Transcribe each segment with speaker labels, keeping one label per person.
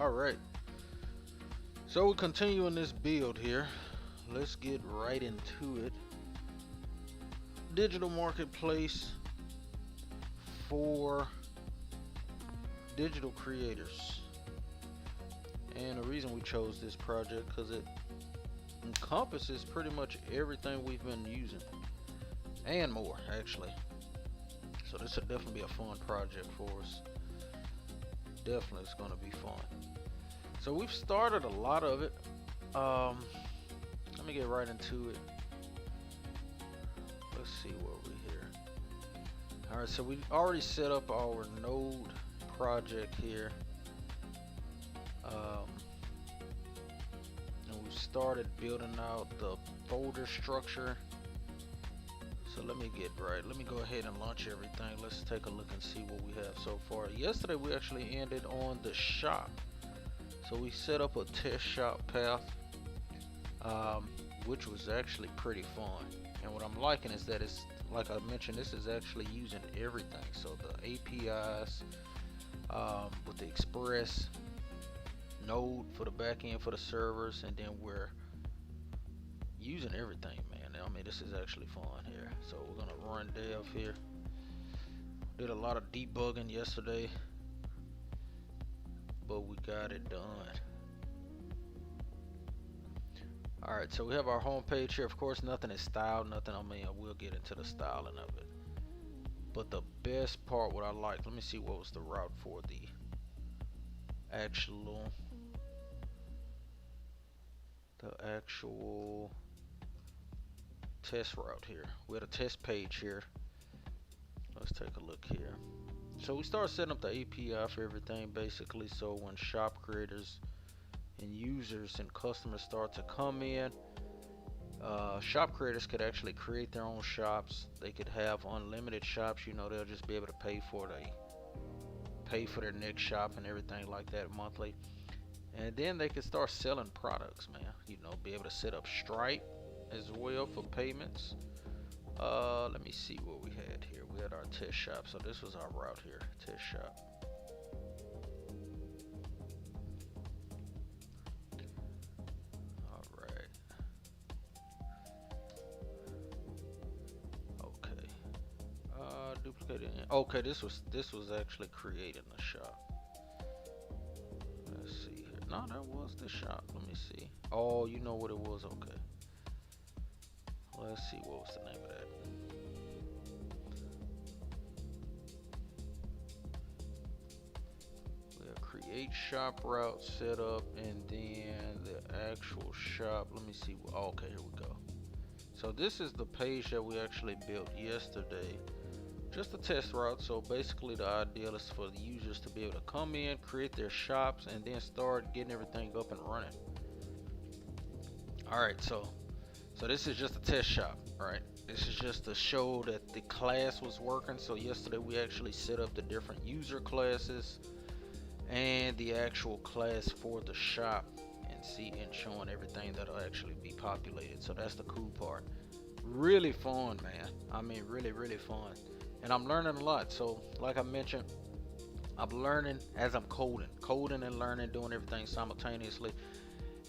Speaker 1: Alright, so we're continuing this build here. Let's get right into it. Digital marketplace for digital creators. And the reason we chose this project because it encompasses pretty much everything we've been using and more actually. So this will definitely be a fun project for us. Definitely it's going to be fun. So we've started a lot of it. Let me get right into it. Let's see where we're here. Alright, so we already set up our Node project here. And we started building out the folder structure. So let me get right. Let me go ahead and launch everything. Let's take a look and see what we have so far. Yesterday we actually ended on the shop. So we set up a test shop path, which was actually pretty fun. And what I'm liking is that it's, like I mentioned, this is actually using everything. So the APIs with the Express, Node for the back end for the servers, and then we're using everything, man. I mean, this is actually fun here. So we're gonna run dev here. Did a lot of debugging yesterday, but we got it done. Alright, so we have our home page here. Of course, nothing is styled, nothing. I mean, we'll get into the styling of it. But the best part, what I like, let me see what was the route for the actual test route here. We had a test page here. Let's take a look here. So we start setting up the API for everything basically. So when shop creators and users and customers start to come in, shop creators could actually create their own shops. They could have unlimited shops. You know, they'll just be able to pay for their next shop and everything like that monthly. And then they could start selling products, man. You know, be able to set up Stripe as well for payments. Let me see what we had here. We had our test shop. So this was our route here, test shop. All right. Okay. Duplicated. Okay, this was actually creating the shop. Let's see here. No, that was the shop. Let me see. Oh, you know what it was. Okay. Let's see, what was the name of that? We have create shop route set up, and then the actual shop. Let me see. Oh, okay, here we go. So this is the page that we actually built yesterday. Just a test route. So basically the ideal is for the users to be able to come in, create their shops, and then start getting everything up and running. Alright, so this is just a test shop, right? This is just to show that the class was working. So yesterday we actually set up the different user classes and the actual class for the shop, and showing everything that'll actually be populated. So that's the cool part. Really fun, man. I mean, really fun. And I'm learning a lot. So like I mentioned, I'm learning as I'm coding and learning, doing everything simultaneously.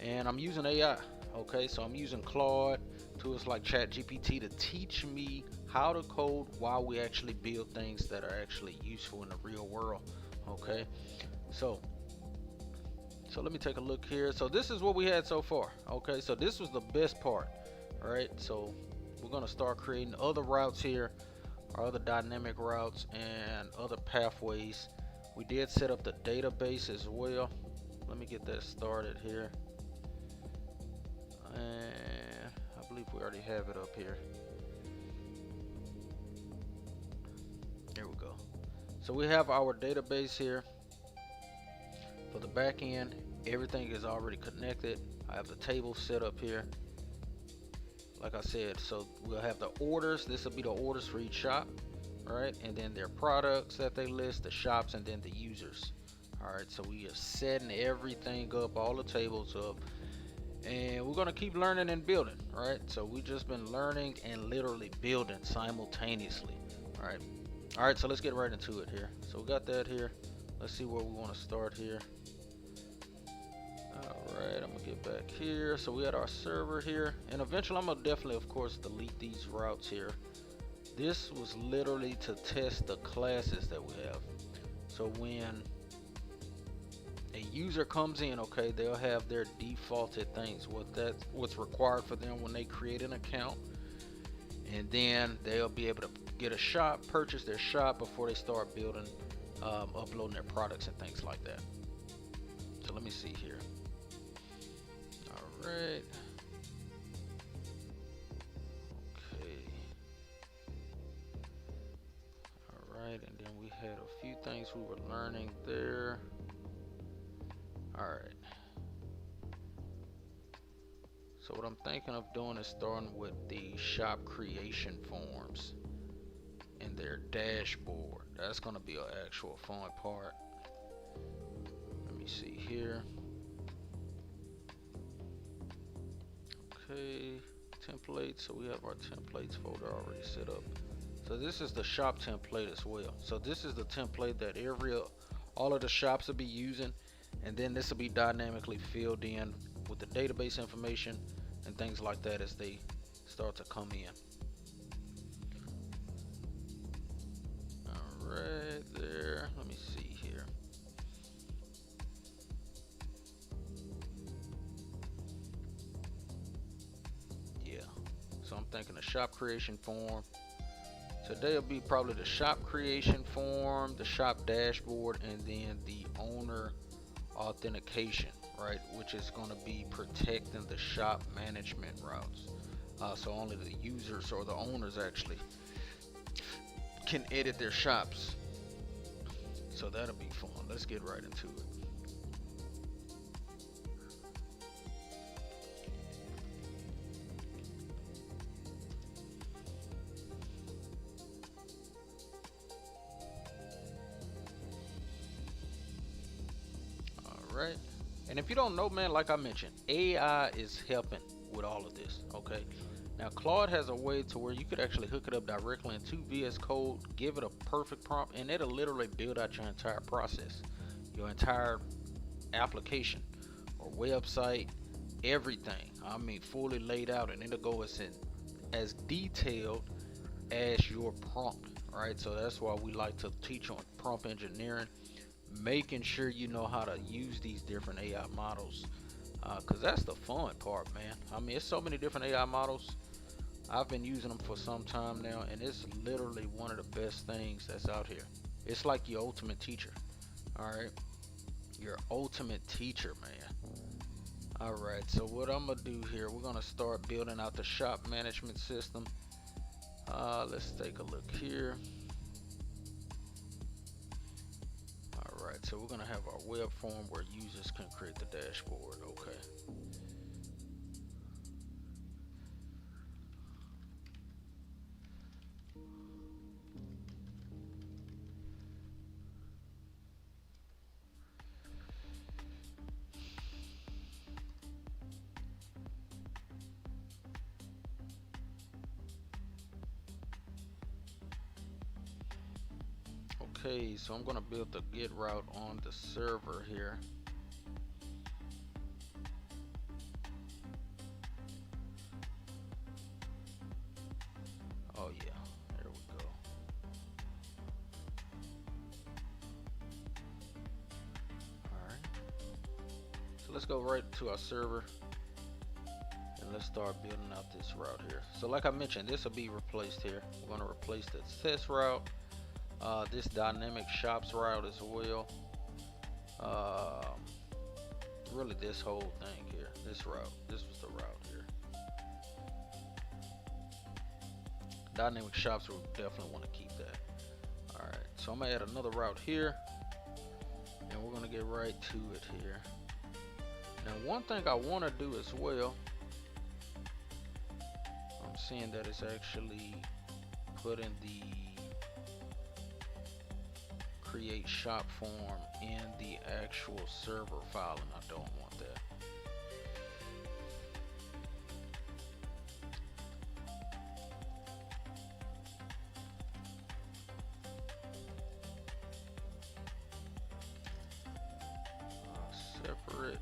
Speaker 1: And I'm using AI. Okay, so I'm using CRUD, tools like ChatGPT to teach me how to code while we actually build things that are actually useful in the real world. Okay, so let me take a look here. So this is what we had so far. Okay, so this was the best part. All right, so we're gonna start creating other routes here, our other dynamic routes and other pathways. We did set up the database as well. Let me get that started here. And I believe we already have it up here. There we go. So we have our database here for the back end. Everything is already connected. I have the table set up here. Like I said, so we'll have the orders. This will be the orders for each shop, right? And then their products that they list, the shops, and then the users. All right, so we are setting everything up, all the tables up. And we're gonna keep learning and building, right? So we just been learning and literally building simultaneously. All right, so let's get right into it here. So we got that here. Let's see where we want to start here. gonna get back here. So we had our server here, and eventually I'm gonna definitely, of course, delete these routes here. This was literally to test the classes that we have. So when a user comes in, okay, they'll have their defaulted things, what's required for them when they create an account, and then they'll be able to get a shop, purchase their shop before they start building, uploading their products and things like that. So let me see here. All right. Okay. All right, and then we had a few things we were learning there. All right. So what I'm thinking of doing is starting with the shop creation forms and their dashboard. That's going to be an actual fun part. Let me see here. Okay, templates. So we have our templates folder already set up. So this is the shop template as well. So this is the template that all of the shops will be using, and then this will be dynamically filled in with the database information and things like that as they start to come in. All right, there. Let me see here. Yeah. So I'm thinking a shop creation form. Today will be probably the shop creation form, the shop dashboard, and then the owner authentication, right, which is going to be protecting the shop management routes. So only the users or the owners actually can edit their shops. So that'll be fun. Let's get right into it. All right. And if you don't know, man, like I mentioned, AI is helping with all of this, okay? Now, Claude has a way to where you could actually hook it up directly into VS Code, give it a perfect prompt, and it'll literally build out your entire process, your entire application or website, everything. I mean, fully laid out, and it'll go as detailed as your prompt, right? So that's why we like to teach on prompt engineering, making sure you know how to use these different AI models, because that's the fun part, man. I mean, it's so many different AI models. I've been using them for some time now, and it's literally one of the best things that's out here. It's like your ultimate teacher. All right, your ultimate teacher, man. All right, so what I'm gonna do here, we're gonna start building out the shop management system. Let's take a look here. All right, so we're gonna have our web form where users can create the dashboard. Okay. Okay, so I'm gonna build the get route on the server here. Oh yeah, there we go. Alright. So let's go right to our server and let's start building out this route here. So like I mentioned, this will be replaced here. We're gonna replace the test route. This dynamic shops route as well. Really this whole thing here, this route, this was the route here. Dynamic shops, we definitely want to keep that. All right, so I'm gonna add another route here, and we're gonna get right to it here. Now, one thing I want to do as well, I'm seeing that it's actually putting the create shop form in the actual server file, and I don't want that. Separate.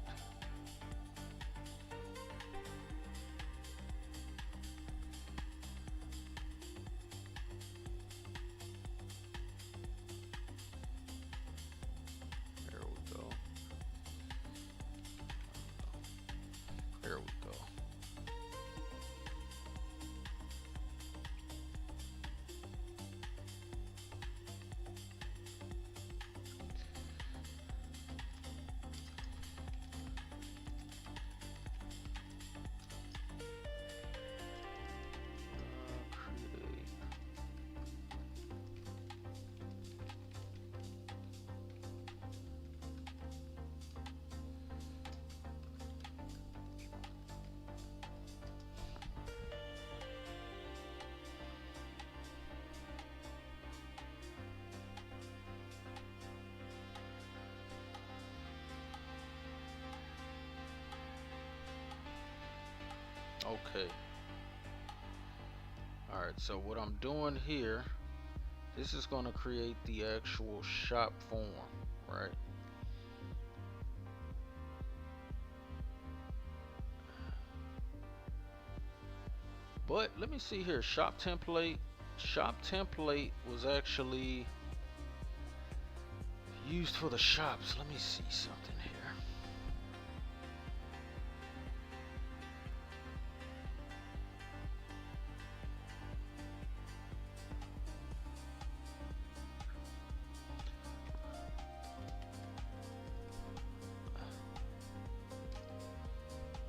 Speaker 1: Okay. Alright, so what I'm doing here, this is going to create the actual shop form, right? But let me see here, shop template was actually used for the shops. Let me see something here.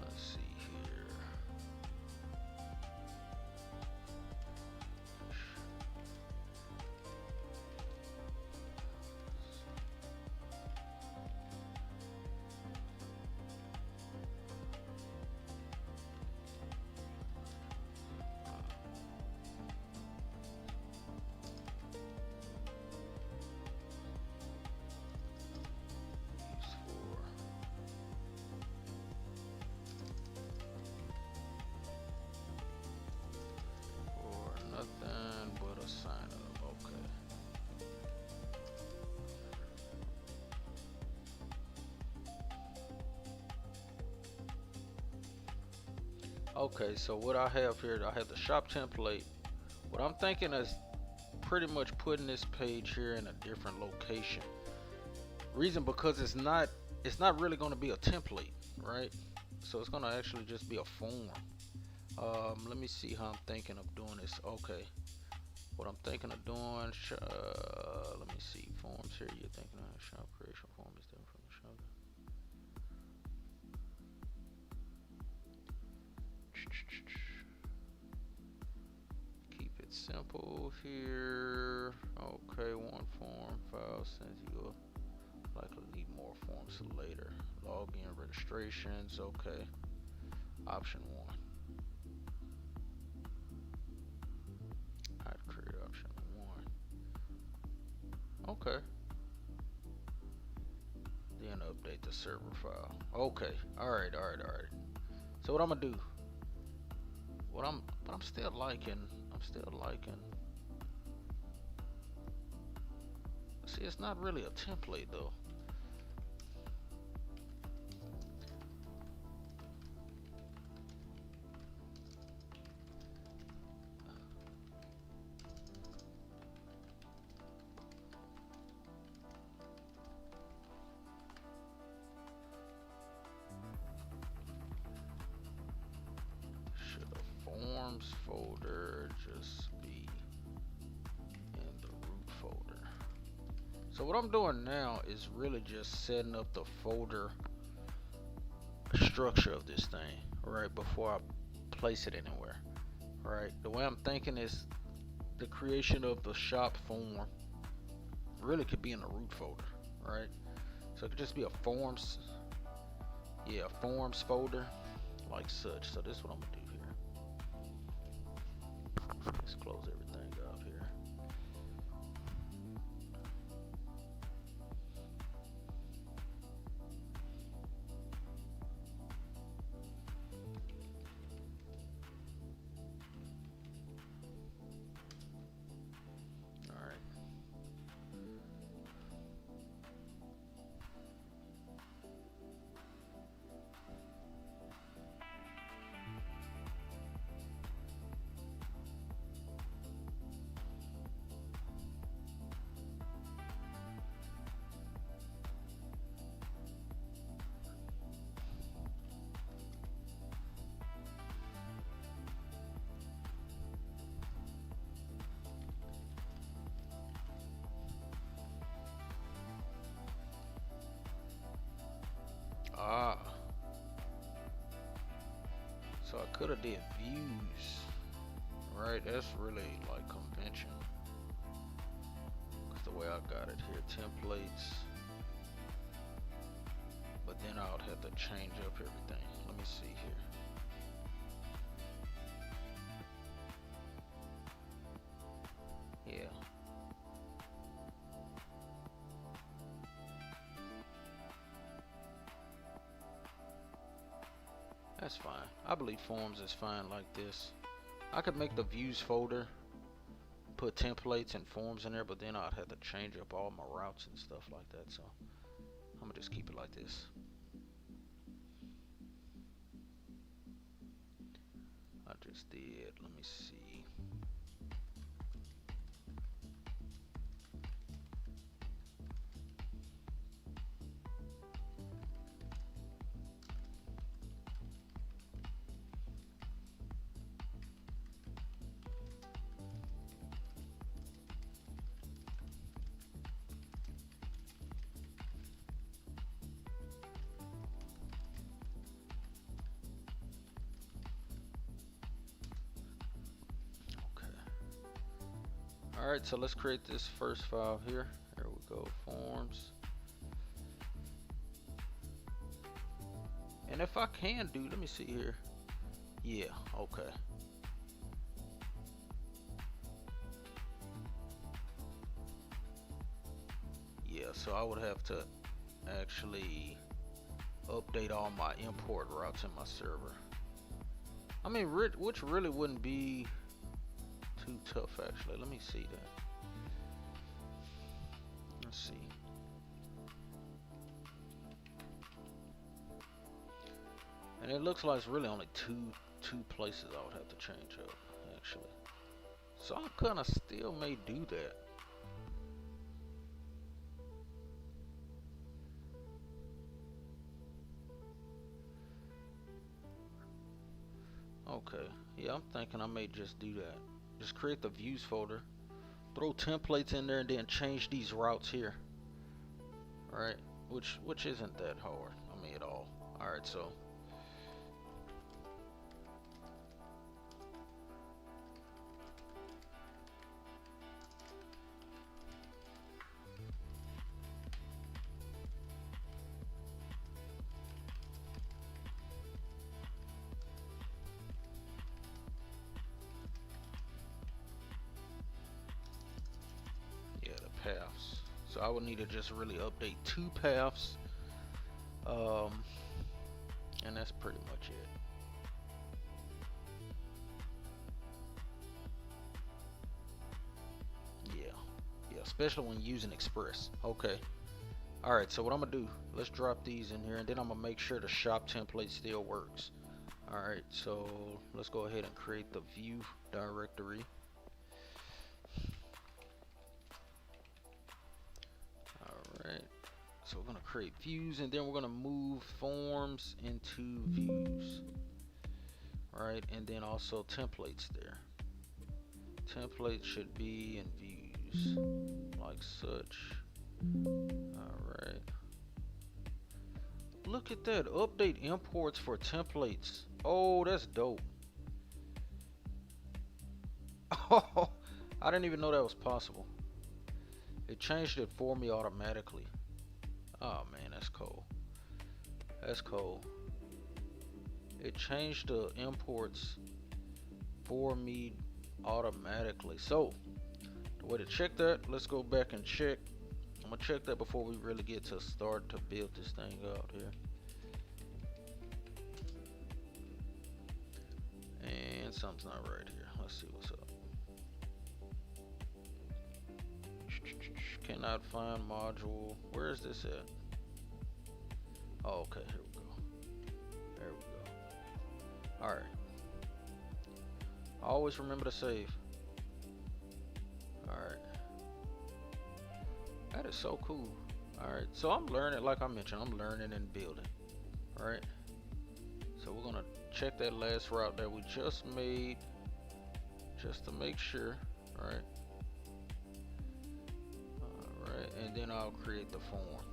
Speaker 1: Let's see here. Nothing but a sign up. Okay, so what I have here, I have the shop template. What I'm thinking is pretty much putting this page here in a different location. Reason because it's not really going to be a template, right? So it's going to actually just be a form. Let me see how I'm thinking of doing this. Okay, what I'm thinking of doing, let me see, forms here. You're thinking of shop creation form is different from the shop. Keep it simple here. Okay, one form file since you'll likely need more forms later. Login registrations. Okay, option 1. I'd create option 1. Okay. Then update the server file. Okay. All right. So what I'm gonna do? But I'm still liking. See, it's not really a template though. Should a forms folder just be in the root folder? So what I'm doing now is really just setting up the folder structure of this thing, right, before I place it anywhere, right? The way I'm thinking is the creation of the shop form really could be in the root folder, right? So it could just be a forms, forms folder like such. So this is what I'm gonna do here. Let's close everything up here. So I could have did views, right? That's really like convention. Cause the way I got it here, templates. But then I would have to change up everything. Let me see here. Yeah. that's fine. I believe forms is fine like this. I could make the views folder, put templates and forms in there, but then I'd have to change up all my routes and stuff like that. So I'm gonna just keep it like this. I just did. Let me see. Alright, so let's create this first file here. There we go, forms. And if I can do, let me see here. Yeah, okay. Yeah, so I would have to actually update all my import routes in my server. I mean, which really wouldn't be too tough actually. Let me see that. Let's see. And it looks like it's really only two places I would have to change up actually. So I kinda still may do that. Okay, yeah, I'm thinking I may just do that. Just create the views folder, throw templates in there, and then change these routes here. Alright, which isn't that hard, I mean, at all. Alright, so yeah, the paths. So I would need to just really update 2 paths. And that's pretty much it. Yeah, especially when using Express. Okay. Alright, so what I'm gonna do, let's drop these in here, and then I'm gonna make sure the shop template still works. Alright, so let's go ahead and create the view directory. Alright, so we're gonna create views, and then we're gonna move forms into views. Alright, and then also templates there. Templates should be in views, like such. Alright. Look at that, update imports for templates. Oh, that's dope. Oh, I didn't even know that was possible. It changed it for me automatically. Oh man, that's cool. That's cool. It changed the imports for me automatically. So, the way to check that, let's go back and check. I'm gonna check that before we really get to start to build this thing out here. And something's not right here. Let's see what's up. Cannot find module. Where is this at? Oh, okay, here we go. There we go. Alright. Always remember to save. Alright. That is so cool. Alright, so I'm learning, like I mentioned, I'm learning and building. Alright. So we're gonna check that last route that we just made, just to make sure. Alright. Alright, and then I'll create the form.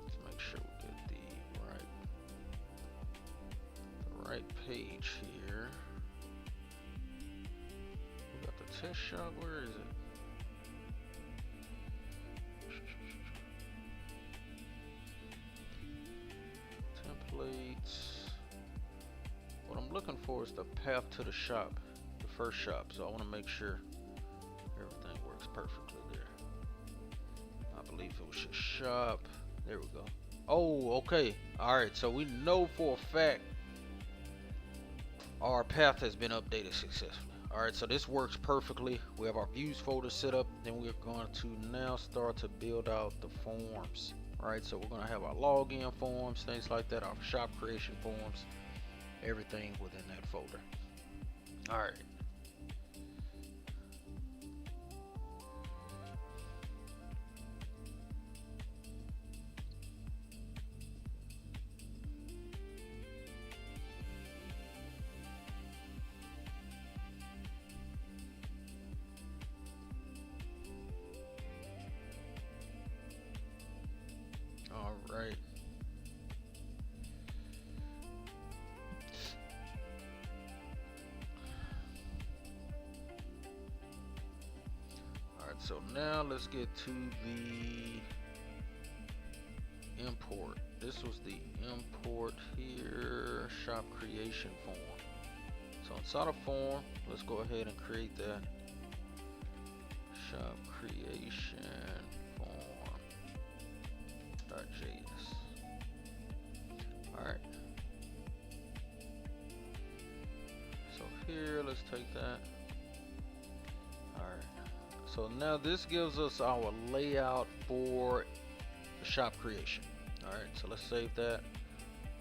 Speaker 1: Let's make sure we get the right page here. We got the test shop, where is it? Templates. What I'm looking for is the path to the shop, the first shop. So I want to make sure everything works perfectly there. I believe it was just shop. There we go. Oh, okay. All right. So we know for a fact our path has been updated successfully. All right. So this works perfectly. We have our views folder set up. Then we're going to now start to build out the forms. All right. So we're going to have our login forms, things like that, our shop creation forms, everything within that folder. All right. All right. All right. So now let's get to the import. This was the import here, shop creation form. So inside of form, let's go ahead and create that shop creation form.js. All right. So here, let's take that. All right. So now this gives us our layout for the shop creation. All right. So let's save that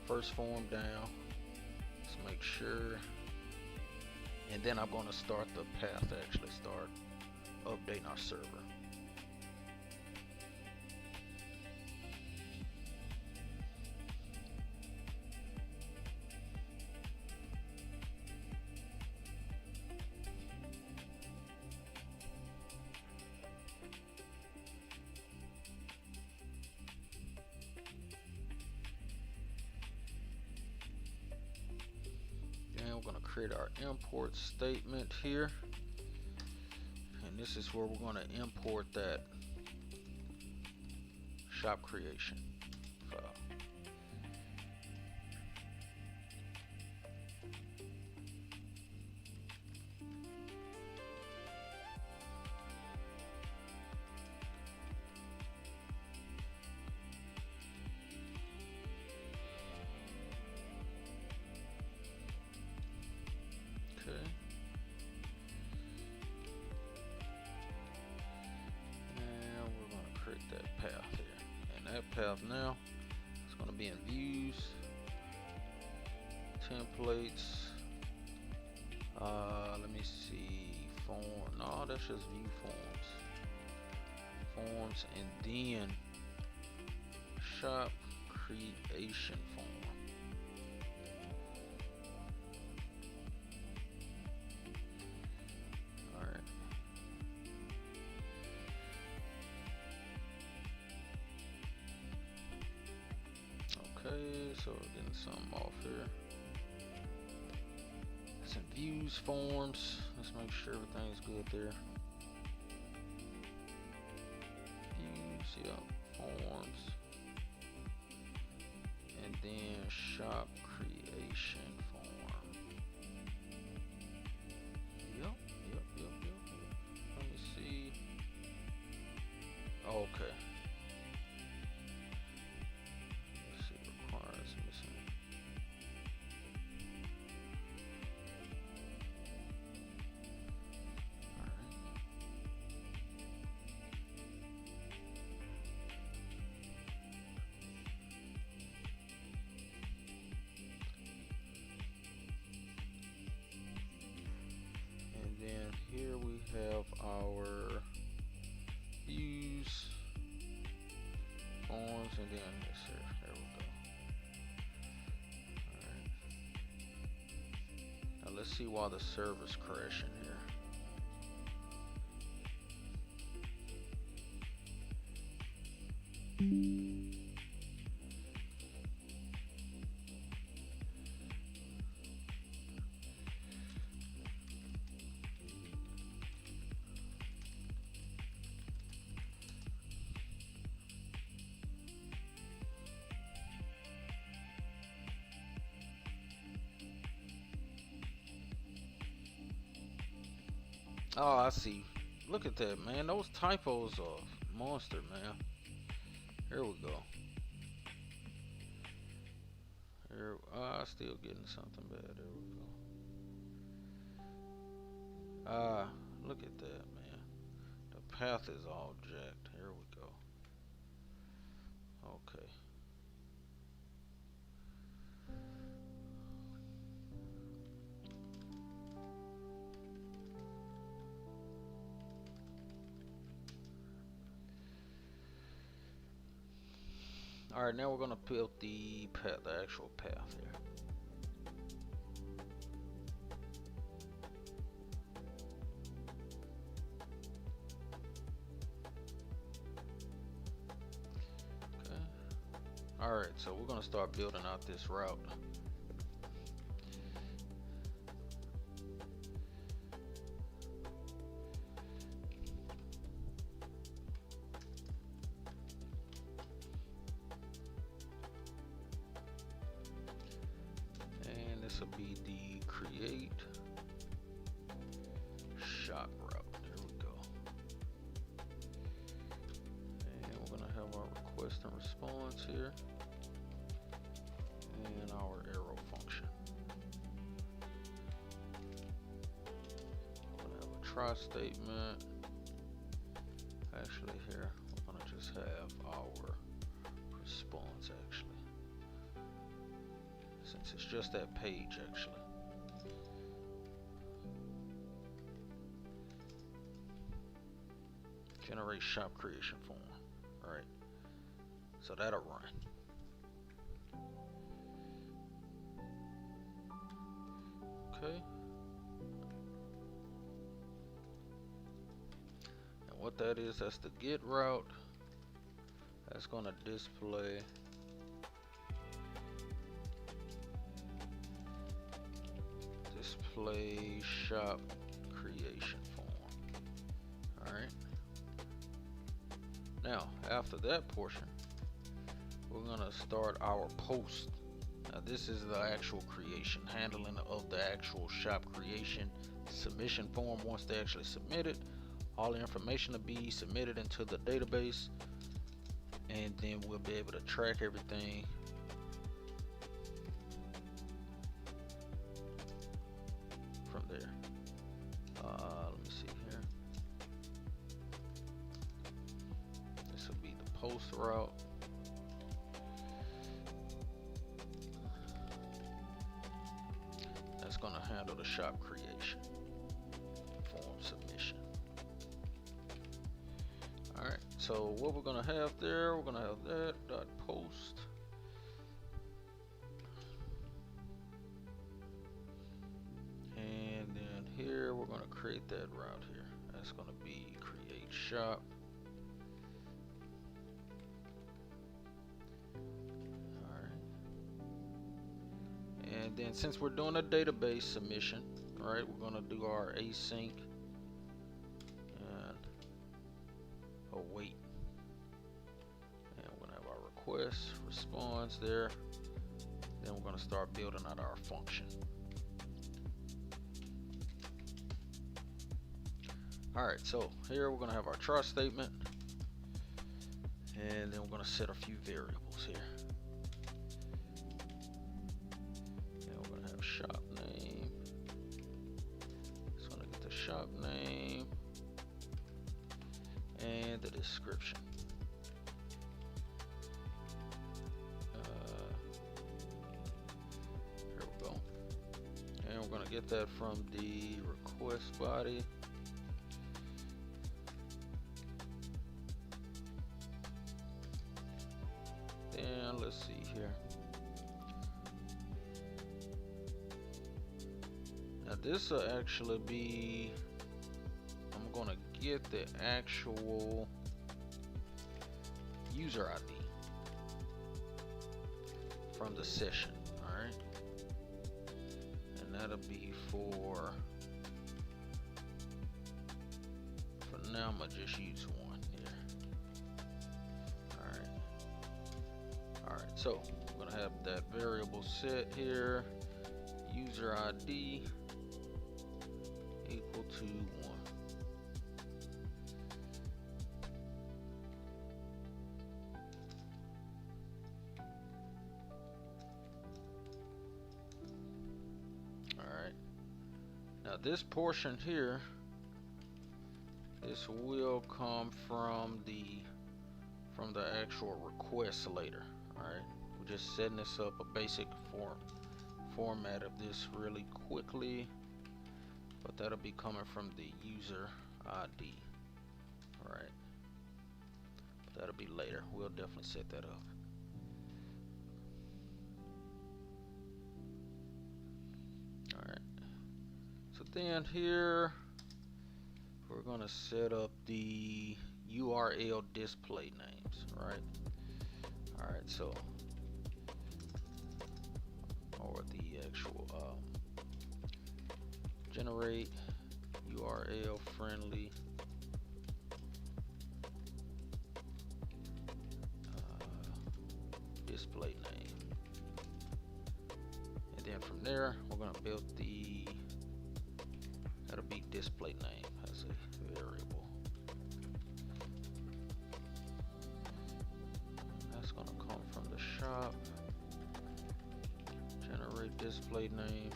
Speaker 1: first form down. Let's make sure. And then I'm going to start the path to actually start updating our server. And we're going to create our import statement here. And this is where we're going to import that shop creation file. Okay. And we're going to create that path here. And that path now is going to be in views, templates. Let me see, form. No, that's just view forms, and then shop creation form. All right. Okay, so we're getting some off here. Some views forms. Let's make sure everything's good there. Views, yeah, forms, and then shop creation form. Yep. Let me see. Okay. Let's see. Requires missing. Here we have our views, forms, and then this here. There we go. Alright. Now let's see why the server's crashing here. Oh, I see. Look at that, man. Those typos are monster, man. Here we go. Here, still getting something bad. There we go. Look at that, man. The path is all jacked. Here we go. Okay. All right, now we're gonna build the path, the actual path here. Okay. All right, so we're gonna start building out this route. Will be the create shop route. There we go. And we're going to have our request and response here, and our arrow function. We're going to have a try statement. Actually, here we're going to just have our response actually. Since it's just that page actually. Generate shop creation form. Alright. So that'll run. Okay. And what that is, that's the get route. That's gonna display shop creation form. Alright. Now, after that portion, we're gonna start our post. Now this is the actual creation, handling of the actual shop creation submission form. Once they actually submit it, all the information will be submitted into the database, and then we'll be able to track everything from there. Let me see here. This will be the post route. That's going to handle the shop creation form submission. Alright, so what we're going to have there, we're going to have that dot post. And then here we're going to create that route here. That's going to be create shop. And then since we're doing a database submission, right, we're going to do our async and await. And we're going to have our request, response there. Then we're going to start building out our function. Alright, so here we're going to have our try statement. And then we're going to set a few variables here. Shop name. Just want to get the shop name and the description. Here we go. And we're going to get that from the request body. Then let's see here. This will actually be, I'm going to get the actual user ID from the session, alright? And that'll be for now I'm going to just use one here. Alright, so I'm going to have that variable set here, user ID equal to 1. this portion here, this will come from the actual request later. Alright, we're just setting this up, a basic format of this really quickly, but that'll be coming from the user ID. Alright, but that'll be later. We'll definitely set that up. Alright, so then here we're gonna set up the URL display names, right? Alright, so or the actual generate URL friendly display name, and then from there we're gonna build the, that'll be display name as a variable. That's gonna come from the shop, generate display name,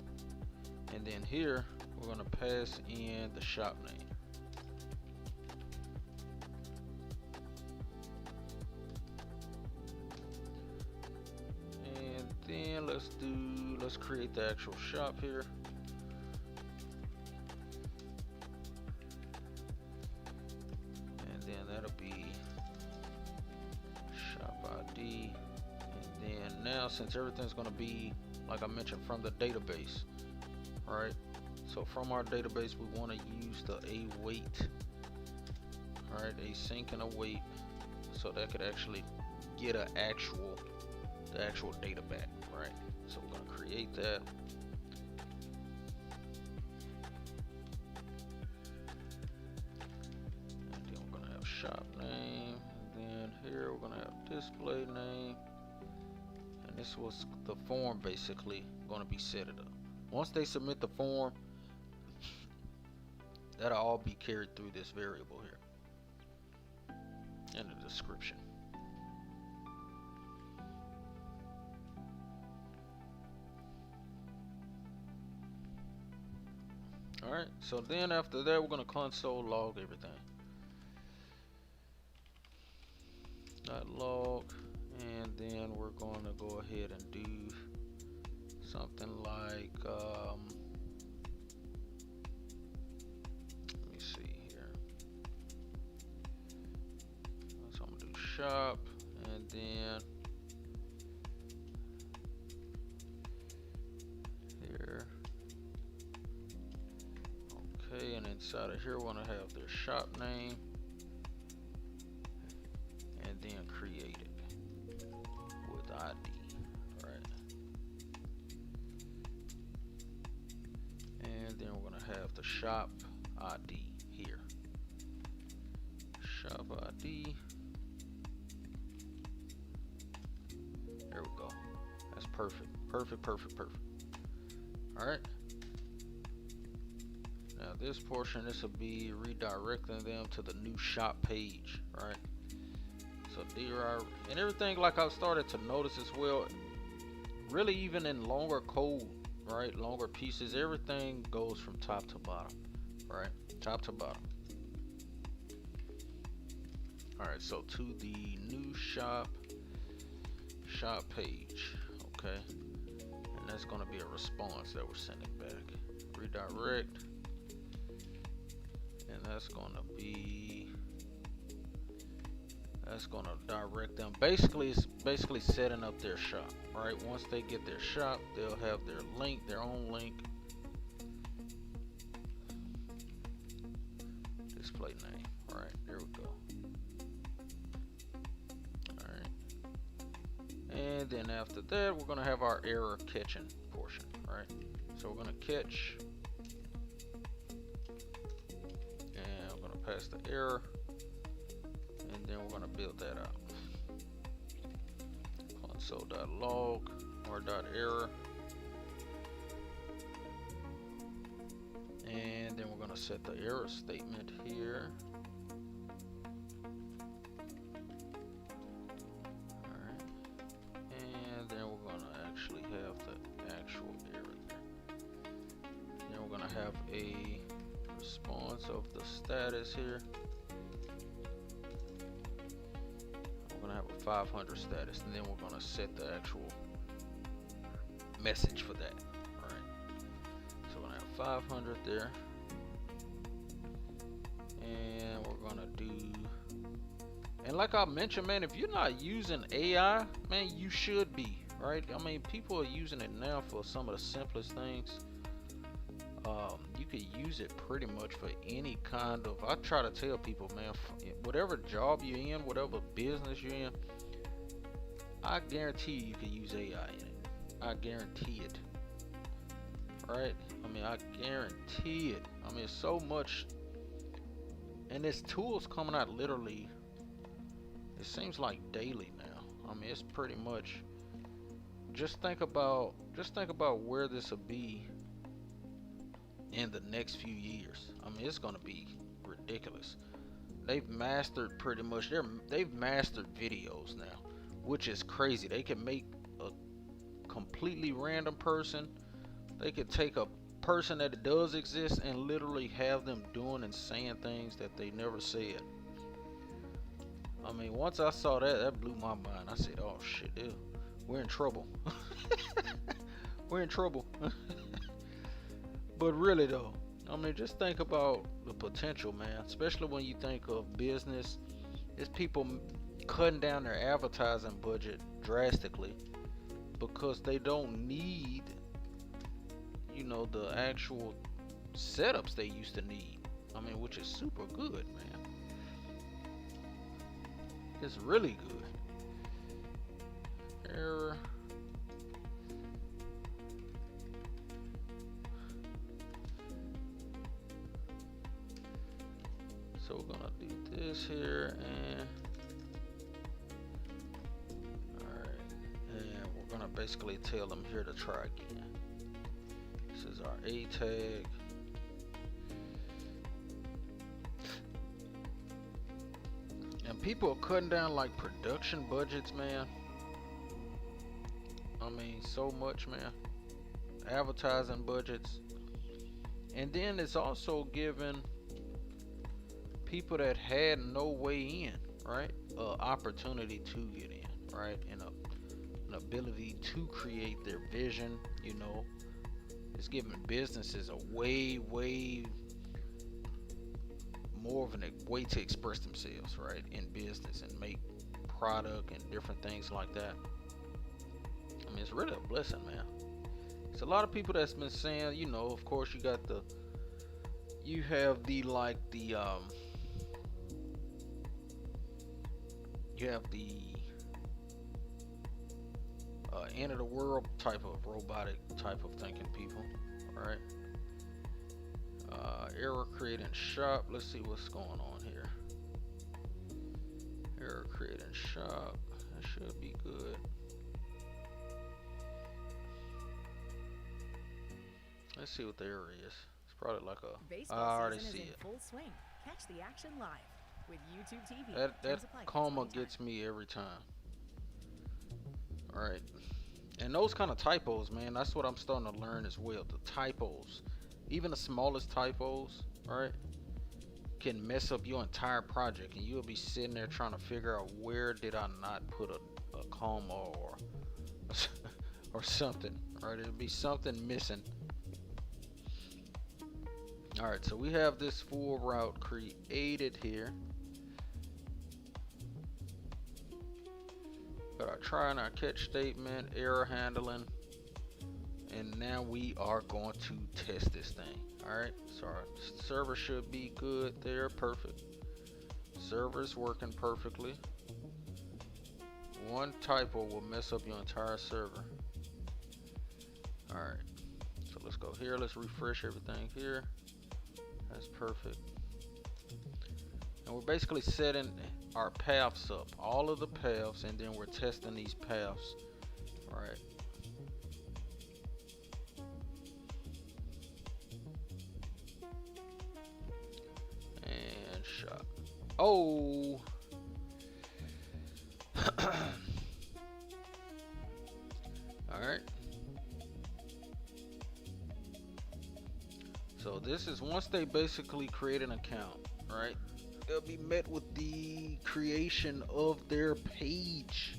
Speaker 1: and then here we're gonna pass in the shop name. And then let's create the actual shop here. And then that'll be shop ID. And then now, since everything's gonna be, like I mentioned, from the database, right? So from our database, we want to use the await, all right, async and await, so that could actually get the actual data back, right? So we're gonna create that. And then we're gonna have shop name, and then here we're gonna have display name, and this was the form basically gonna be set it up. Once they submit the form, that'll all be carried through this variable here in the description. Alright, so then after that, we're going to console log everything. .log, and then we're going to go ahead and do something like, let me see here. So I'm going to do shop, and then here. Okay, and inside of here, we want to have their shop name, and then create it with ID, right? And then we're going to have the shop ID here. Shop ID. There we go. That's perfect. Perfect. All right. Now this portion, this will be redirecting them to the new shop page, right? So and everything, like I've started to notice as well, really even in longer code, right? Longer pieces, everything goes from top to bottom, right? Top to bottom. All right, so to the new shop page, okay? And that's gonna be a response that we're sending back. Redirect. And that's gonna direct them. Basically, it's basically setting up their shop, right? Once they get their shop, they'll have their link, their own link. Display name, all right, there we go. All right, and then after that, we're gonna have our error catching portion, right? So we're gonna catch, and we're gonna pass the error, and then we're gonna build that out. Console.log or .error, and then we're gonna set the error statement here. All right, and then we're gonna actually have the actual error there. Then we're gonna have a response of the status here. We're gonna have a 500 status, and then we're gonna set the actual message for that. All right. So we're gonna have 500 there, and we're gonna do. And like I mentioned, man, if you're not using AI, man, you should be, right? I mean, people are using it now for some of the simplest things. You could use it pretty much for any kind of. I try to tell people, man, whatever job you're in, whatever business you're in, I guarantee you can use AI in it. I guarantee it. Right? I mean, I guarantee it. I mean, so much, and there's tools coming out literally. It seems like daily now. I mean, it's pretty much. Just think about where this will be in the next few years. I mean, it's gonna be ridiculous. They've mastered pretty much. They've mastered videos now, which is crazy. They can make a completely random person. They could take a person that does exist and literally have them doing and saying things that they never said. I mean, once I saw that, that blew my mind. I said, "Oh shit, ew. We're in trouble." We're in trouble. But really though, I mean, just think about the potential, man. Especially when you think of business, it's people cutting down their advertising budget drastically because they don't need, you know, the actual setups they used to need. I mean, which is super good, man. It's really good. Error. So we're gonna do this here, and alright, and we're gonna basically tell them here to try again. This is our A tag. And people are cutting down like production budgets, man. I mean, so much, man. Advertising budgets. And then it's also giving people that had no way in, right, opportunity to get in, right, and an ability to create their vision. You know, it's giving businesses a way more of a way to express themselves, right, in business and make product and different things like that. I mean, it's really a blessing, man. It's a lot of people that's been saying, you know, of course you have the end of the world type of robotic type of thinking people, right? Error creating shop. Let's see what's going on here. Error creating shop. That should be good. Let's see what the error is. It's probably like a.
Speaker 2: Baseball
Speaker 1: I already
Speaker 2: season
Speaker 1: see
Speaker 2: is in
Speaker 1: it.
Speaker 2: full swing. Catch the action live with YouTube TV.
Speaker 1: That comma gets me every time. All right. And those kind of typos, man, that's what I'm starting to learn as well. The typos, even the smallest typos, right, can mess up your entire project, and you'll be sitting there trying to figure out where did I not put a comma or something, right? It'll be something missing. All right, so we have this full route created here. Got our try and our catch statement, error handling, and now we are going to test this thing. All right, so our server should be good there, perfect. Server's working perfectly. One typo will mess up your entire server. All right, so let's go here. Let's refresh everything here. That's perfect. And we're basically setting our paths up, all of the paths, and then we're testing these paths. All right. And shot. Oh. All right. So this is once they basically create an account, right? They'll be met with the creation of their page.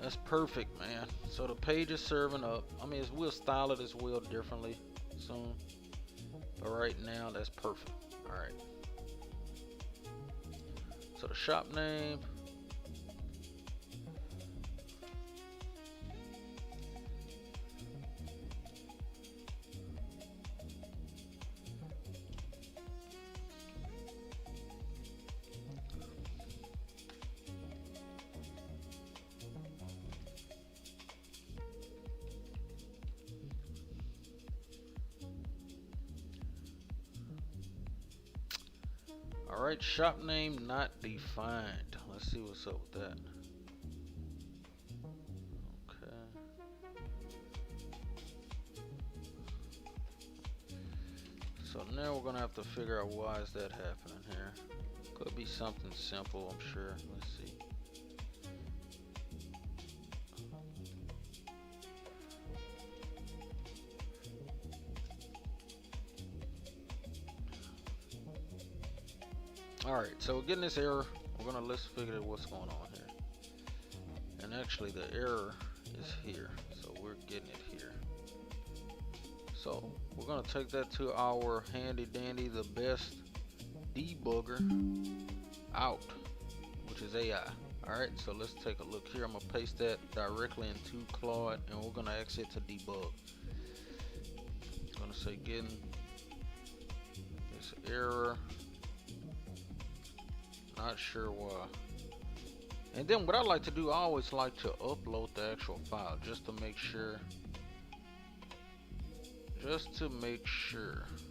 Speaker 1: That's perfect, man. So the page is serving up. I mean, we'll style it as well differently soon, but right now that's perfect. All right. So the shop name. Alright, shop name not defined. Let's see what's up with that. Okay. So now we're gonna have to figure out why is that happening here. Could be something simple, I'm sure. Let's see. Alright, so we're getting this error. Let's figure out what's going on here. And actually the error is here. So we're getting it here. So we're gonna take that to our handy dandy, the best debugger out, which is AI. Alright, so let's take a look here. I'm gonna paste that directly into CRUD and we're gonna exit to debug. I'm gonna say getting this error. Not sure why. And then what I like to do, I always like to upload the actual file just to make sure.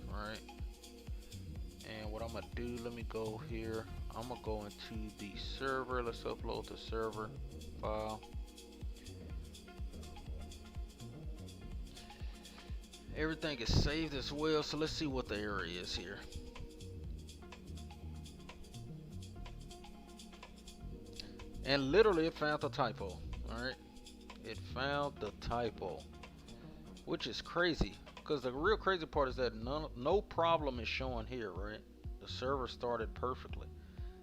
Speaker 1: Right? And what I'm gonna do, let me go here. I'm gonna go into the server. Let's upload the server file. Everything is saved as well, so let's see what the error is here. And literally it found the typo. Alright, it found the typo, which is crazy, because the real crazy part is that no problem is showing here, right? The server started perfectly,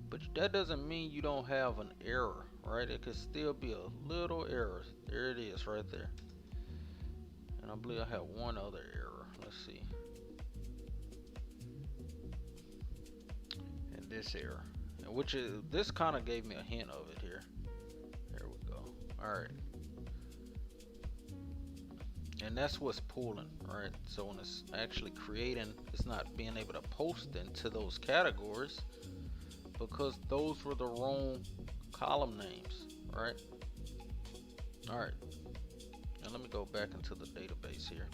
Speaker 1: but that doesn't mean you don't have an error, right? It could still be a little error. There it is right there. And I believe I have one other error. Let's see. And this error, which is, this kind of gave me a hint of it here. There we go. All right. And that's what's pulling, right? So when it's actually creating, it's not being able to post into those categories because those were the wrong column names, right? All right. Now let me go back into the database here.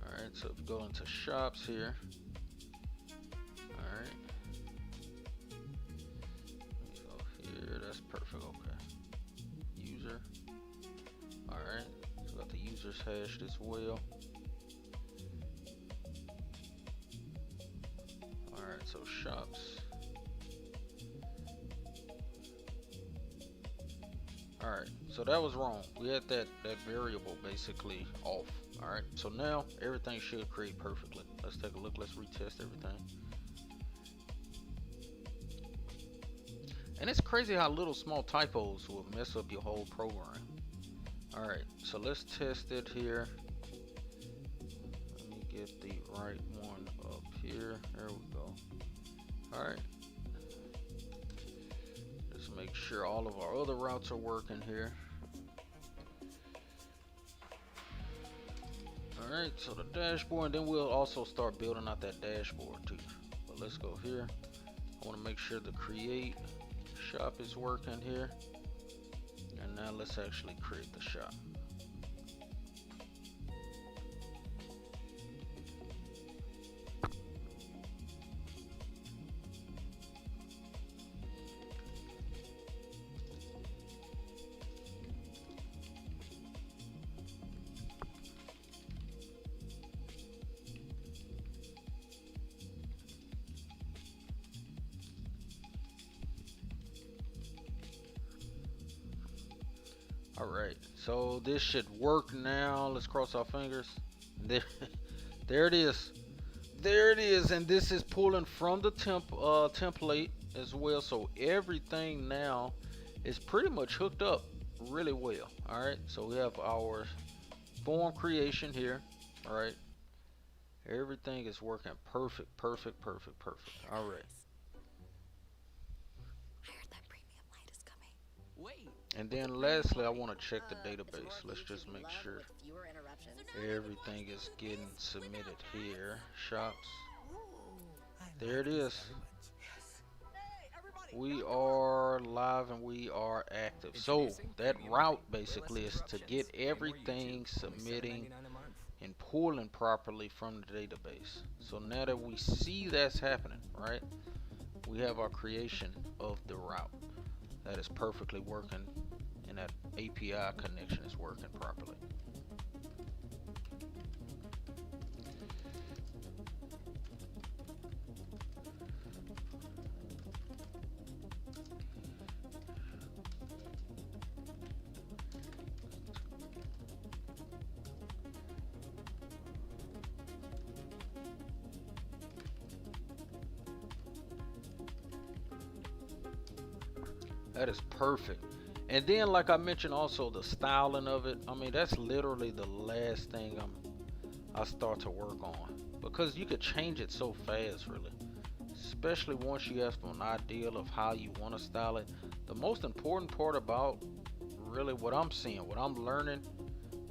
Speaker 1: Alright, so if you go into shops here. Alright. Let me go here. That's perfect. Okay. User. Alright. So got the users hashed as well. Alright, so shops. Alright, so that was wrong. We had that variable basically off. Alright, so now everything should create perfectly. Let's take a look. Let's retest everything. And it's crazy how little small typos will mess up your whole program. Alright, so let's test it here. Let me get the right one up here. There we go. Alright. Just make sure all of our other routes are working here. Alright, so the dashboard, and then we'll also start building out that dashboard too. But let's go here. I want to make sure the create shop is working here. And now let's actually create the shop. All right, so this should work now. Let's cross our fingers. There, there it is. There it is, and this is pulling from the template as well. So everything now is pretty much hooked up really well. All right, so we have our form creation here. All right, everything is working perfect. All right.
Speaker 3: I heard that premium light is coming.
Speaker 2: Wait.
Speaker 1: And then lastly, I want to check the database. Let's just make sure everything is getting submitted here. Shops. There it is. We are live and we are active. So that route basically is to get everything submitting and pulling properly from the database. So now that we see that's happening, right, we have our creation of the route that is perfectly working, and that API connection is working properly. That is perfect. And then, like I mentioned, also the styling of it. I mean, that's literally the last thing I start to work on, because you could change it so fast, really. Especially once you have an idea of how you want to style it. The most important part about really what I'm seeing, what I'm learning,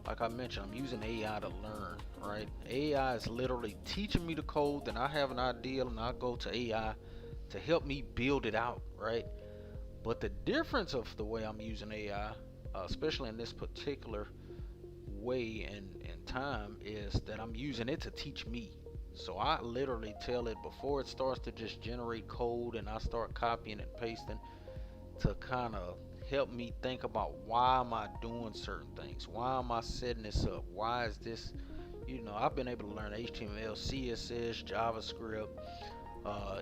Speaker 1: like I mentioned, I'm using AI to learn, right? AI is literally teaching me the code, then I have an idea and I go to AI to help me build it out, right? But the difference of the way I'm using AI, especially in this particular way and time, is that I'm using it to teach me. So I literally tell it before it starts to just generate code, and I start copying and pasting to kind of help me think about, why am I doing certain things? Why am I setting this up? Why is this, I've been able to learn HTML, CSS, JavaScript,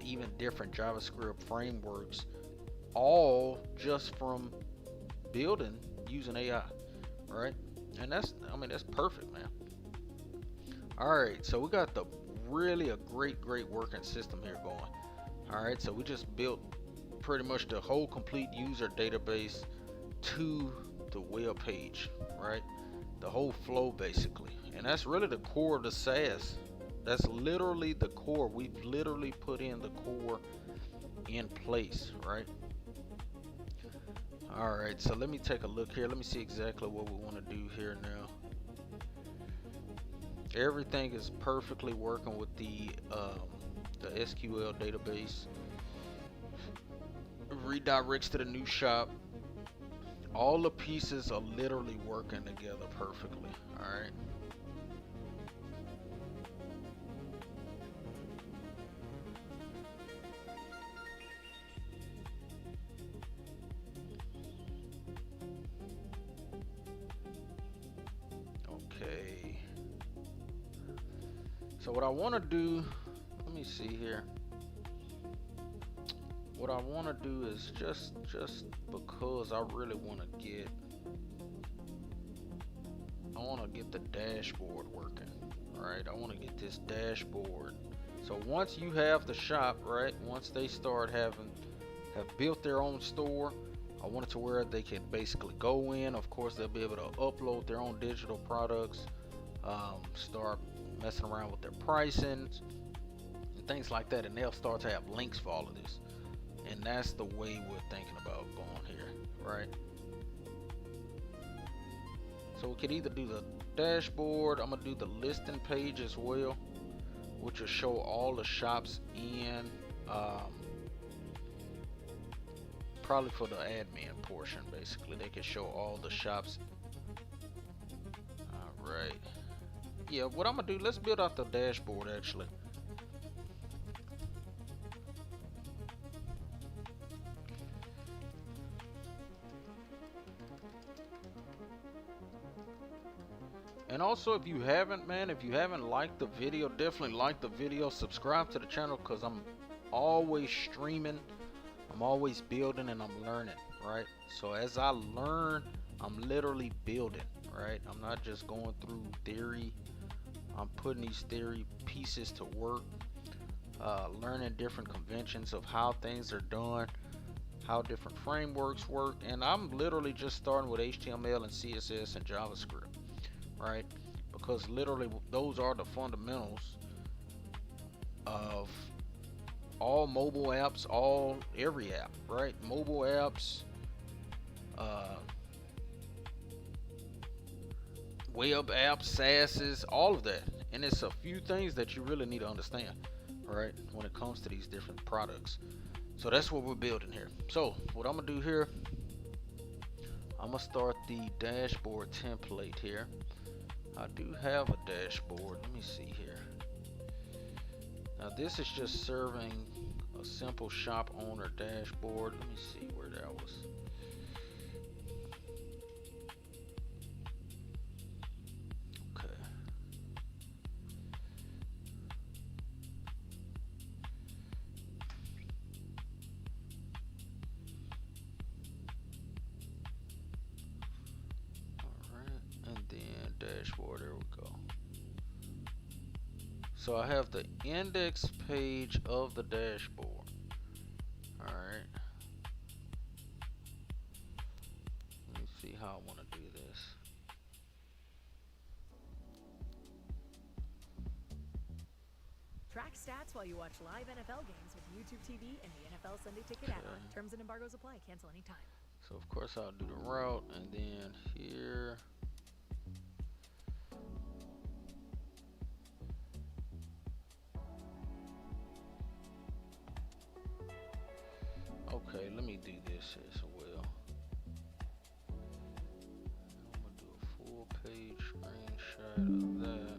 Speaker 1: even different JavaScript frameworks, all just from building using AI, right? And that's perfect, man. All right, so we got a great working system here going. All right, so we just built pretty much the whole complete user database to the web page, right? The whole flow basically. And that's really the core of the SaaS. That's literally the core. We've literally put in the core in place, right? All right, so let me take a look here. Let me see exactly what we want to do here now. Everything is perfectly working with the SQL database. Redirects to the new shop. All the pieces are literally working together perfectly. All right. Okay. So what I want to do, let me see here. What I want to do is just because I really want to get the dashboard working. All right, I want to get this dashboard. So once you have the shop, right, once they start have built their own store, I want it to where they can basically go in. Of course, they'll be able to upload their own digital products, start messing around with their pricing and things like that, and they'll start to have links for all of this. And that's the way we're thinking about going here, right? So we could either do the dashboard. I'm gonna do the listing page as well, which will show all the shops in, probably for the admin portion. Basically, they can show all the shops. All right. Yeah, what I'm gonna do, let's build out the dashboard actually. And also, if you haven't liked the video, definitely like the video, subscribe to the channel, because I'm always streaming, I'm always building, and I'm learning, right? So as I learn, I'm literally building, right? I'm not just going through theory. I'm putting these theory pieces to work, learning different conventions of how things are done, how different frameworks work, and I'm literally just starting with HTML and CSS and JavaScript, right? Because literally those are the fundamentals of all mobile apps, every app, right? Mobile apps, uh, web apps, SaaS's, all of that. And it's a few things that you really need to understand, right, when it comes to these different products. So that's what we're building here. So what I'm gonna do here, I'm gonna start the dashboard template here. I do have a dashboard. Let me see here. Now this is just serving a simple shop owner dashboard. Let me see where that was. Okay. Alright, and then dashboard, there we go. So I have the index page of the dashboard. Alright. Let me see how I want to do this.
Speaker 2: Track stats while you watch live NFL games with YouTube TV and the NFL Sunday Ticket add-on. Terms and embargoes apply. Cancel anytime.
Speaker 1: So of course I'll do the route, and then here. Okay, let me do this as well. I'm gonna do a full page screenshot of that.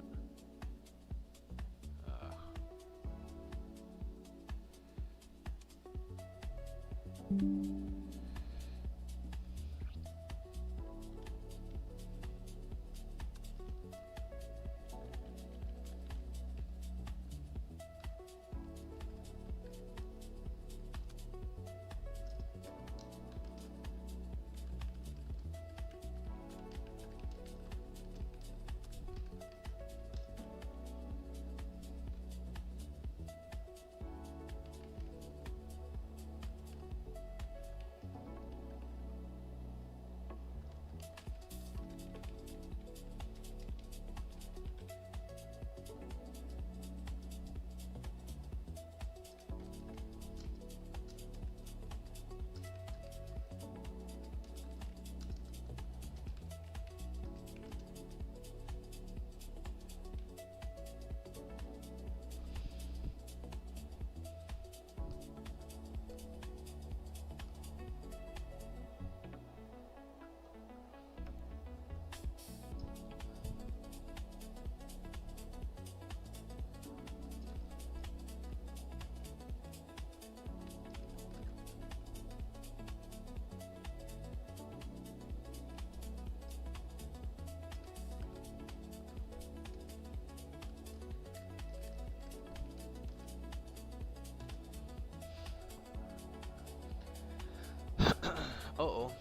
Speaker 1: Uh-oh.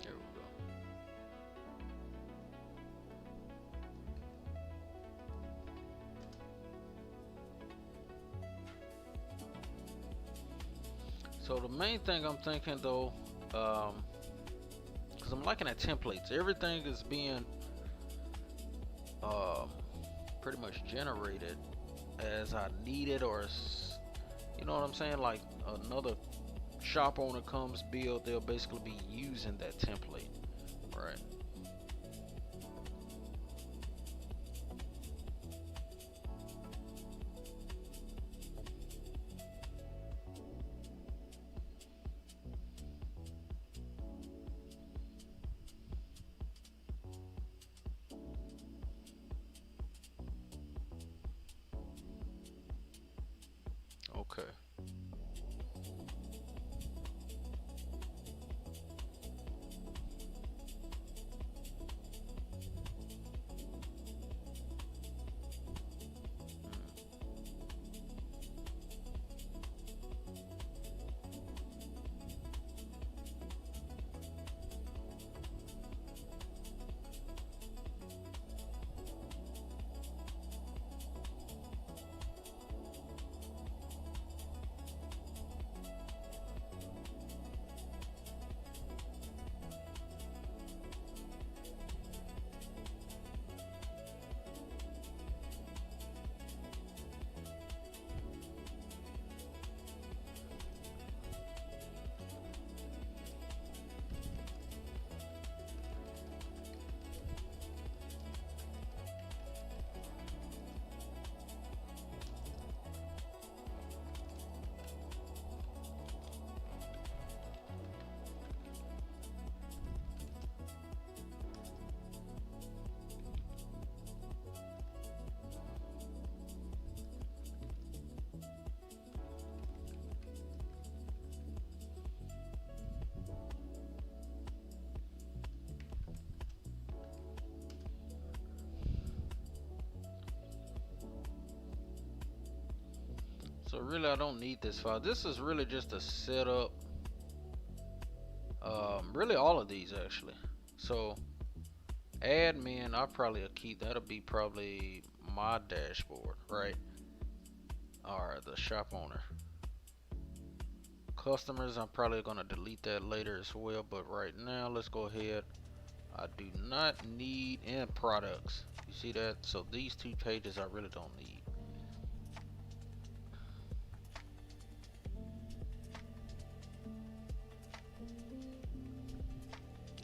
Speaker 1: There we go. So the main thing I'm thinking though, because I'm looking at templates, everything is being pretty much generated as I need it, or you know what I'm saying, like another shop owner comes build, they'll basically be using that template, right? Okay. So really I don't need this file. This is really just a setup. Really all of these actually. So admin, I probably will keep, that'll be probably my dashboard, right? Or the shop owner. Customers, I'm probably gonna delete that later as well, but right now let's go ahead. I do not need end products. You see that? So these two pages I really don't need.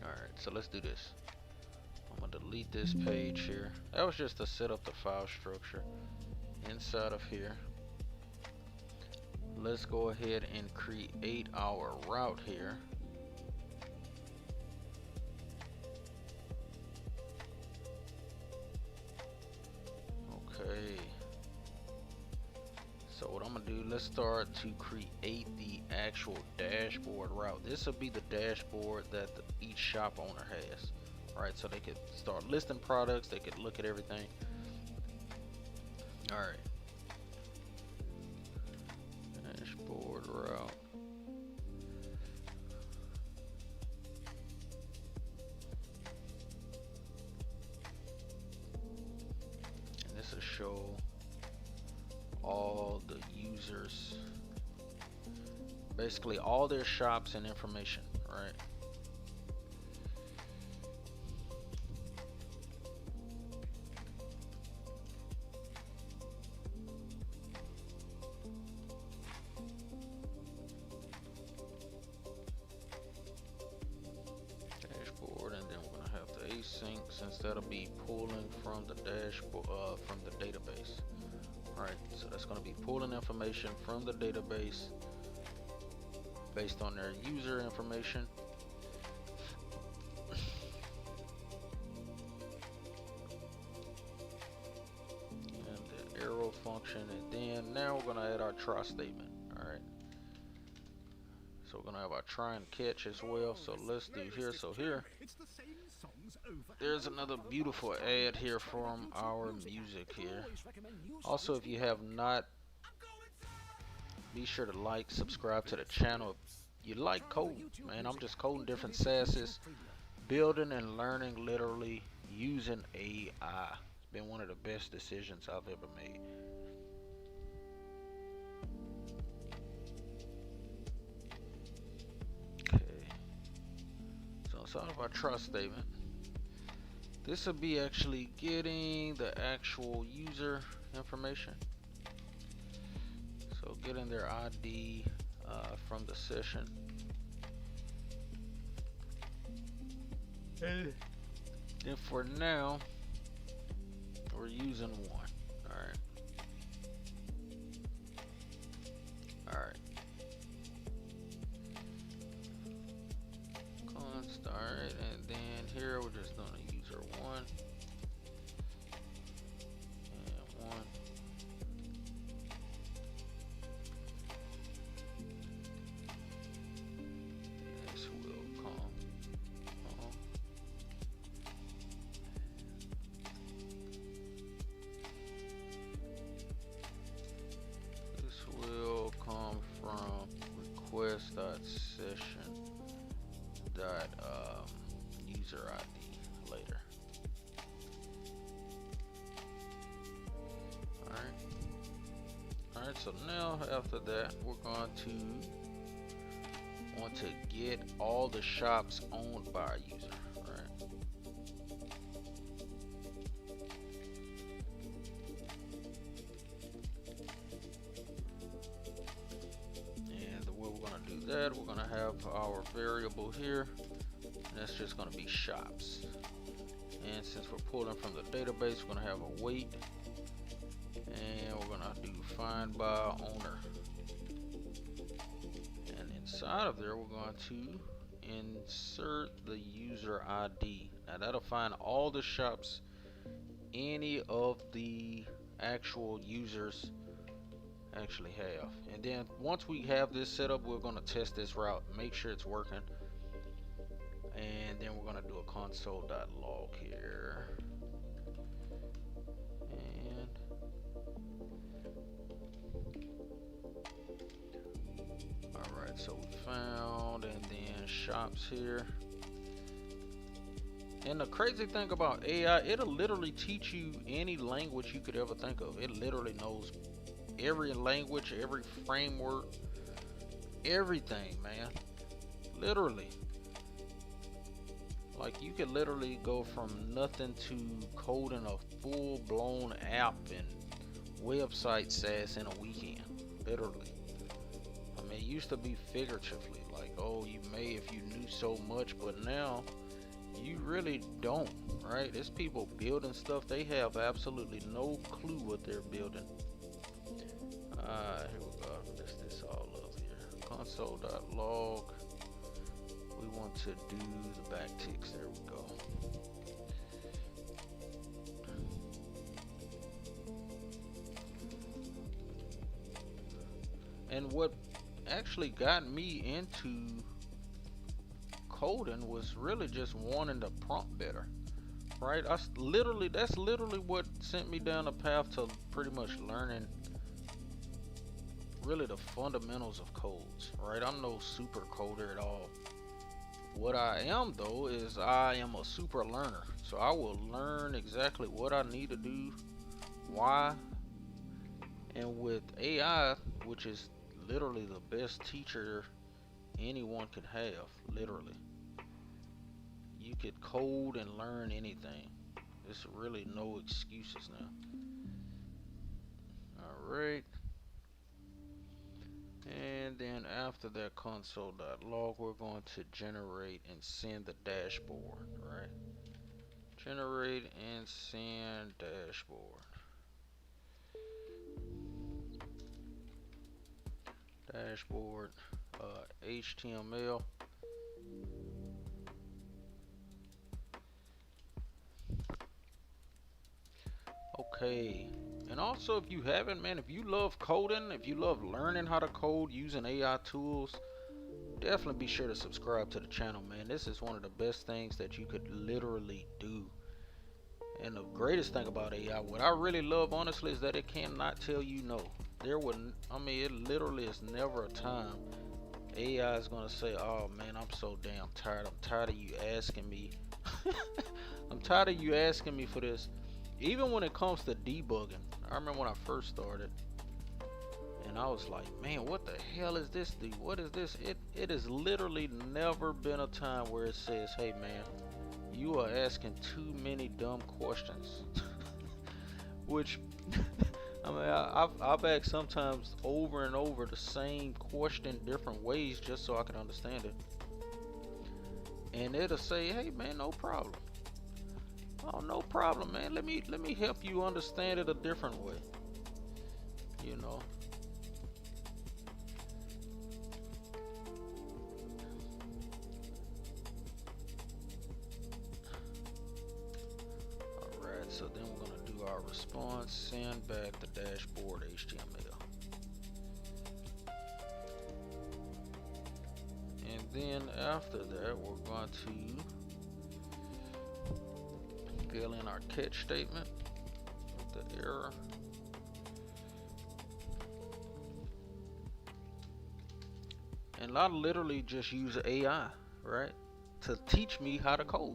Speaker 1: Alright, so let's do this. I'm gonna delete this page here. That was just to set up the file structure inside of here. Let's go ahead and create our route here. Okay. So what I'm gonna do, let's start to create the actual dashboard route. This will be the dashboard that each shop owner has. Alright, so they could start listing products, they could look at everything. Alright. Dashboard route. And this will show all the users, basically all their shops and information, right? Dashboard, and then we're gonna have the async, since that'll be pulling from the dashboard, from the database. Alright, so that's going to be pulling information from the database based on their user information. And the arrow function, and then now we're going to add our try statement. Alright, so we're going to have our try and catch as well. So let's do here. So here, there's another beautiful ad here from our music here. Also, if you have not, be sure to like, subscribe to the channel. If you like code, man, I'm just coding different SaaSes, building and learning literally using AI. It's been one of the best decisions I've ever made. Okay, so inside of our trust statement, this will be actually getting the actual user information. So getting their ID from the session. And for now, we're using one. Alright. Alright. Const, alright, and then here we're just doing a user one. And one. This will come. This will come from request.session dot user ID later. Alright, so now after that, we're going to want to get all the shops owned by our user. Alright. And the way we're going to do that, we're going to have our variable here, and that's just going to be shops. And since we're pulling from the database, we're going to have a wait, and we're going to do find by owner. And inside of there, we're going to insert the user ID. Now that'll find all the shops any of the actual users actually have. And then once we have this set up, we're going to test this route, make sure it's working. And then we're going to do a console.log here. And shops here. And the crazy thing about AI, it'll literally teach you any language you could ever think of. It literally knows every language, every framework, everything, man. Literally. Like, you could literally go from nothing to coding a full-blown app and website SaaS in a weekend. Literally. I mean, it used to be figuratively, like, oh, you may if you knew so much, but now you really don't, right? There's people building stuff, they have absolutely no clue what they're building. Here we go. List this all up here. Console.log. We want to do the backticks. There we go. And what actually got me into coding was really just wanting to prompt better, right? That's literally what sent me down the path to pretty much learning really the fundamentals of codes, right? I'm no super coder at all. What I am though is I am a super learner, so I will learn exactly what I need to do, why. And with AI, which is literally the best teacher anyone could have, literally, you could code and learn anything. There's really no excuses now. Alright, and then after that console.log, we're going to generate and send the dashboard, right? Generate and send dashboard. Dashboard, HTML. Okay, and also if you haven't, man, if you love coding, if you love learning how to code using AI tools, definitely be sure to subscribe to the channel, man. This is one of the best things that you could literally do. And the greatest thing about AI, what I really love honestly, is that it cannot tell you no. It literally is never a time AI is gonna say, oh man, I'm so damn tired. I'm tired of you asking me. I'm tired of you asking me for this. Even when it comes to debugging, I remember when I first started, and I was like, man, what the hell is this, dude? What is this? It has literally never been a time where it says, hey man, you are asking too many dumb questions. Which, I mean, I've asked sometimes over and over the same question different ways just so I can understand it. And it'll say, hey man, no problem. Oh, no problem, man. Let me help you understand it a different way. You know. Alright, so then we're gonna do our response, send back the dashboard HTML. And then after that, we're going to fill in our catch statement with the error. And I literally just use AI, right, to teach me how to code.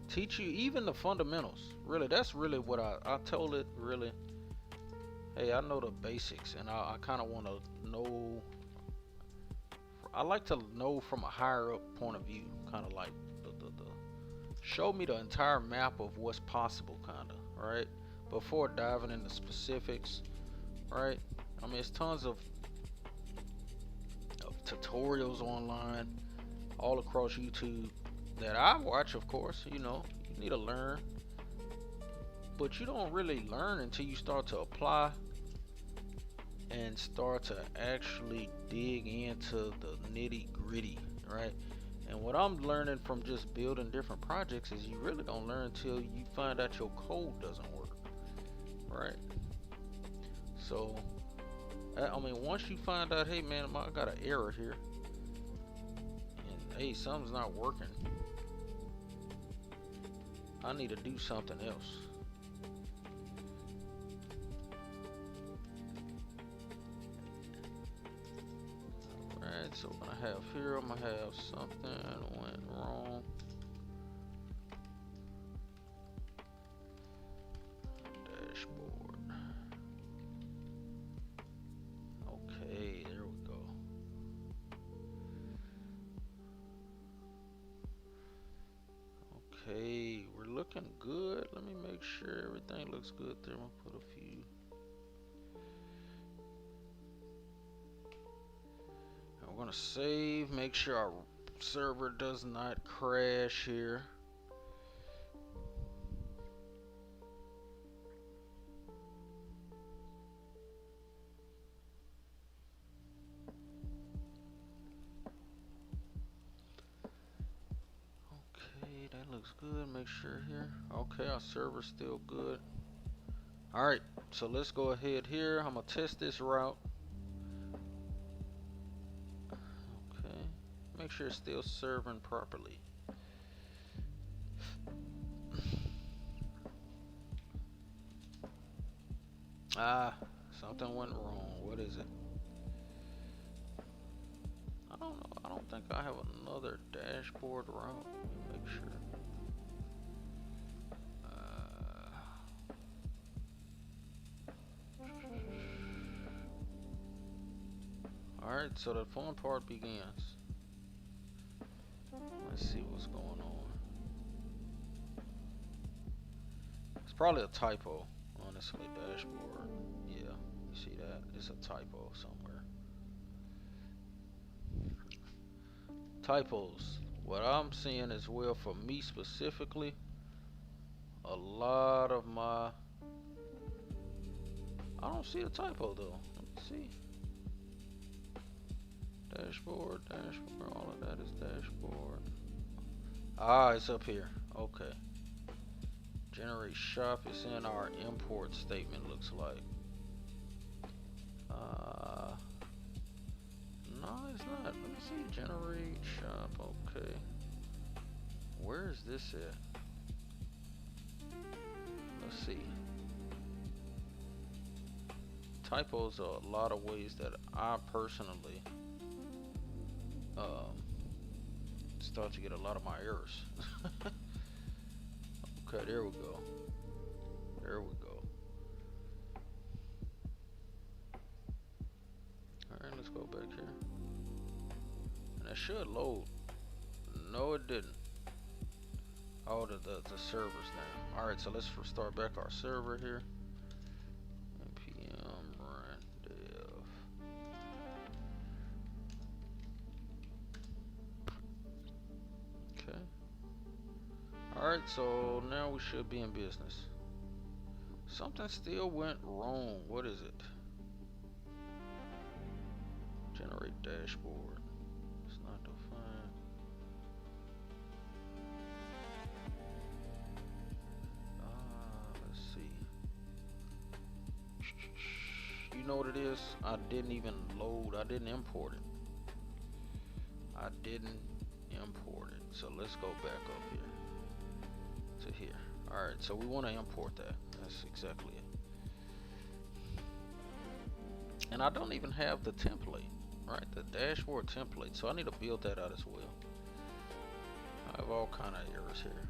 Speaker 1: Teach you even the fundamentals. Really, that's really what I told it, really. Hey, I know the basics, and I kind of want to know. I like to know from a higher up point of view, kind of like the show me the entire map of what's possible, kind of, right? Before diving into specifics, right? I mean, it's tons of tutorials online, all across YouTube that I watch, of course. You know, you need to learn, but you don't really learn until you start to apply and start to actually dig into the nitty gritty, right? And what I'm learning from just building different projects is you really don't learn until you find out your code doesn't work, right? So, I mean, once you find out, hey man, I got an error here, and hey, something's not working, I need to do something else. Alright, so we're gonna have here, I'm gonna have something went wrong. Dashboard. Okay, there we go. Okay, we're looking good. Let me make sure everything looks good there. I'm gonna put a few. And we're gonna save, make sure our server does not crash here. Okay, that looks good. Make sure here. Okay, our server's still good. Alright, so let's go ahead here. I'm gonna test this route. Okay, make sure it's still serving properly. Ah, something went wrong. What is it? I don't know. I don't think I have another dashboard route. Let me make sure. Alright, so the fun part begins. Let's see what's going on. It's probably a typo, honestly, dashboard. Yeah, you see that? It's a typo somewhere. Typos. What I'm seeing as well for me specifically, a lot of my... I don't see a typo though. Let's see. Dashboard, all of that is dashboard. Ah, it's up here. Okay. Generate shop is in our import statement, looks like. No, it's not. Let me see. Generate shop. Okay. Where is this at? Let's see. Typos are a lot of ways that I personally start to get a lot of my errors. Okay, there we go. There we go. Alright, let's go back here. And it should load. No, it didn't. Oh, the server's now. Alright, so let's restart back our server here. npm run dev. Okay. Alright, so now we should be in business. Something still went wrong. What is it? Generate dashboard. It's not defined. Let's see. You know what it is? I didn't even load. I didn't import it. I didn't import it. So let's go back up here to here. Alright, so we want to import that. That's exactly it. And I don't even have the template, right? The dashboard template. So I need to build that out as well. I have all kind of errors here.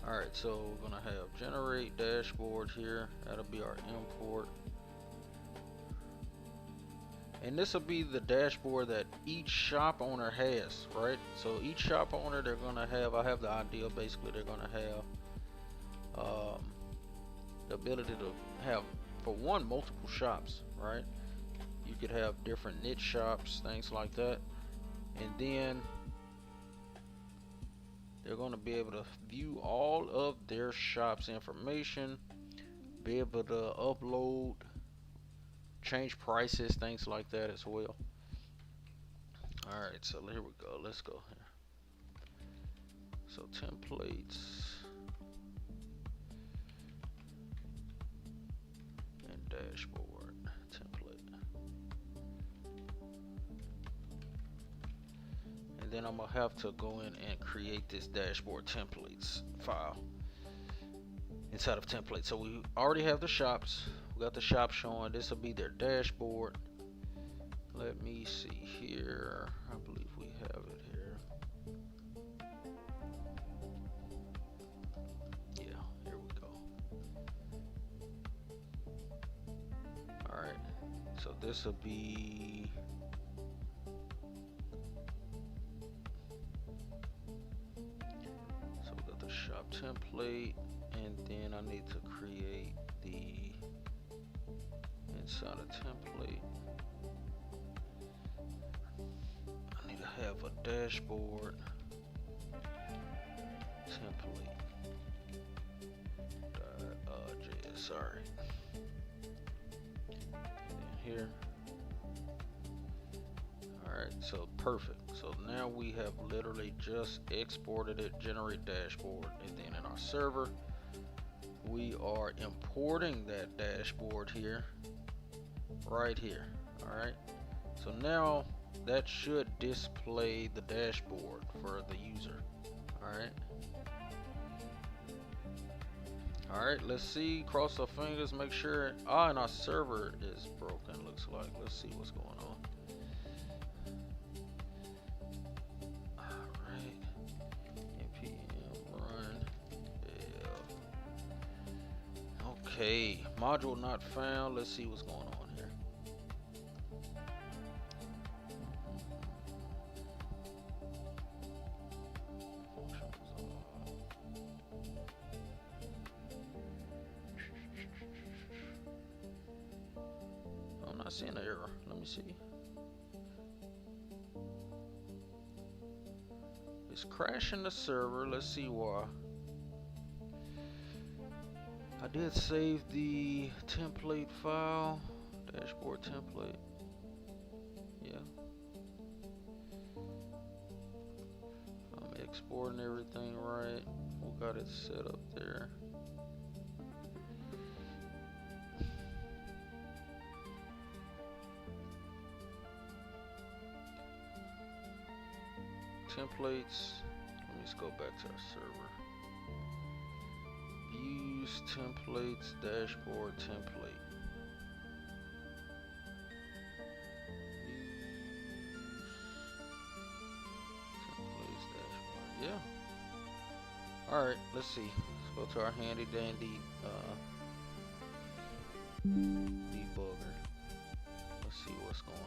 Speaker 1: Alright, so we're gonna have generate dashboard here. That'll be our import. And this will be the dashboard that each shop owner has, right? So each shop owner, they're gonna have, I have the idea basically, they're gonna have the ability to have, for one, multiple shops, right? You could have different niche shops, things like that. And then they're gonna be able to view all of their shops information, be able to upload, change prices, things like that as well. Alright, so here we go. Let's go here. So templates and dashboard template. And then I'm gonna have to go in and create this dashboard templates file inside of templates. So we already have the shops. We got the shop showing. This will be their dashboard. Let me see here. I believe we have it here. Yeah, here we go. Alright, so this will be so we got the shop template, and then I need to create the inside a template. I need to have a dashboard template .js, sorry. And then here. Alright, so perfect. So now we have literally just exported it, generate dashboard, and then in our server we are importing that dashboard here, right here. Alright, so now that should display the dashboard for the user. Alright, let's see, cross our fingers, make sure. And our server is broken, looks like. Let's see what's going on. Alright, npm run dev. Okay, module not found. Let's see what's going on here. I'm not seeing an error. Let me see. It's crashing the server. Let's see why. I did save the template file, dashboard template. Yeah. I'm exporting everything right. We got it set up there. Templates. Let me just go back to our server. Views, templates, dashboard template. Templates, dashboard. Yeah. Alright, let's see. Let's go to our handy dandy debugger. Let's see what's going on.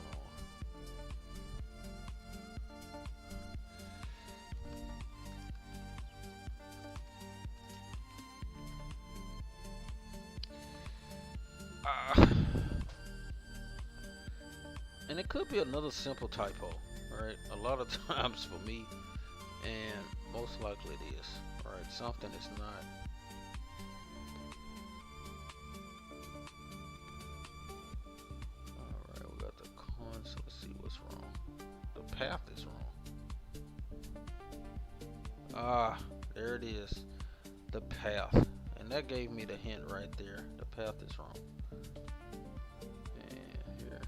Speaker 1: And it could be another simple typo, right? A lot of times for me, and most likely it is, right? Something is not. Alright, we got the console. Let's see what's wrong. The path is wrong. There it is. The path. And that gave me the hint right there. The path is wrong. And here.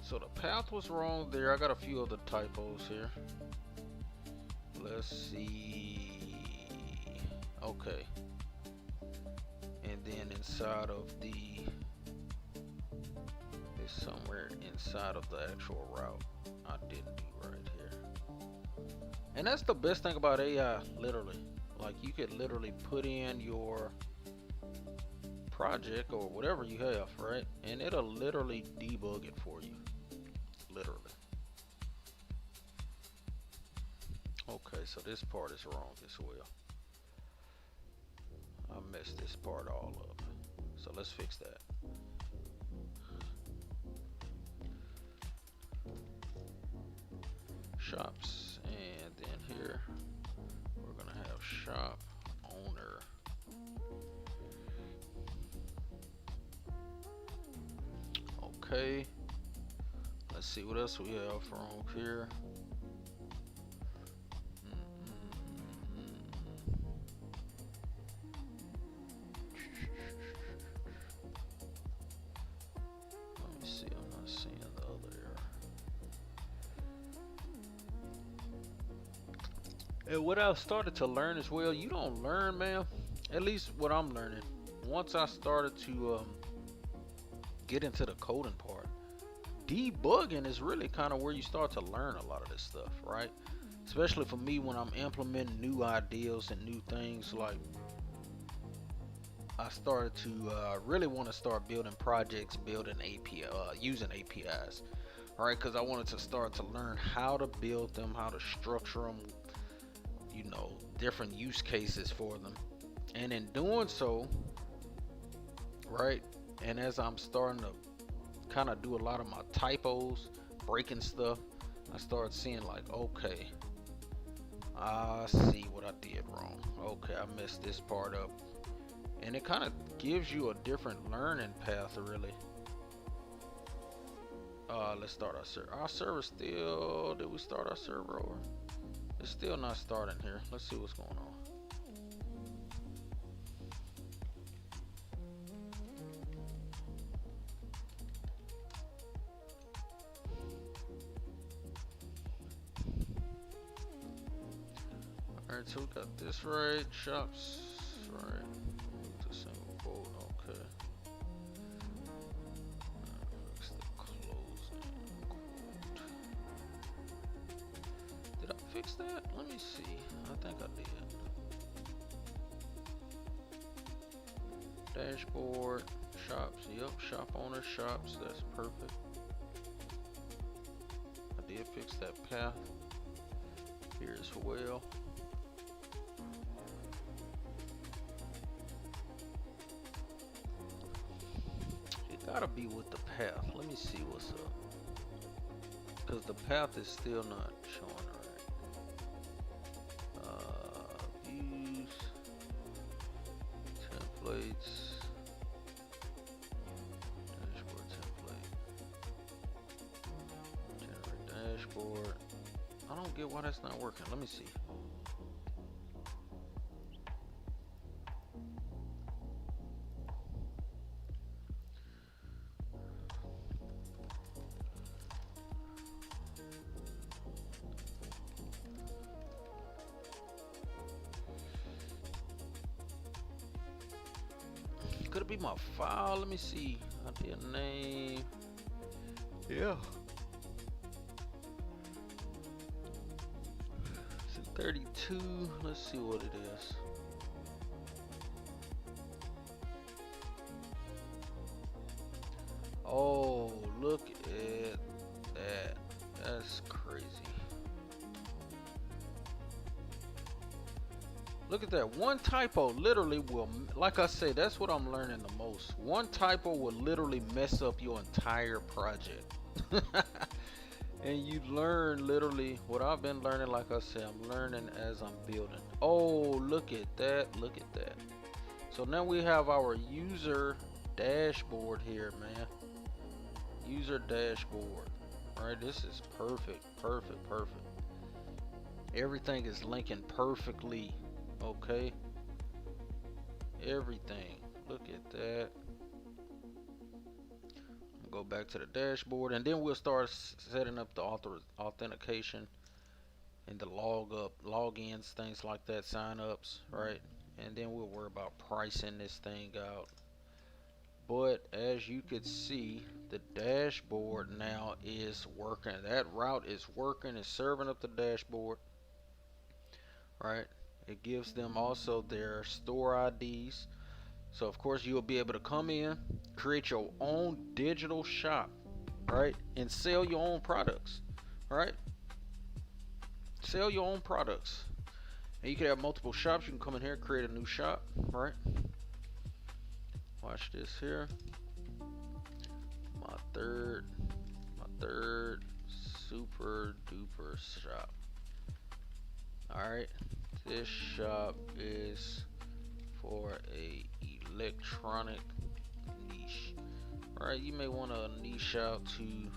Speaker 1: So the path was wrong there. I got a few other typos here. Let's see. Okay. And then inside of the, it's somewhere inside of the actual route I didn't do right here. And that's the best thing about AI, literally. Like, you could literally put in your project or whatever you have, right? And it'll literally debug it for you. Literally. Okay, so this part is wrong as well. I messed this part all up. So let's fix that. Shops, and then here we're gonna have shop owner. Okay. Let's see what else we have wrong here. Let me see, I'm not seeing the other error. And what I've started to learn as well, you don't learn, man. At least what I'm learning. Once I started to get into the coding part, debugging is really kind of where you start to learn a lot of this stuff, right? Especially for me when I'm implementing new ideas and new things. Like I started to really want to start building projects, building API, using APIs, all right? Because I wanted to start to learn how to build them, how to structure them, you know, different use cases for them. And in doing so, right, and as I'm starting to kind of do a lot of my typos, breaking stuff, I started seeing like, okay, I see what I did wrong. Okay, I messed this part up. And it kind of gives you a different learning path, really. Let's start our server. Our server still, did we start our server over? It's still not starting here. Let's see what's going on. Alright, so we got this right, shops, right, move to single quote, okay. Fix the closing quote. Did I fix that? Let me see, I think I did. Dashboard, shops, yep, shop owner, shops, that's perfect. I did fix that path here as well. Gotta be with the path. Let me see what's up. Because the path is still not showing right. Views, templates, dashboard template, generate dashboard. I don't get why that's not working. Let me see. Could it be my file? Let me see. I did name. Yeah. It's 32. Let's see what it is. Oh, look at that. That's crazy. Look at that. One typo literally will, like I say, that's what I'm learning the most. One typo will literally mess up your entire project. And you learn literally what I've been learning. Like I said, I'm learning as I'm building. Oh, look at that. Look at that. So now we have our user dashboard here, man. User dashboard. All right, this is perfect. Perfect. Perfect. Everything is linking perfectly. Okay, everything. Look at that. Go back to the dashboard, and then we'll start setting up the authentication and the logins, things like that, sign-ups, right? And then we'll worry about pricing this thing out. But as you could see, the dashboard now is working. That route is working. It's serving up the dashboard, right? It gives them also their store IDs. So of course you'll be able to come in, create your own digital shop, right? And sell your own products, right? Sell your own products. And you can have multiple shops. You can come in here, create a new shop, right? Watch this here. My third super duper shop. Alright. This shop is for a electronic niche. Alright, you may want to niche out to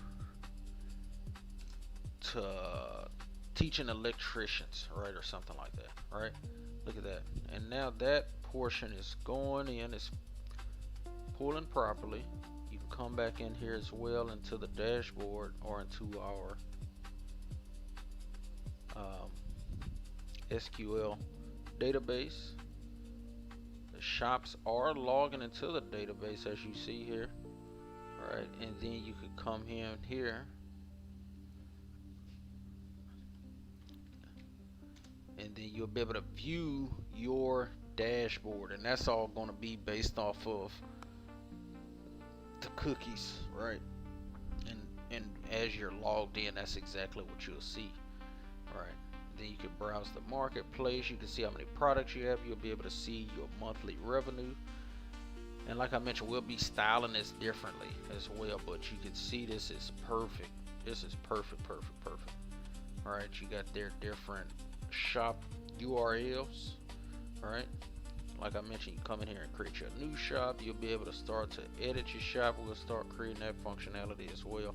Speaker 1: teaching electricians, right, or something like that. Alright, look at that. And now that portion is going in, it's pulling properly. You can come back in here as well into the dashboard or into our SQL database. The shops are logging into the database as you see here. Alright, and then you could come here and then you'll be able to view your dashboard, and that's all going to be based off of the cookies, right? And as you're logged in, that's exactly what you'll see. All right, then you can browse the marketplace. You can see how many products you have. You'll be able to see your monthly revenue, and like I mentioned, we'll be styling this differently as well, but you can see this is perfect. This is perfect. All right, you got their different shop URLs. All right, like I mentioned, you come in here and create your new shop. You'll be able to start to edit your shop. We'll start creating that functionality as well.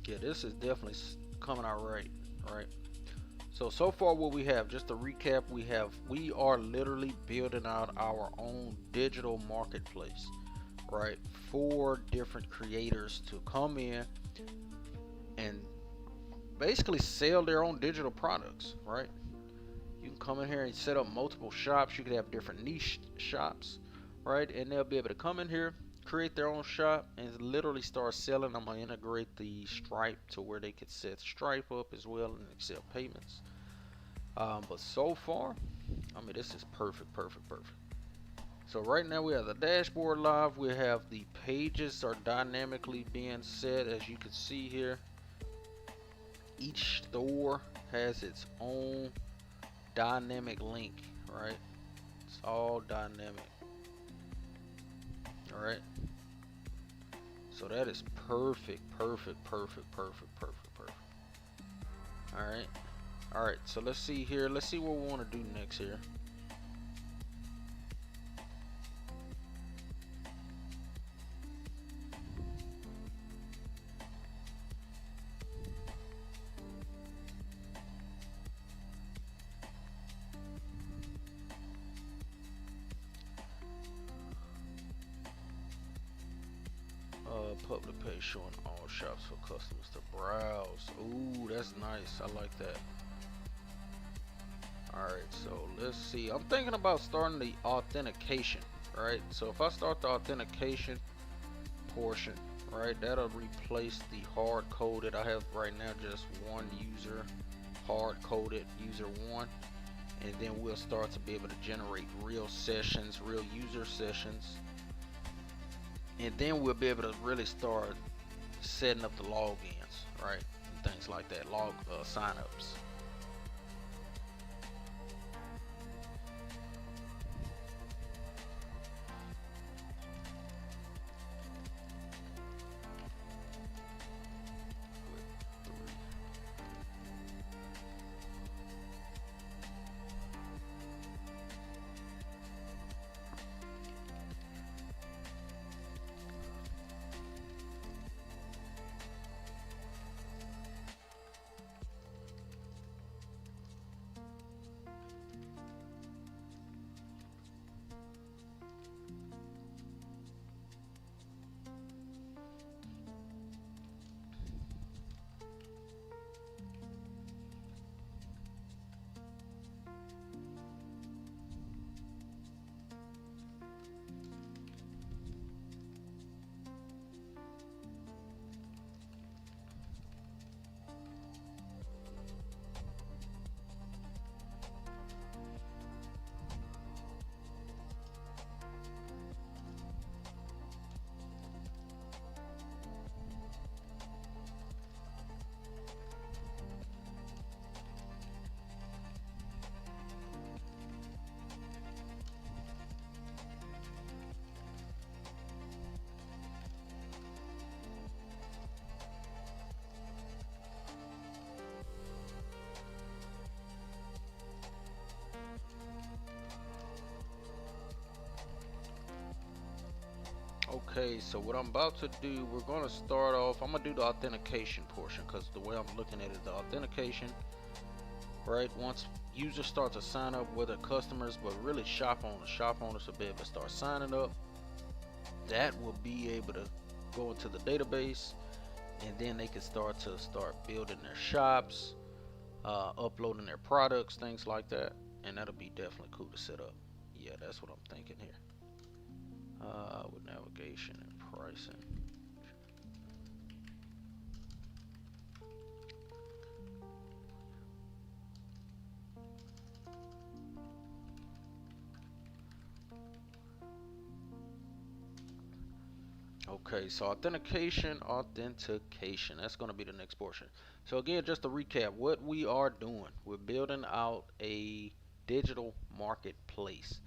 Speaker 1: Yeah, this is definitely coming out right. So far what we have, just to recap, we are literally building out our own digital marketplace, right, for different creators to come in and basically sell their own digital products, right? You can come in here and set up multiple shops. You could have different niche shops, right? And they'll be able to come in here, create their own shop, and literally start selling. I'm gonna integrate the Stripe to where they could set Stripe up as well and accept payments. But so far, I mean, this is perfect. So right now we have the dashboard live. We have the pages are dynamically being set, as you can see here. Each store has its own dynamic link, right? It's all dynamic. All right. So that is perfect. All right. So let's see here. Let's see what we want to do next here. Public page showing all shops for customers to browse. Ooh, that's nice. I like that. Alright, so let's see. I'm thinking about starting the authentication, right? So if I start the authentication portion, right, that'll replace the hard-coded. I have right now just one user, hard-coded user 1. And then we'll start to be able to generate real sessions, real user sessions. And then we'll be able to really start setting up the logins, right? And things like that, signups. Okay, so what I'm about to do, we're going to start off, I'm going to do the authentication portion, because the way I'm looking at it, the authentication, right? Once users start to sign up, whether customers, but really shop owners will be able to start signing up. That will be able to go into the database, and then they can start building their shops, uploading their products, things like that, and that'll be definitely cool to set up. Yeah, that's what I'm thinking here. With navigation and pricing. Okay, so authentication, that's going to be the next portion. So again, just to recap what we are doing, we're building out a digital marketplace,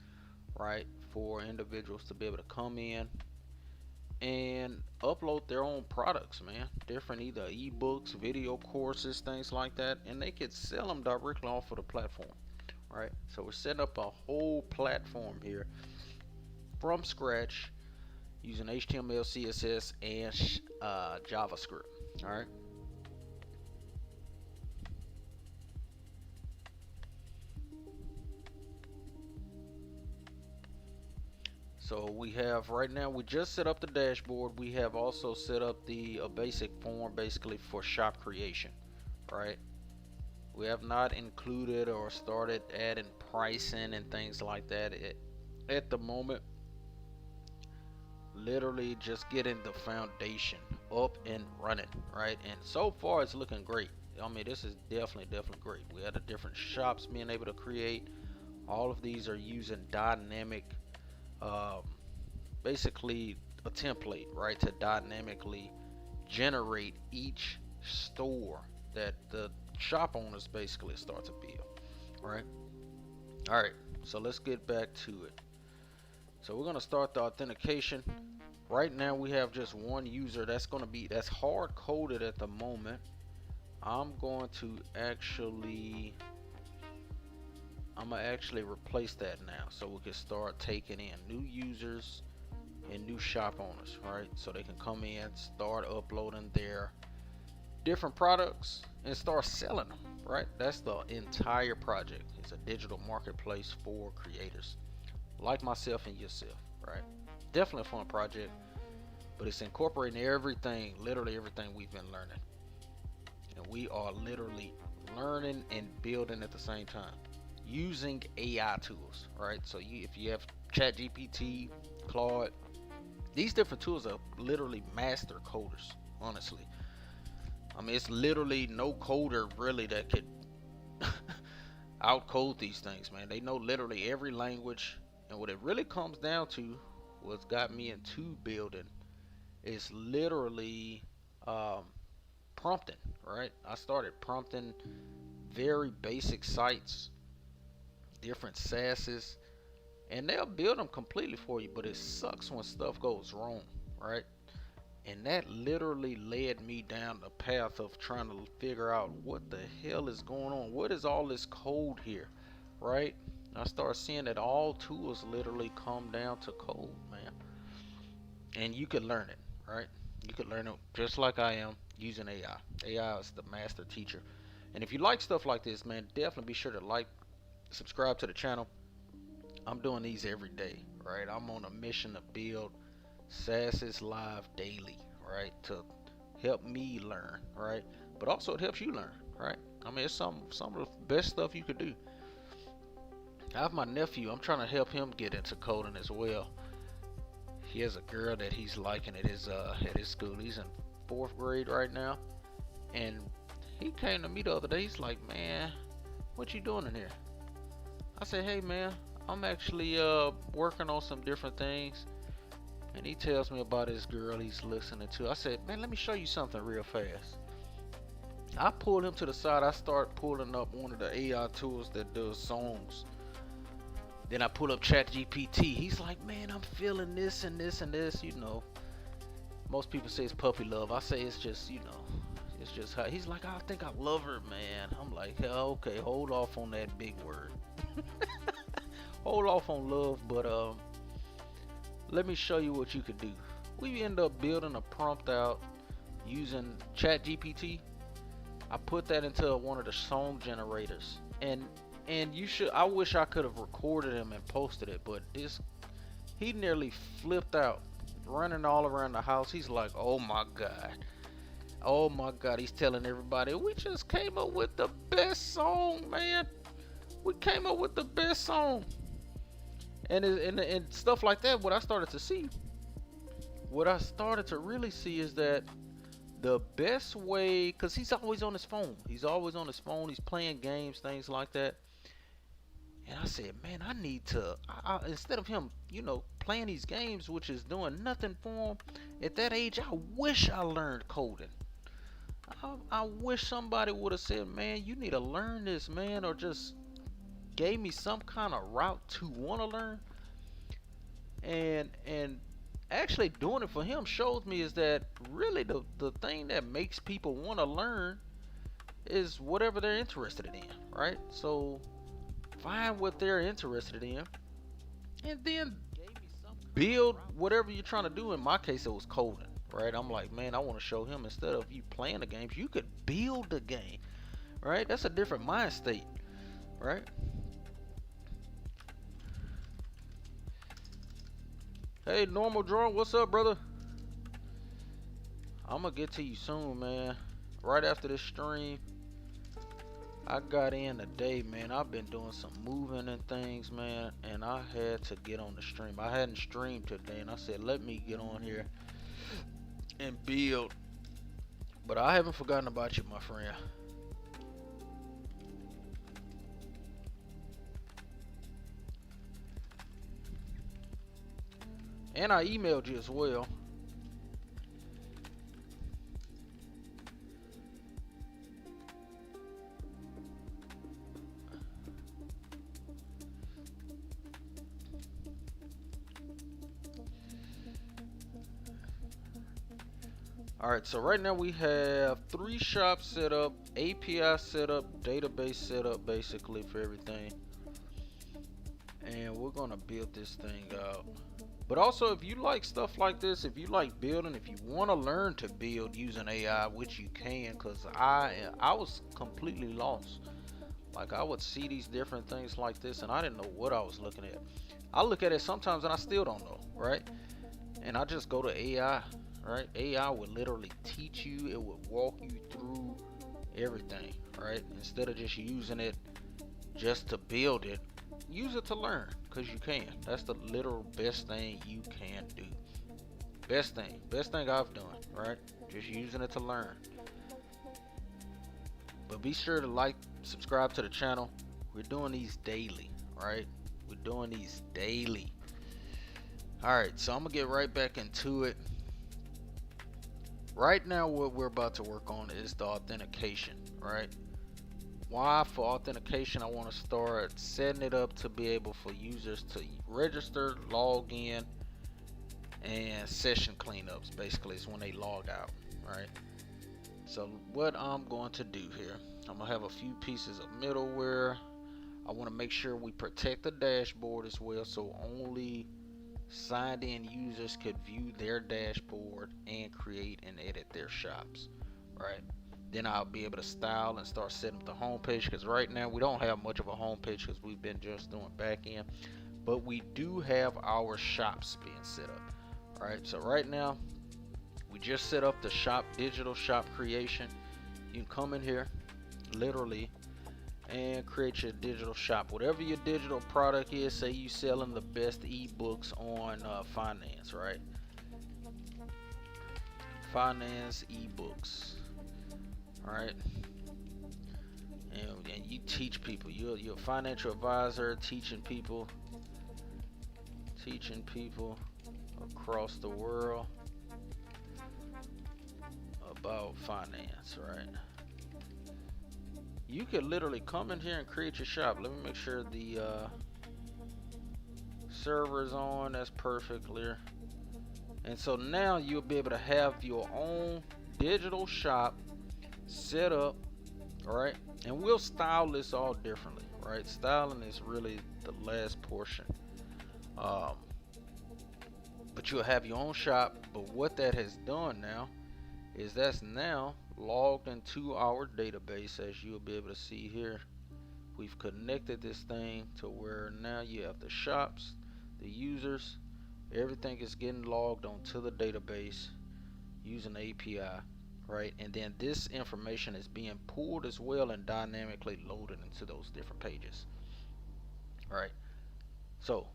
Speaker 1: right, for individuals to be able to come in and upload their own products, man. Different either ebooks, video courses, things like that, and they could sell them directly off of the platform, right? So we're setting up a whole platform here from scratch using HTML, CSS, and JavaScript. All right. So we have right now, we just set up the dashboard. We have also set up the basic form basically for shop creation, right? We have not included or started adding pricing and things like that at the moment. Literally just getting the foundation up and running, right? And so far it's looking great. I mean, this is definitely great. We have the different shops being able to create. All of these are using dynamic, basically a template, right, to dynamically generate each store that the shop owners basically start to build, right? All right, so let's get back to it. So we're going to start the authentication. Right now we have just one user that's hard coded at the moment. I'm going to actually replace that now, so we can start taking in new users and new shop owners, right? So they can come in, start uploading their different products and start selling them, right? That's the entire project. It's a digital marketplace for creators like myself and yourself, right? Definitely a fun project, but it's incorporating everything, literally everything we've been learning, and we are literally learning and building at the same time using AI tools, right? So if you have ChatGPT, CRUD, these different tools are literally master coders, honestly. I mean, it's literally no coder really that could outcode these things, man. They know literally every language, and what it really comes down to, what's got me into building, is literally prompting, right? I started prompting very basic sites, different SaaSes, and they'll build them completely for you, but it sucks when stuff goes wrong, right? And that literally led me down the path of trying to figure out what the hell is going on. What is all this code here, right? I started seeing that all tools literally come down to code, man. And you could learn it, right? You could learn it just like I am using AI. AI is the master teacher. And if you like stuff like this, man, definitely be sure to like, subscribe to the channel. I'm doing these every day, right? I'm on a mission to build SaaS live daily, right? To help me learn, right? But also it helps you learn, right? I mean, it's some of the best stuff you could do. I have my nephew. I'm trying to help him get into coding as well. He has a girl that he's liking at his school. He's in 4th grade right now, and he came to me the other day. He's like, "Man, what you doing in here?" I said, "Hey, man, I'm actually working on some different things." And he tells me about his girl he's listening to. I said, "Man, let me show you something real fast." I pulled him to the side. I start pulling up one of the AI tools that does songs. Then I pull up ChatGPT. He's like, "Man, I'm feeling this and this and this." You know, most people say it's puppy love. I say it's just, it's just how. He's like, "I think I love her, man." I'm like, "Hell, okay, hold off on that big word." Hold off on love, but let me show you what you could do we end up building a prompt out using ChatGPT. I put that into one of the song generators, and you should. I wish I could have recorded him and posted it, but he nearly flipped out, running all around the house. He's like, "Oh my god, oh my god!" He's telling everybody, "We just came up with the best song, man. We came up with the best song." And stuff like that. What I started to really see is that the best way, because he's always on his phone. He's always on his phone. He's playing games, things like that. And I said, man, I need to, instead of him, playing these games, which is doing nothing for him, at that age, I wish I learned coding. I wish somebody would have said, man, you need to learn this, man, or just gave me some kind of route to want to learn. And actually doing it for him shows me is that really the thing that makes people want to learn is whatever they're interested in, right? So find what they're interested in and then build whatever you're trying to do. In my case, it was coding, right? I'm like, man, I want to show him, instead of you playing the games, you could build the game, right? That's a different mind state, right? Hey, Normal Draw, what's up, brother? I'm gonna get to you soon, man. Right after this stream. I got in today, man. I've been doing some moving and things, man, and I had to get on the stream. I hadn't streamed today, and I said, let me get on here and build. But I haven't forgotten about you, my friend. And I emailed you as well. Alright, so right now we have 3 shops set up, API set up, database set up basically for everything. And we're gonna build this thing out. But also, if you like stuff like this, if you like building, if you want to learn to build using AI, which you can, because I was completely lost. Like, I would see these different things like this, and I didn't know what I was looking at. I look at it sometimes, and I still don't know, right? And I just go to AI, right? AI would literally teach you. It would walk you through everything, right? Instead of just using it just to build it, use it to learn, because you can. That's the literal best thing you can do. Best thing I've done, right? Just using it to learn. But be sure to like, subscribe to the channel. We're doing these daily, right? We're doing these daily. Alright, so I'm gonna get right back into it. Right now, what we're about to work on is the authentication, right? Why? For authentication, I want to start setting it up to be able for users to register, log in, and session cleanups. Basically, it's when they log out, right? So what I'm going to do here, I'm going to have a few pieces of middleware. I want to make sure we protect the dashboard as well, so only signed in users could view their dashboard and create and edit their shops, right? Then I'll be able to style and start setting up the home page, because right now we don't have much of a home page because we've been just doing back end, but we do have our shops being set up, right? So right now we just set up the shop, digital shop creation. You can come in here literally and create your digital shop, whatever your digital product is. Say you selling the best ebooks on finance, right? Finance ebooks. All right, and you teach people. You're a financial advisor, teaching people across the world about finance, right? You could literally come in here and create your shop. Let me make sure the server's on. That's perfect, clear. And so now you'll be able to have your own digital shop set up, all right? And we'll style this all differently, right? Styling is really the last portion. but you'll have your own shop. But what that has done now is that's now logged into our database, as you'll be able to see here. We've connected this thing to where now you have the shops, the users, everything is getting logged onto the database using the API, right? And then this information is being pulled as well and dynamically loaded into those different pages, right? So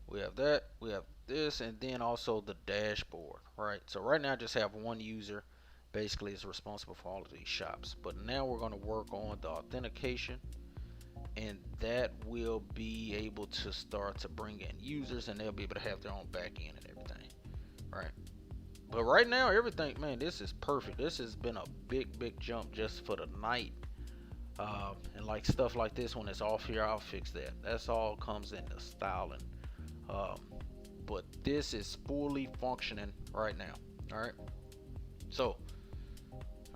Speaker 1: we have that, we have this, and then also the dashboard, right? So right now I just have one user basically is responsible for all of these shops, but now we're going to work on the authentication, and that will be able to start to bring in users, and they'll be able to have their own back end and everything, right? But right now everything, man, this is perfect. This has been a big jump just for the night. And like stuff like this, when it's off here, I'll fix that. That's all comes into styling. But this is fully functioning right now. All right. So,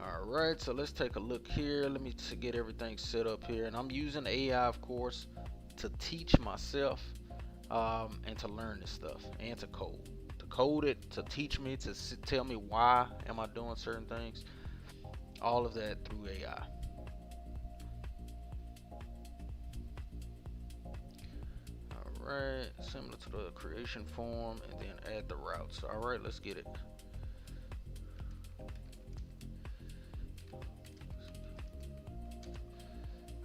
Speaker 1: all right. So let's take a look here. Let me get everything set up here, and I'm using AI, of course, to teach myself and to learn this stuff and to code. To code it, to teach me, to tell me why am I doing certain things. All of that through AI. Right, similar to the creation form, and then add the routes. All right, let's get it.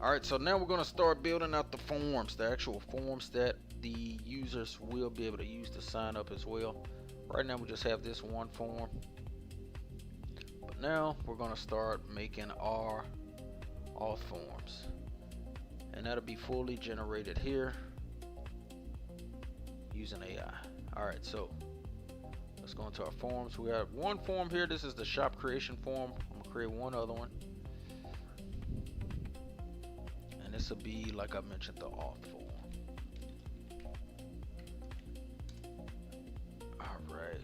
Speaker 1: All right, so now we're going to start building out the forms, the actual forms that the users will be able to use to sign up as well. Right now we just have this one form, but now we're going to start making our auth forms, and that'll be fully generated here using AI. Alright, so let's go into our forms. We have one form here. This is the shop creation form. I'm gonna create one other one, and this will be, like I mentioned, the auth form. Alright.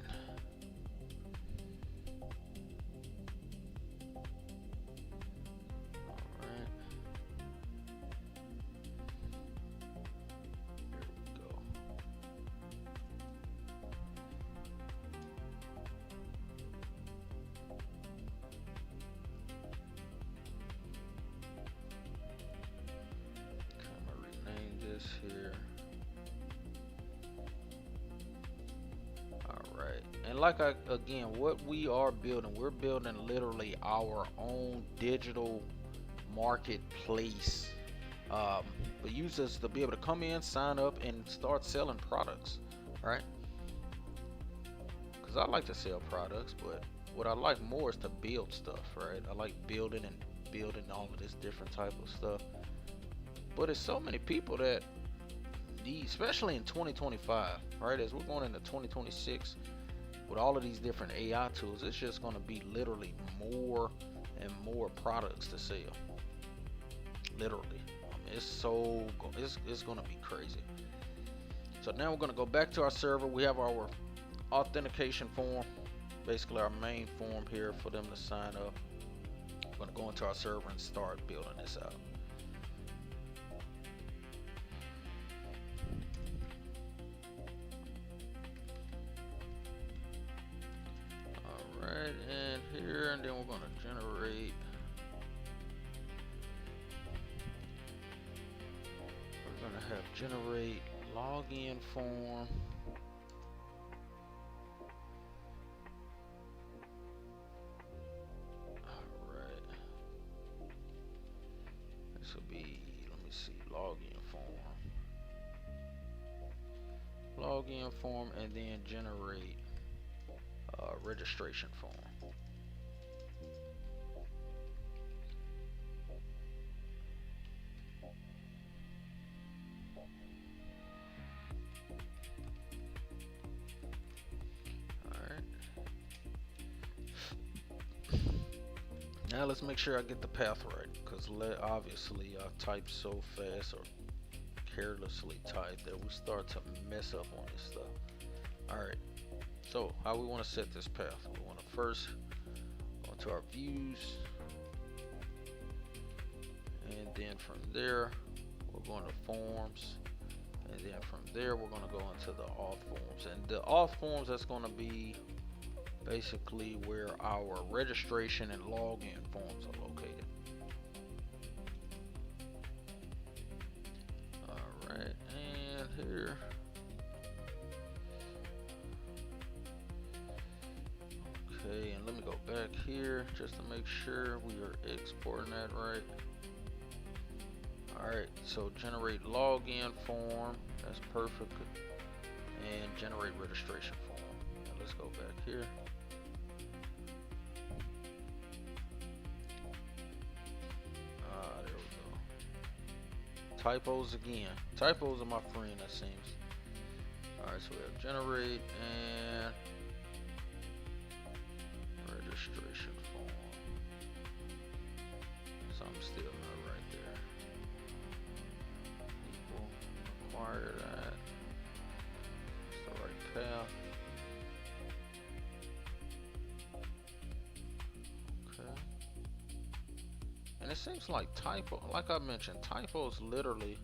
Speaker 1: Here. Alright, and like again, what we are building, we're building literally our own digital marketplace for users to be able to come in, sign up, and start selling products, right? Because I like to sell products, but what I like more is to build stuff, right? I like building all of this different type of stuff. But there's so many people that especially in 2025, right, as we're going into 2026 with all of these different AI tools, it's just going to be literally more and more products to sell. Literally, it's going to be crazy. So now we're going to go back to our server. We have our authentication form, basically our main form here for them to sign up. We're going to go into our server and start building this out. Right in here, and then we're going to generate. We're going to have generate login form. Alright. This will be, let me see, login form. Login form, and then generate registration form. Alright. Now let's make sure I get the path right, because obviously I type so fast or carelessly type that we start to mess up on this stuff. Alright. So how we want to set this path? We want to first go to our views, and then from there we're going to forms, And then from there, we're gonna go into the auth forms. And the auth forms, that's gonna be basically where our registration and login forms are located. Alright, and here. Okay, and let me go back here just to make sure we are exporting that right. Alright, so generate login form, that's perfect. And generate registration form. Now let's go back here. There we go. Typos again. Typos are my friend, it seems. Alright, so we have generate and registration form. Something still not right there. Equal, acquire that. It's the right path. Okay. And it seems like like I mentioned, typos literally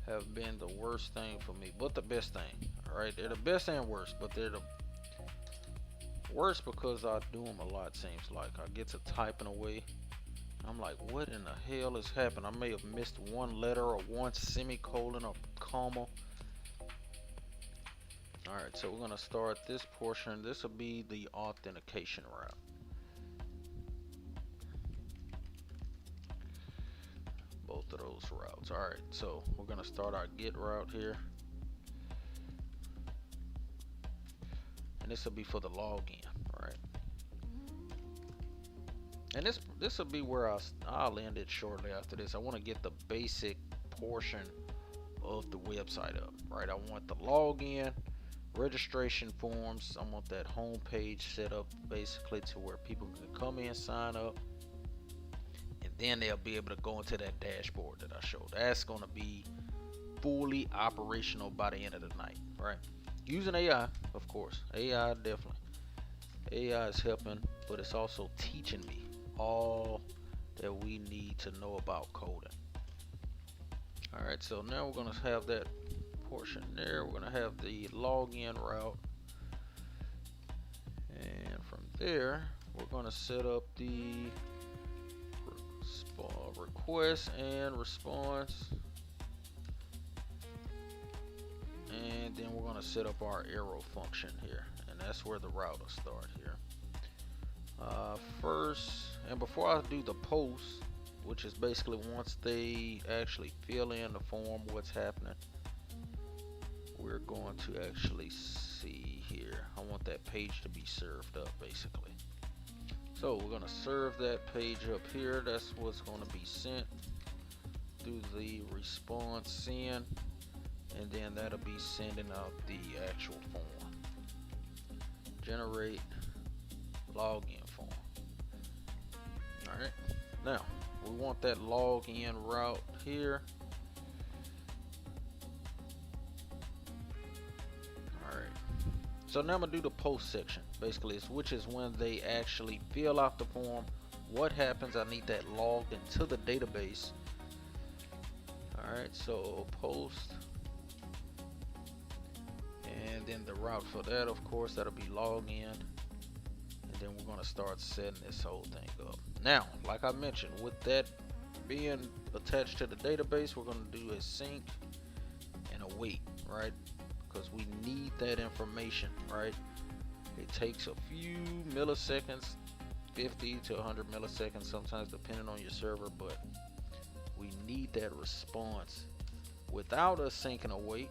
Speaker 1: have been the worst thing for me, but the best thing. Alright, they're the best and worst, but they're the worst because I do them a lot. Seems like I get to typing away, I'm like, what in the hell has happened? I may have missed one letter or one semicolon or comma. Alright, so we're gonna start this portion. This will be the authentication route. Both of those routes. Alright, so we're gonna start our get route here. And this will be for the login, right? And this will be where I'll end it shortly after this. I want to get the basic portion of the website up, right? I want the login, registration forms. I want that home page set up basically to where people can come in, sign up, and then they'll be able to go into that dashboard that I showed. That's going to be fully operational by the end of the night, right? Using AI, of course. AI, definitely. AI is helping, but it's also teaching me all that we need to know about coding. Alright, so now we're going to have that portion there. We're going to have the login route. And from there, we're going to set up the request and response. And then we're going to set up our arrow function here, and that's where the route will start here. First, and before I do the post, which is basically once they actually fill in the form what's happening, we're going to actually see here. I want that page to be served up basically. So we're going to serve that page up here. That's what's going to be sent through the response send. And then that'll be sending out the actual form. Generate login form. Alright, now we want that login route here. Alright, so now I'm gonna do the post section basically, which is when they actually fill out the form. What happens? I need that logged into the database. Alright, so post. And then the route for that, of course, that'll be login. And then we're going to start setting this whole thing up. Now, like I mentioned, with that being attached to the database, we're going to do a sync and await, right? Because we need that information, right? It takes a few milliseconds, 50 to 100 milliseconds sometimes, depending on your server, but we need that response. Without a sync and await,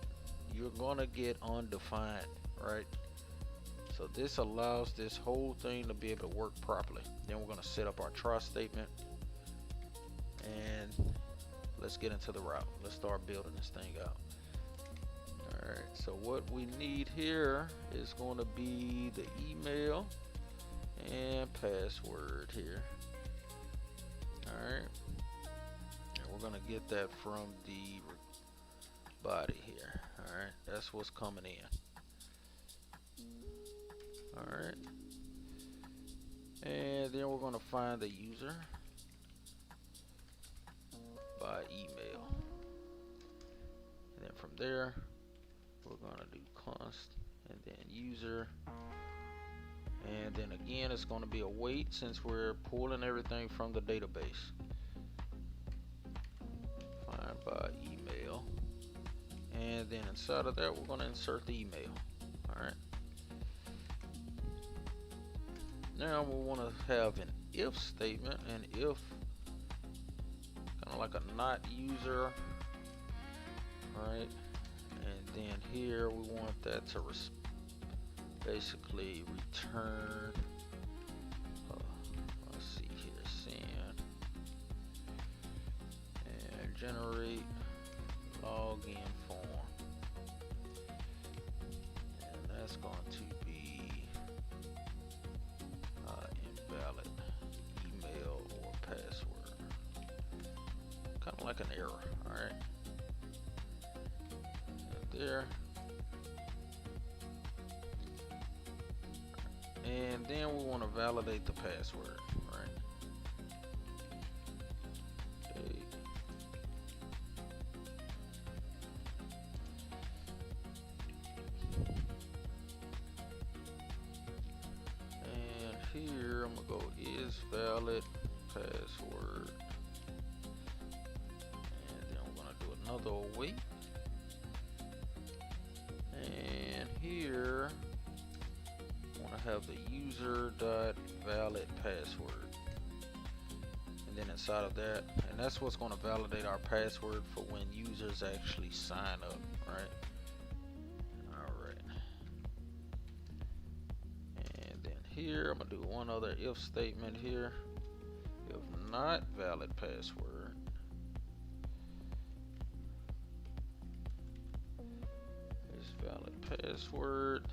Speaker 1: you're gonna get undefined, right? So this allows this whole thing to be able to work properly. Then we're gonna set up our try statement, and let's get into the route. Let's start building this thing out. All right, so what we need here is going to be the email and password here. All right, and we're gonna get that from the body here. All right, that's what's coming in. All right, and then we're going to find the user by email, and then there, we're gonna do const and then user, and then again it's going to be a wait since we're pulling everything from the database. Find by email, and then inside of that we're going to insert the email. Alright, now we want to have an if statement, and if kind of like a not user. Alright, and then here we want that to basically return, let's see here, send and generate login form, and that's going to be invalid email or password, kind of like an error. Alright, there, and then we want to validate the password, right? Okay. And here I'm gonna go is valid password, and then I'm gonna do another wait. And here I want to have the user.valid password, and then inside of that, and that's what's going to validate our password for when users actually sign up, right? Alright, and then here I'm going to do one other if statement here. If not valid password, valid password,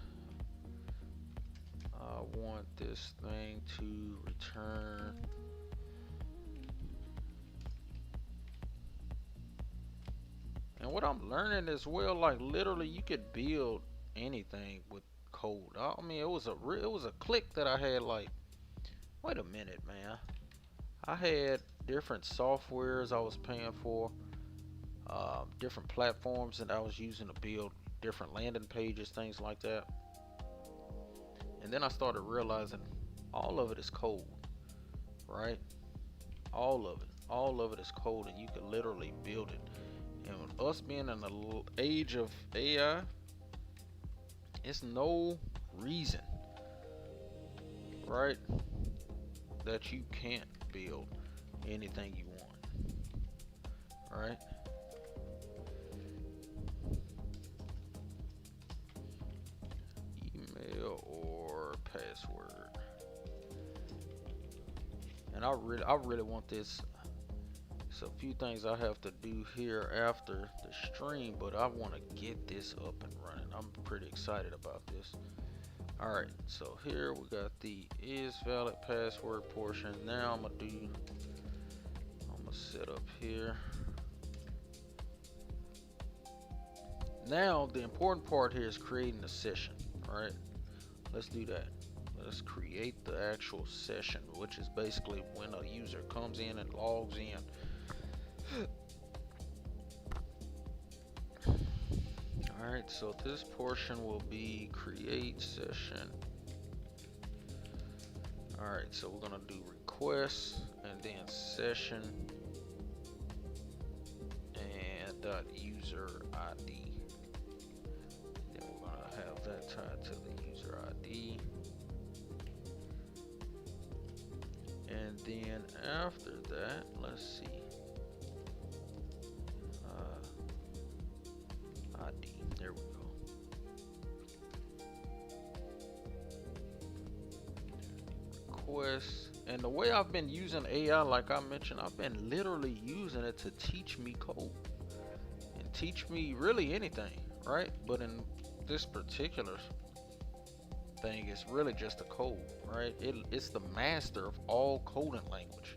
Speaker 1: I want this thing to return and what I'm learning as well, like literally you could build anything with code. I mean, it was a click that I had, like, wait a minute, man, I had different softwares I was paying for, different platforms that I was using to build different landing pages, things like that. And then I started realizing all of it is code, right? All of it is code, and you can literally build it. And with us being in the age of AI, it's no reason, right, that you can't build anything you want, right? Email or password. And I really want this. So a few things I have to do here after the stream, but I want to get this up and running. I'm pretty excited about this. Alright, so here we got the is valid password portion. Now I'm gonna set up here. Now the important part here is creating a session. Alright, let's do that. Let's create the actual session, which is basically when a user comes in and logs in. Alright, so this portion will be create session. Alright, so we're gonna do request and then session and user ID. Then we're gonna have that tied to the user ID. And then after that, let's see. ID. There we go. Request. And the way I've been using AI, like I mentioned, I've been literally using it to teach me code and teach me really anything, right? But in this particular thing, it's really just a code, right? It's the master of all coding language.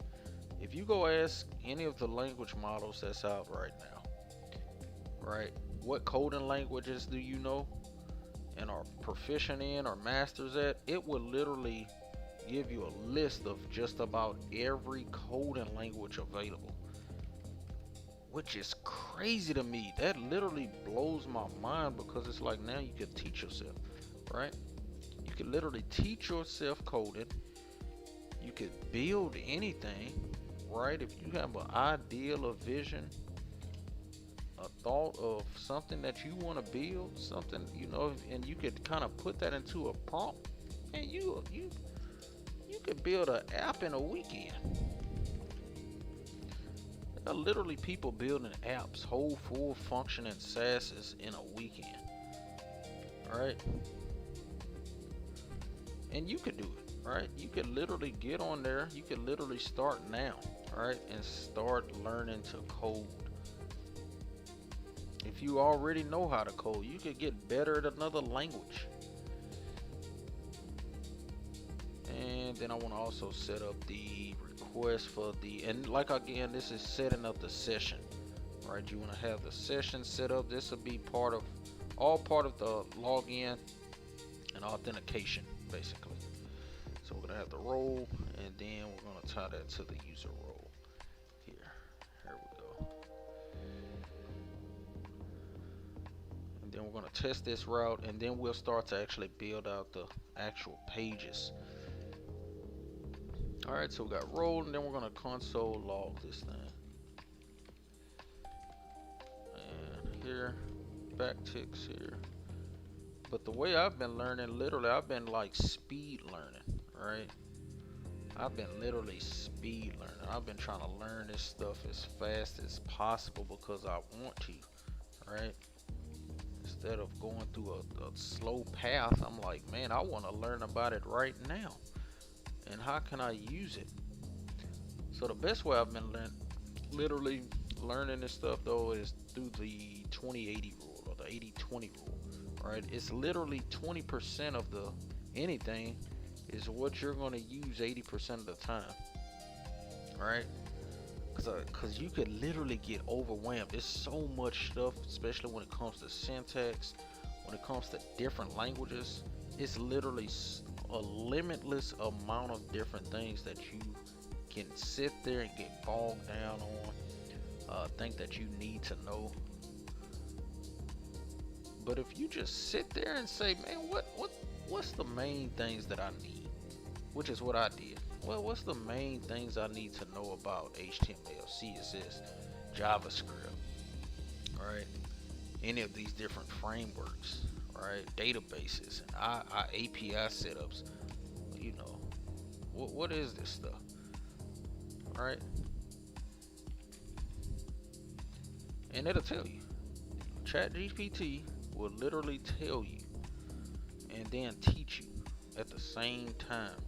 Speaker 1: If you go ask any of the language models that's out right now, right, what coding languages do you know and are proficient in or masters at, it will literally give you a list of just about every coding language available. which is crazy to me. That literally blows my mind because it's like now you can teach yourself, right? You can literally teach yourself coding. You could build anything, right? If you have an ideal, a vision, a thought of something that you want to build, something, you know, and you could kind of put that into a prompt, and you could build an app in a weekend. There are literally people building apps, whole full functioning SaaSes in a weekend, right? And you could do it, right? You could literally get on there. You could literally start now, right? And start learning to code. If you already know how to code, you could get better at another language. And then I want to also set up the request for the, and like again, this is setting up the session, right? You want to have the session set up. This will be part of the login and authentication, basically. So we're gonna have the role, and then we're gonna tie that to the user role. Here we go. And then we're gonna test this route, and then we'll start to actually build out the actual pages. All right, so we got role, and then we're gonna console log this thing. And here, backticks here. But the way I've been learning, literally, I've been like speed learning, right? I've been literally speed learning. I've been trying to learn this stuff as fast as possible because I want to, right? Instead of going through a slow path, I'm like, man, I want to learn about it right now. And how can I use it? So the best way I've been literally learning this stuff though is through the 20-80 rule or the 80-20 rule, right? It's literally 20% of the anything is what you're going to use 80% of the time, right? Because you could literally get overwhelmed. There's so much stuff, especially when it comes to syntax, when it comes to different languages. It's literally a limitless amount of different things that you can sit there and get bogged down on, think that you need to know. But if you just sit there and say, man, what's the main things that I need, which is what I did. Well, what's the main things I need to know about HTML, CSS, JavaScript, right? Any of these different frameworks, right? Databases, and API setups. You know, what is this stuff, right? And it'll tell you. ChatGPT will literally tell you and then teach you at the same time.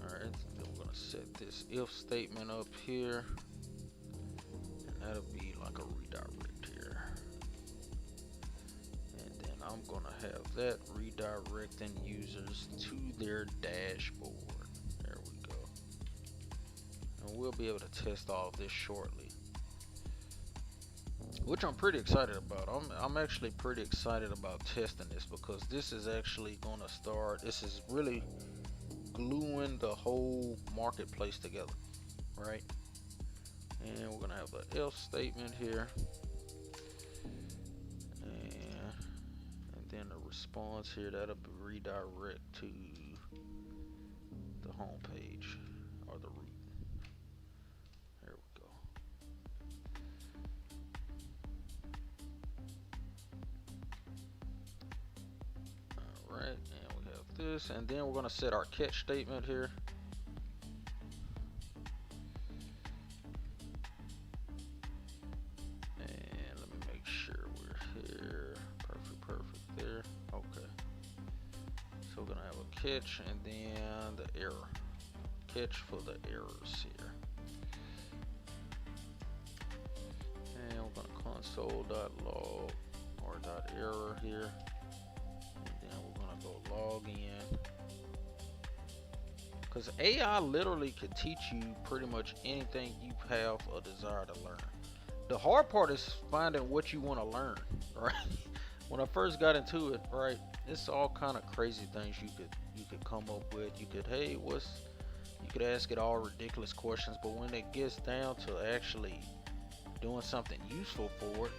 Speaker 1: Alright, then we're gonna set this if statement up here, and that'll be like a redirect here. And then I'm gonna have that redirecting users to their dashboard. There we go. And we'll be able to test all of this shortly, which I'm pretty excited about. I'm actually pretty excited about testing this because this is actually gonna start, this is really gluing the whole marketplace together, right? And we're gonna have the else statement here, and then the response here, that'll be redirect to the home page or the root. There we go. Alright, and we have this, and then we're going to set our catch statement here. And let me make sure we're here. Perfect there. Okay. So we're going to have a catch and then the error. Catch for the errors here. And we're going to console.log or .error here. Log in, because AI literally could teach you pretty much anything you have a desire to learn. The hard part is finding what you want to learn, right? When I first got into it, right, it's all kind of crazy things you could come up with. You could could ask it all ridiculous questions, but when it gets down to actually doing something useful for it,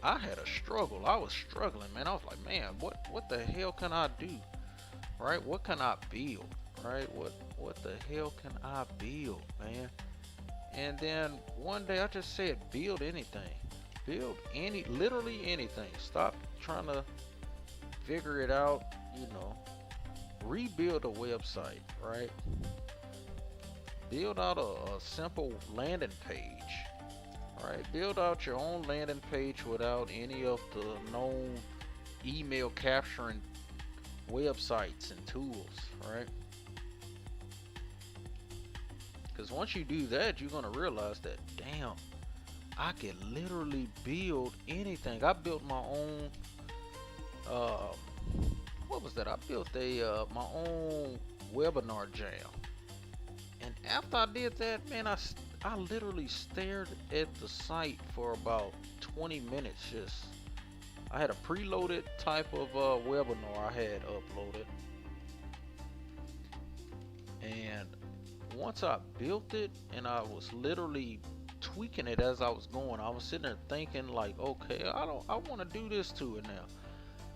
Speaker 1: I had a struggle. I was struggling, man. I was like, man, what the hell can I do? Right? What can I build? Right? What the hell can I build, man? And then one day I just said, build anything. Build literally anything. Stop trying to figure it out, you know. Rebuild a website, right? Build out a simple landing page, right? Build out your own landing page without any of the known email capturing websites and tools, right? Because once you do that, you're gonna realize that, damn, I can literally build anything. I built my own what was that? I built my own webinar jam. And after I did that, man, I literally stared at the site for about 20 minutes. I had a preloaded type of webinar I had uploaded. And once I built it and I was literally tweaking it as I was going, I was sitting there thinking like, okay, I want to do this to it now.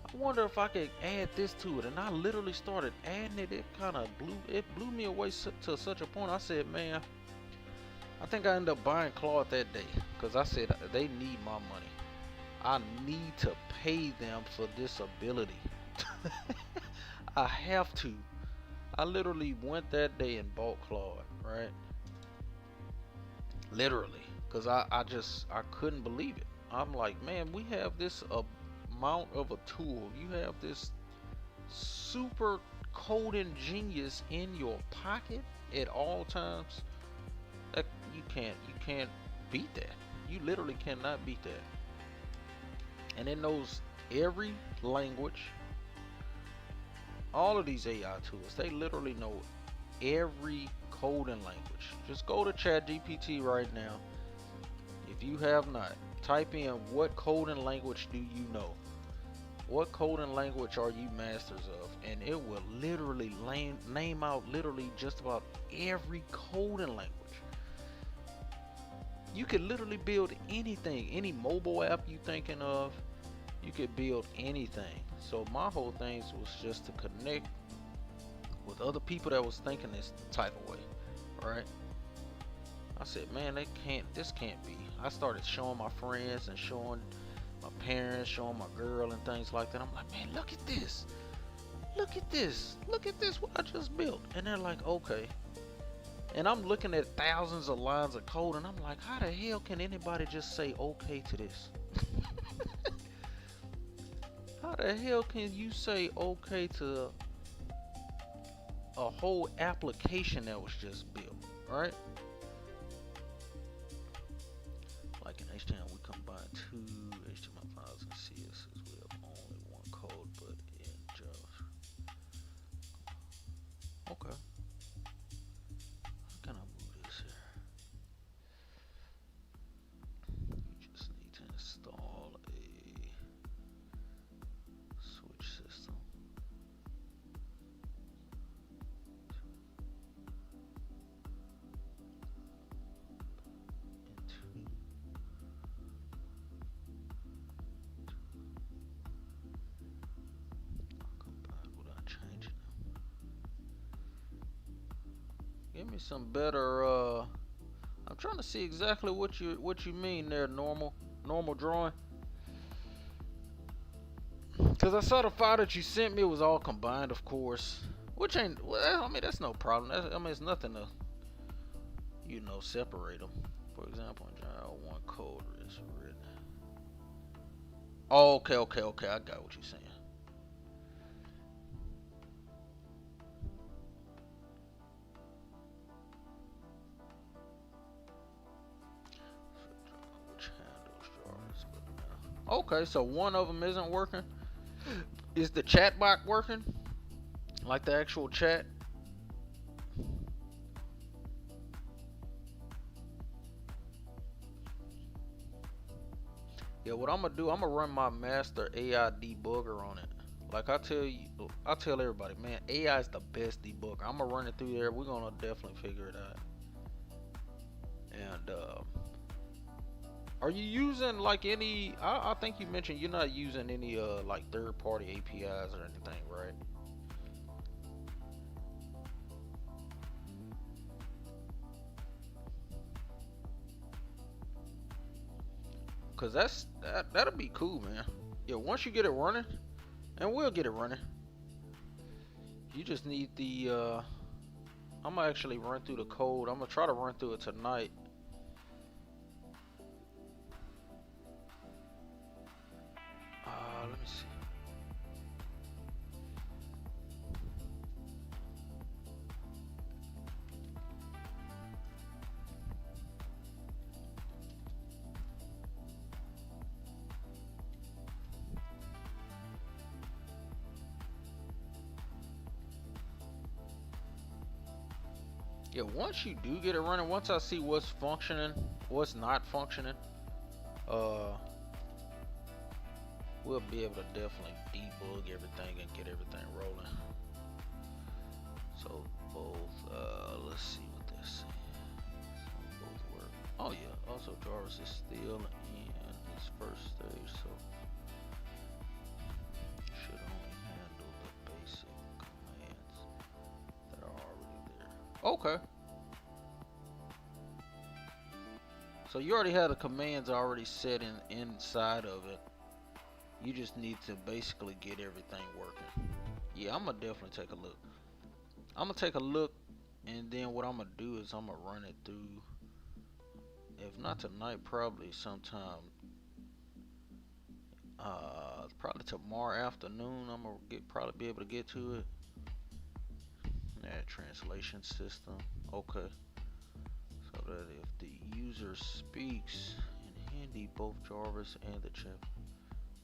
Speaker 1: I wonder if I could add this to it, and I literally started adding it. It kind of blew me away to such a point. I said, man, I think I ended up buying CRUD that day because I said they need my money. I need to pay them for this ability. I have to. I literally went that day and bought CRUD, right? Literally, because I couldn't believe it. I'm like, man, we have this amount of a tool. You have this super coding genius in your pocket at all times. That you can't beat that. You literally cannot beat that. And it knows every language. All of these AI tools, they literally know every coding language. Just go to ChatGPT right now. If you have not, type in what coding language do you know? What coding language are you masters of? And it will literally name out literally just about every coding language. You could literally build anything, any mobile app you thinking of, you could build anything. So my whole thing was just to connect with other people that was thinking this type of way, right? I said, man, this can't be. I started showing my friends and showing my parents, showing my girl and things like that. I'm like, man, look at this. Look at this. Look at this, what I just built. And they're like, okay. And I'm looking at thousands of lines of code and I'm like, how the hell can anybody just say okay to this? How the hell can you say okay to a whole application that was just built, right? Like in HTML, we combine two HTML files and CSS. We have only one code, but in JavaScript. Okay. How can I move this here? You just need to install a switch system. Give me some better I'm trying to see exactly what you mean there, normal drawing. Cause I saw the file that you sent me was all combined, of course. Which ain't, well, I mean, that's no problem. I mean, it's nothing to, you know, separate them. For example, in Java 1 code is written. Oh, okay, I got what you're saying. Okay, so one of them isn't working. Is the chat bot working? Like the actual chat? Yeah, what I'm gonna do, I'm gonna run my master AI debugger on it. Like I tell everybody, man, AI is the best debugger. I'm gonna run it through there. We're gonna definitely figure it out. And are you using like any? I think you mentioned you're not using any like third-party APIs or anything, right? Cause that'll be cool, man. Yeah, once you get it running, and we'll get it running. You just need the I'm gonna actually run through the code. I'm gonna try to run through it tonight. Let me see. Yeah, once you do get it running, once I see what's functioning, what's not functioning, uh, we'll be able to definitely debug everything and get everything rolling. So both, let's see what they're saying. So both work. Oh yeah, also Jarvis is still in its first stage, so should only handle the basic commands that are already there. Okay. So you already have the commands already set inside of it. You just need to basically get everything working. Yeah, I'm gonna definitely take a look. I'm gonna take a look, and then what I'm gonna do is I'm gonna run it through. If not tonight, probably sometime. Probably tomorrow afternoon. I'm gonna probably be able to get to it. That translation system. Okay. So that if the user speaks in Hindi, both Jarvis and the chat.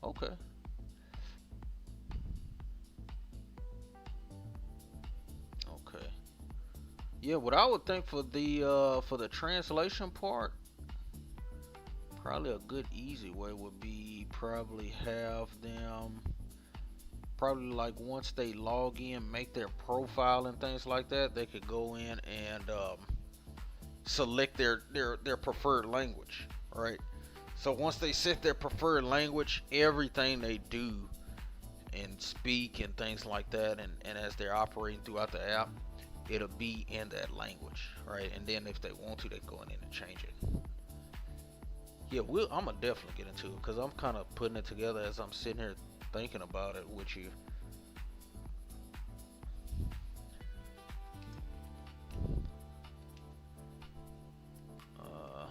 Speaker 1: Okay. Okay. Yeah, what I would think for the translation part, probably a good easy way would be probably have them probably like once they log in, make their profile and things like that, they could go in and select their preferred language, right? So once they set their preferred language, everything they do and speak and things like that, and as they're operating throughout the app, it'll be in that language, right? And then if they want to, they go in and change it. Yeah, I'm gonna definitely get into it because I'm kind of putting it together as I'm sitting here thinking about it with you. Uh,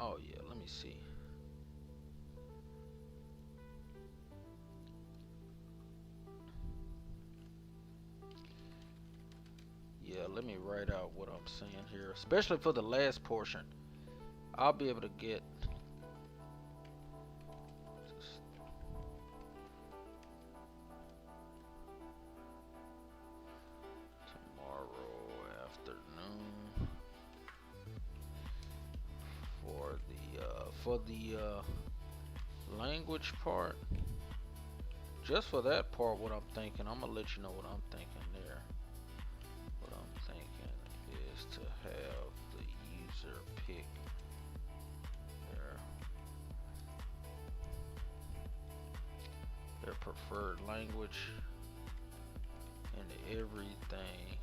Speaker 1: oh yeah, let me see. Yeah, let me write out what I'm saying here, especially for the last portion. I'll be able to get tomorrow afternoon for the language part. Just for that part, what I'm thinking, I'm gonna let you know what I'm thinking there. What I'm thinking is to have the user pick their preferred language, and everything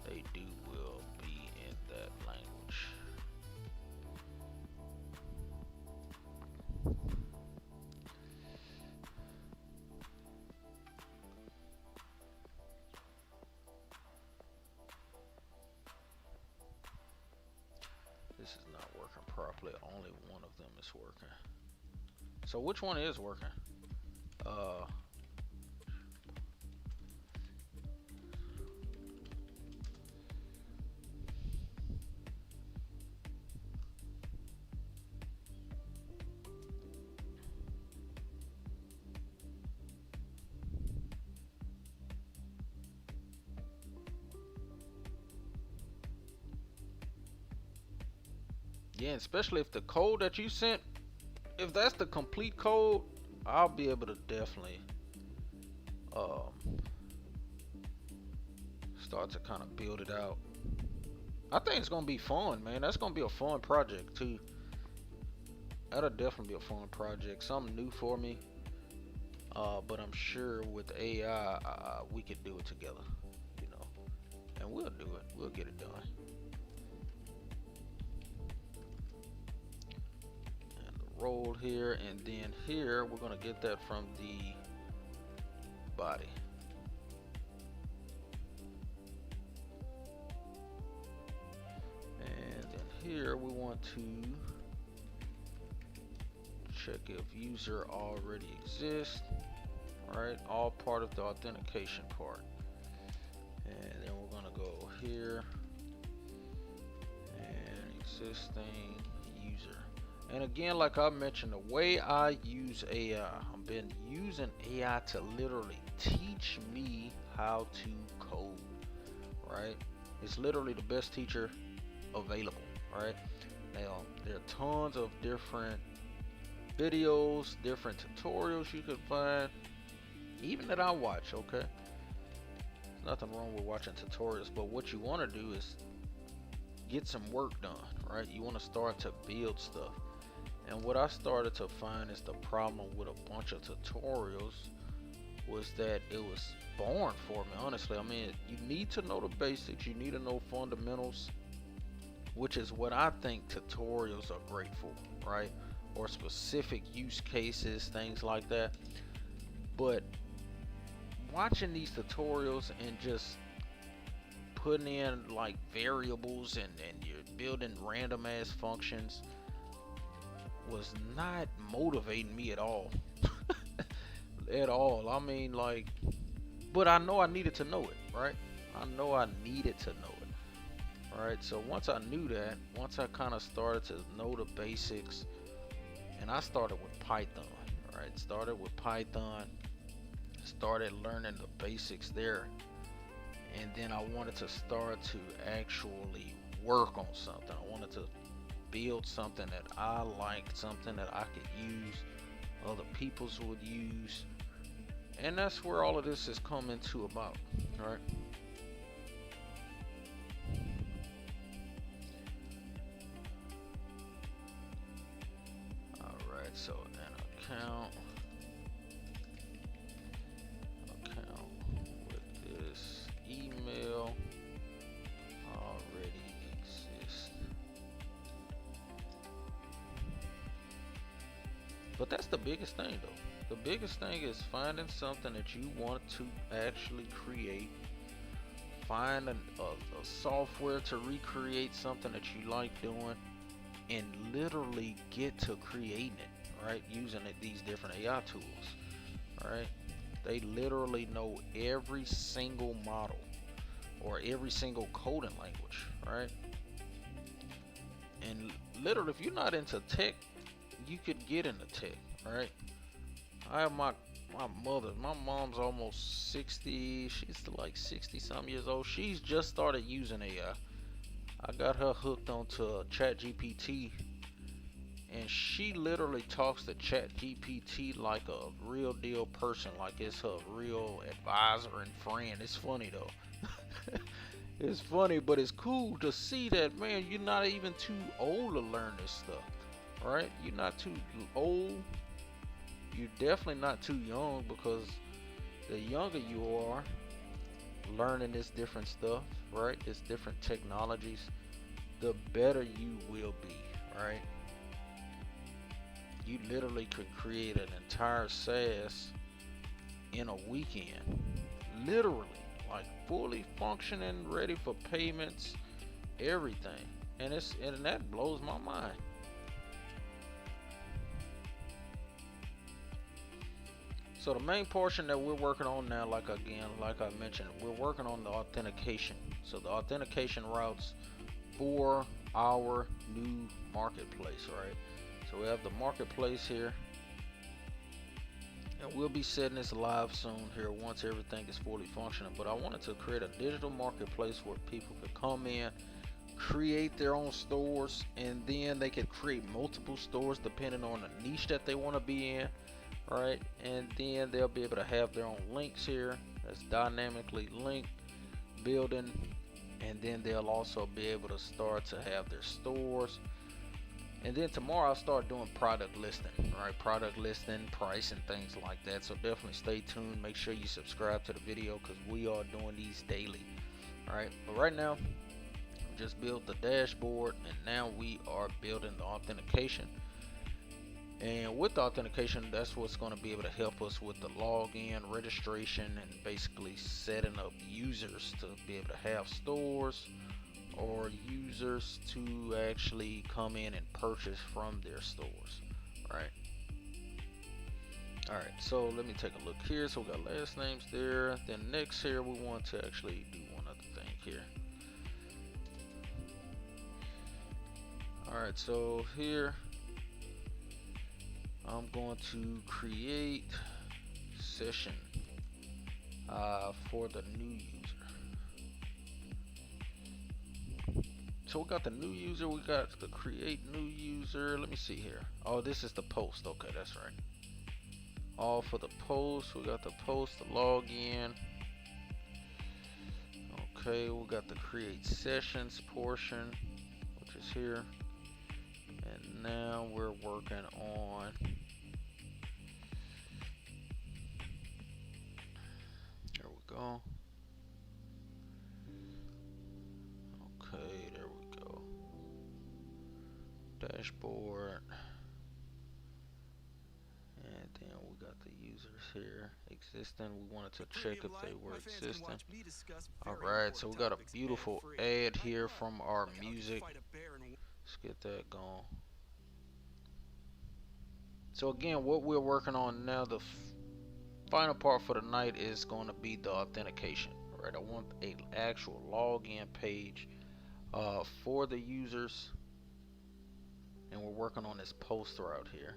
Speaker 1: they do will be in that language. This is not working properly. Only one of them is working. So which one is working? Yeah, especially if the code that you sent, if that's the complete code, I'll be able to definitely um, start to kind of build it out. I think it's gonna be fun, man. That's gonna be a fun project too. That'll definitely be a fun project. Something new for me. But I'm sure with AI, we could do it together, you know, and we'll do it. We'll get it done. And the role here, and then here we're gonna get that from the body. And then here we want to check if user already exists. Right, all part of the authentication part. And then we're gonna go here and existing user. And again, like I mentioned, the way I use AI, I've been using AI to literally teach me how to code. Right, it's literally the best teacher available. Right, now there are tons of different videos, different tutorials you can find, even that I watch. Okay, there's nothing wrong with watching tutorials, but what you want to do is get some work done, right? You want to start to build stuff. And what I started to find is the problem with a bunch of tutorials was that it was boring for me, honestly. I mean, you need to know the basics, you need to know fundamentals, which is what I think tutorials are great for, right? Or specific use cases, things like that. But watching these tutorials and just putting in like variables and you're building random ass functions was not motivating me at all. At all. I mean, like, but I know I needed to know it, right? I know I needed to know it. Alright, so once I knew that, once I kind of started to know the basics, and I started with Python, right? Started with Python, started learning the basics there, and then I wanted to start to actually work on something. I wanted to build something that I liked, something that I could use, other people's would use, and that's where all of this is coming to about, right? Alright, so an account with this email already exists. But that's the biggest thing though. The biggest thing is finding something that you want to actually create. Find a software to recreate something that you like doing, and literally get to creating it, right? Using these different AI tools, right? They literally know every single model or every single coding language, right? And literally, if you're not into tech, you could get into tech, right? I have my mom's almost 60. She's like 60 some years old. She's just started using AI. I got her hooked onto ChatGPT, and she literally talks to ChatGPT like a real deal person, like it's her real advisor and friend. It's funny though. It's funny, but it's cool to see that, man, you're not even too old to learn this stuff, right? You're not too old. You're definitely not too young, because the younger you are learning this different stuff, right? This different technologies, the better you will be, right? You literally could create an entire SaaS in a weekend, literally, like fully functioning, ready for payments, everything, and that blows my mind. So the main portion that we're working on now, like I mentioned, we're working on the authentication. So the authentication routes for our new marketplace, right? So we have the marketplace here, and we'll be setting this live soon here once everything is fully functioning. But I wanted to create a digital marketplace where people could come in, create their own stores, and then they can create multiple stores depending on the niche that they want to be in, right? And then they'll be able to have their own links here that's dynamically linked, building, and then they'll also be able to start to have their stores. And then tomorrow I'll start doing product listing, right? Product listing, price, and things like that. So definitely stay tuned. Make sure you subscribe to the video because we are doing these daily. All right, but right now we just built the dashboard, and now we are building the authentication. And with the authentication, that's what's going to be able to help us with the login, registration, and basically setting up users to be able to have stores, or users to actually come in and purchase from their stores, right? All right, so let me take a look here. So we got last names there. Then next here, we want to actually do one other thing here. All right, so here I'm going to create session for the new user. So we got the new user, we got the create new user. Let me see here. Oh, this is the post. Okay, that's right. All for the post. We got the post, the login. Okay, we got the create sessions portion, which is here. And now we're working on there we go. Okay, there we go. Dashboard. And then we got the users here existing. We wanted to check if they were existing. Alright, so we got a beautiful ad here from our music. Let's get that going. So again, what we're working on now, the final part for the night is going to be the authentication. Right, I want an actual login page for the users, and we're working on this post route here.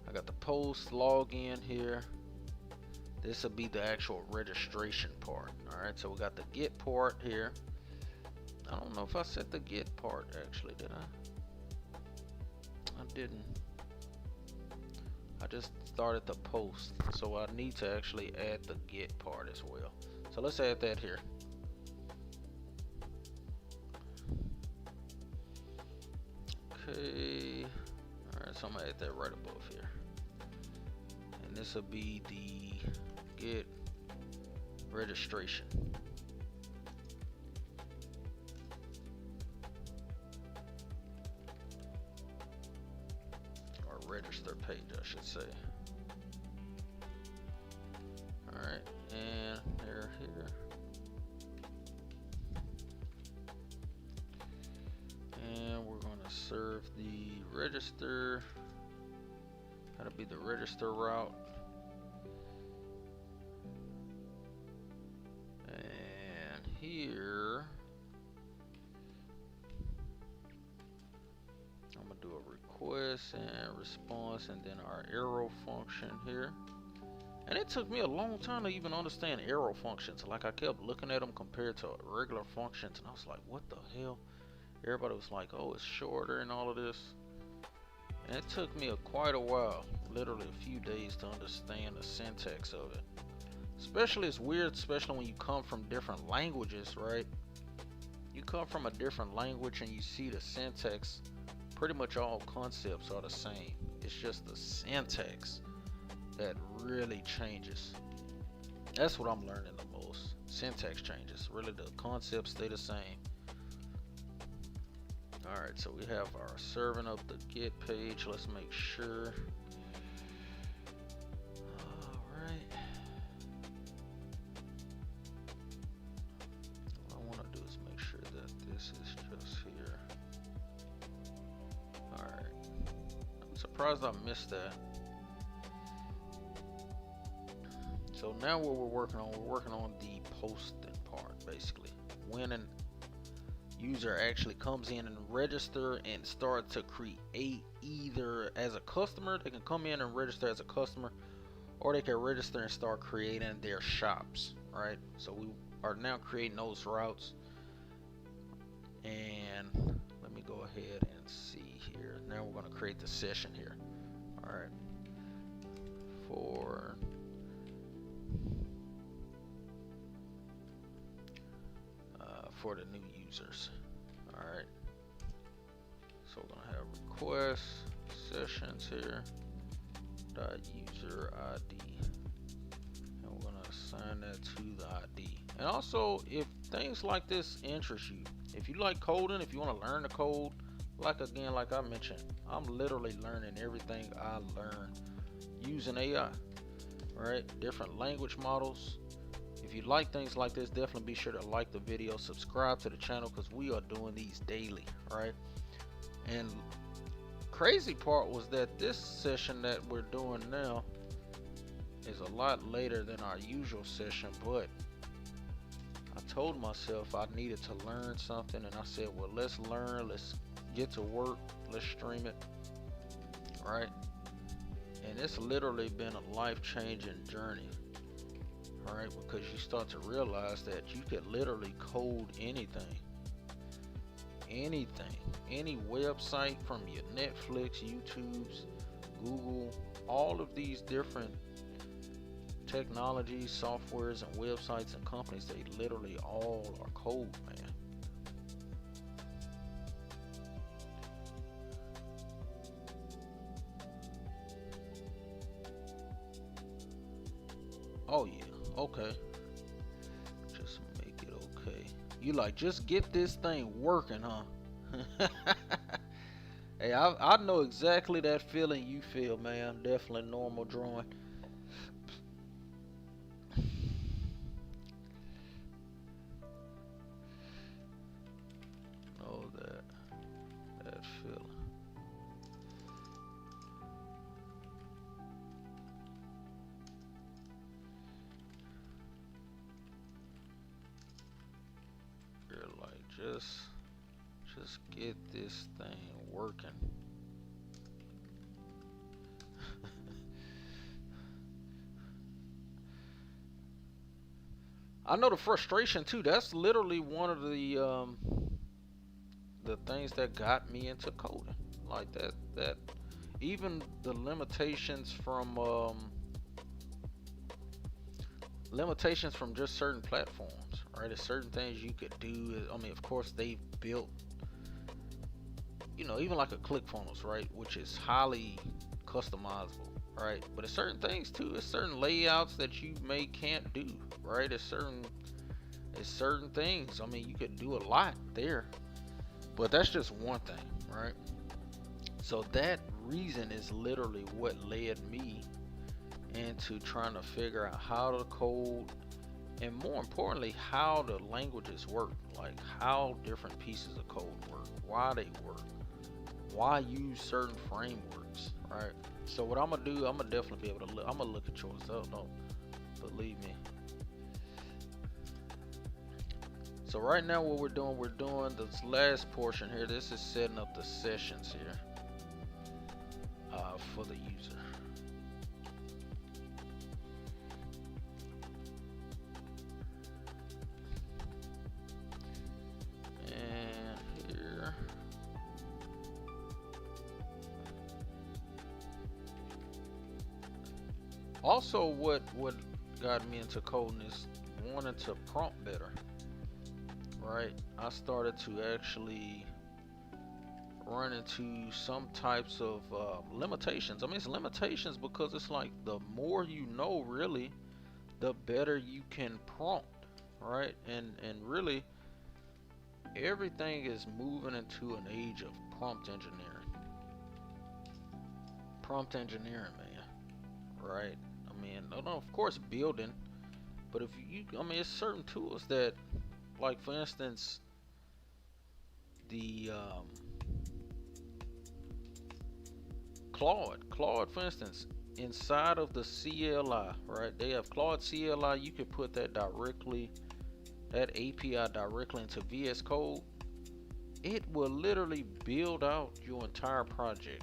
Speaker 1: I got the post login here. This will be the actual registration part. Alright, so we got the get part here. I don't know if I set the get part actually, did I? I didn't. I just started the post, so I need to actually add the get part as well. So let's add that here. Okay. Alright, so I'm gonna add that right above here. And this will be the get registration. Or register page, I should say. Alright, and they're here. And we're going to serve the register. That'll be the register route. And here I'm gonna do a request and response, and then our arrow function here. And it took me a long time to even understand arrow functions. Like, I kept looking at them compared to regular functions, and I was like, what the hell? Everybody was like, oh, it's shorter and all of this. And it took me quite a while, literally a few days, to understand the syntax of it. Especially, it's weird, especially when you come from different languages, right? You come from a different language and you see the syntax, pretty much all concepts are the same. It's just the syntax that really changes. That's what I'm learning the most. Syntax changes. Really, the concepts stay the same. Alright, so we have our serving up the get page. Let's make sure. Alright. What I want to do is make sure that this is just here. Alright. I'm surprised I missed that. So now what we're working on the posting part, basically. When an user actually comes in and register and start to create, either as a customer, they can come in and register as a customer, or they can register and start creating their shops, right? So we are now creating those routes. And let me go ahead and see here. Now we're going to create the session here. All right. For the new users. All right. So we're going to have request sessions here. Dot user ID. And we're going to assign that to the ID. And also, if things like this interest you, if you like coding, if you want to learn the code, like I mentioned, I'm literally learning everything I learned using AI, right? Different language models. If you like things like this, definitely be sure to like the video, subscribe to the channel, because we are doing these daily, right? And crazy part was that this session that we're doing now is a lot later than our usual session, but I told myself I needed to learn something, and I said, well, let's learn, let's get to work, let's stream it, right? And it's literally been a life-changing journey, all right? Because you start to realize that you could literally code anything, any website, from your Netflix, YouTube's, Google, all of these different technologies, softwares, and websites and companies, they literally all are code, man. Oh yeah, okay. Just make it okay. You like, just get this thing working, huh? Hey, I know exactly that feeling you feel, man. Definitely normal drawing. Know that feeling. You're like, just get this thing working. I know the frustration too. That's literally one of the things that got me into coding. Like that even the limitations from just certain platforms, right? There's certain things you could do. I mean, of course, they've built, even like a ClickFunnels, right, which is highly customizable, right? But there's certain things too. There's certain layouts that you can't do, right? There's certain things. I mean, you could do a lot there, but that's just one thing, right? So that reason is literally what led me into trying to figure out how to code, and more importantly, how the languages work, like how different pieces of code work, why they work, why use certain frameworks, right? So what I'm gonna do, I'm gonna definitely be able to I'm gonna look at yours up, don't believe me. So right now what we're doing this last portion here. This is setting up the sessions here for the user. And here, also what got me into coding is wanting to prompt better, right? I started to actually run into some types of limitations. I mean, it's limitations because it's like the more you know, really, the better you can prompt, right? And really, everything is moving into an age of prompt engineering. Prompt engineering, man, right? I mean, no, of course, building, but I mean, it's certain tools that, like for instance, the Claude, for instance, inside of the CLI, right? They have Claude CLI. You can put that API directly into VS Code. It will literally build out your entire project.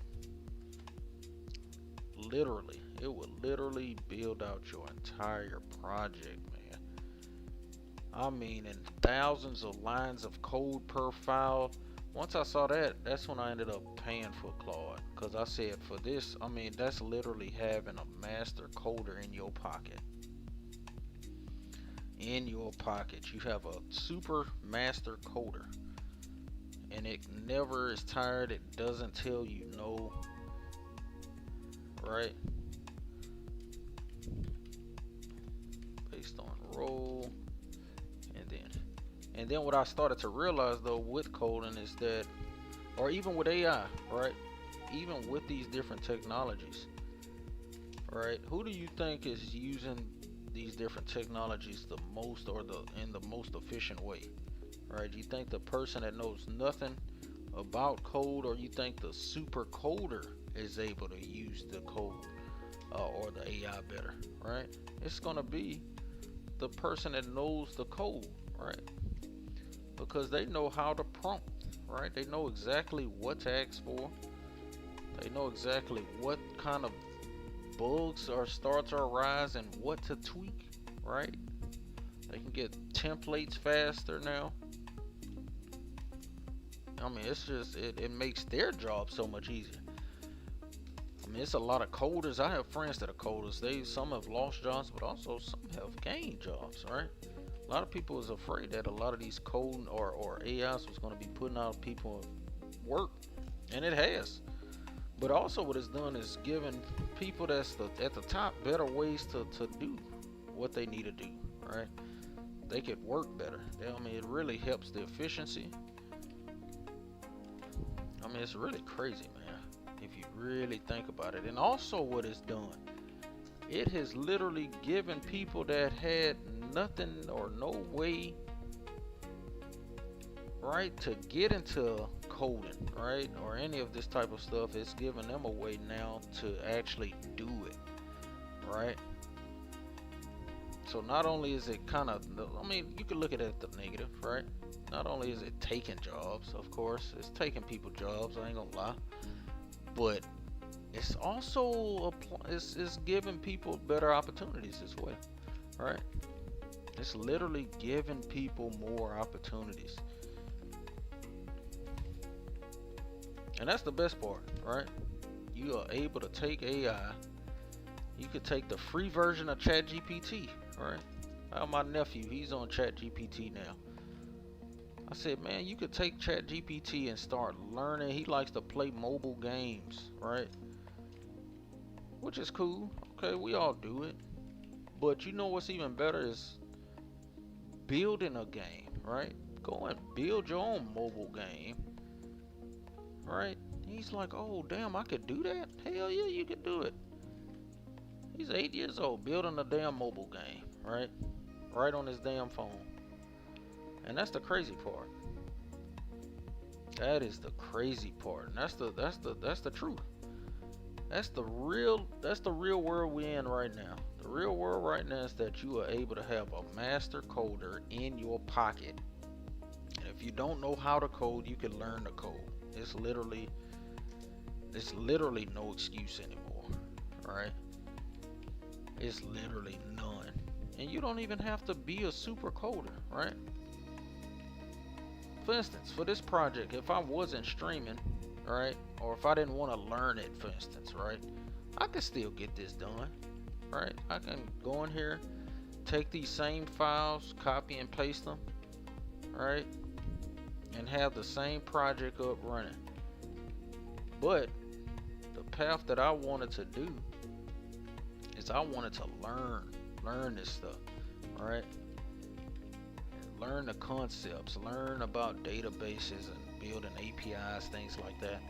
Speaker 1: Literally, it will literally build out your entire project, man. I mean, in thousands of lines of code per file. Once I saw that, that's when I ended up paying for Claude. Because I said, for this, I mean, that's literally having a master coder in your pocket. In your pocket. You have a super master coder. And it never is tired. It doesn't tell you no. Right? Based on role. And then what I started to realize though with coding is that, or even with AI, right? Even with these different technologies, right? Who do you think is using these different technologies the most, or in the most efficient way, right? Do you think the person that knows nothing about code, or you think the super coder is able to use the code or the AI better, right? It's gonna be the person that knows the code, right? Because they know how to prompt, right? They know exactly what to ask for. They know exactly what kind of bugs or start to arise and what to tweak, right? They can get templates faster now. I mean, it's just, it makes their job so much easier. I mean, it's a lot of coders. I have friends that are coders. Some have lost jobs, but also some have gained jobs, right? A lot of people was afraid that a lot of these code or AIs was going to be putting out people work, and it has. But also what it's done is giving people that's at the top better ways to do what they need to do, right? They could work better. I mean, it really helps the efficiency. I mean, it's really crazy, man, if you really think about it. And also what it's done, it has literally given people that had nothing or no way, right, to get into coding, right, or any of this type of stuff. It's giving them a way now to actually do it, right? So not only is it kind of, I mean, you could look at it at the negative, right? Not only is it taking jobs, of course, it's taking people jobs, I ain't gonna lie, but it's also it's giving people better opportunities as well, right? It's literally giving people more opportunities, and that's the best part, right? You are able to take AI. You could take the free version of ChatGPT, right? My nephew, he's on ChatGPT now. I said, man, you could take ChatGPT and start learning. He likes to play mobile games, right? Which is cool. Okay, we all do it. But you know what's even better is building a game, right? Go and build your own mobile game, right? He's like, oh, damn, I could do that? Hell yeah, you could do it. He's 8 years old, building a damn mobile game, right? Right on his damn phone. And that's the crazy part. That is the crazy part. And that's the truth. That's the real world we're in right now. The real world right now is that you are able to have a master coder in your pocket. And if you don't know how to code, you can learn to code. It's literally no excuse anymore, right? It's literally none. And you don't even have to be a super coder, right? For instance, for this project, if I wasn't streaming, right, or if I didn't want to learn it, for instance, right, I could still get this done, right? I can go in here, take these same files, copy and paste them, right, and have the same project up running. But the path that I wanted to do is I wanted to learn this stuff, right? Learn the concepts, learn about databases and building APIs, things like that.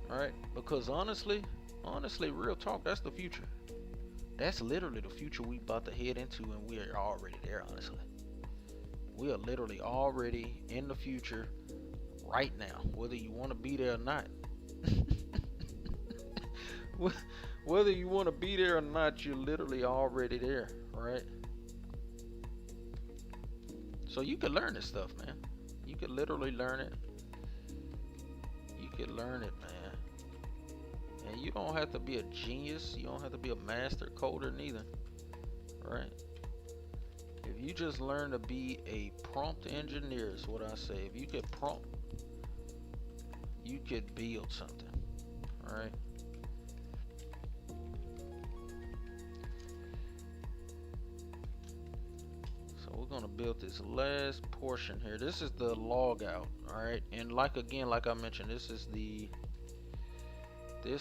Speaker 1: All right? Because honestly, real talk, that's the future. That's literally the future we about to head into, and we are already there, honestly. We are literally already in the future right now, whether you want to be there or not. Whether you want to be there or not, you're literally already there, right? So you can learn this stuff, man. You can literally learn it. You can learn it, man. And you don't have to be a genius. You don't have to be a master coder neither, right? If you just learn to be a prompt engineer, is what I say. If you could prompt, you could build something. All right. So we're gonna build this last portion here. This is the log out. All right. And like I mentioned, this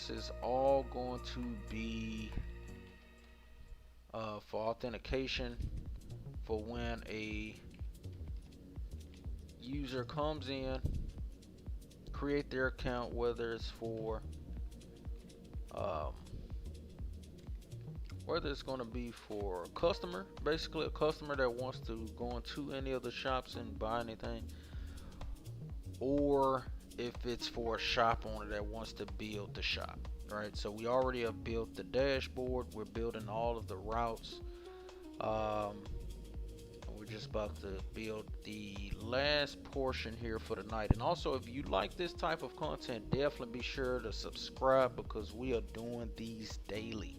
Speaker 1: is all going to be for authentication, for when a user comes in, create their account, whether it's for whether it's going to be for a customer, basically a customer that wants to go into any of the shops and buy anything, or if it's for a shop owner that wants to build the shop. Right, so we already have built the dashboard. We're building all of the routes. We're just about to build the last portion here for the night. And also, if you like this type of content, definitely be sure to subscribe, because we are doing these daily.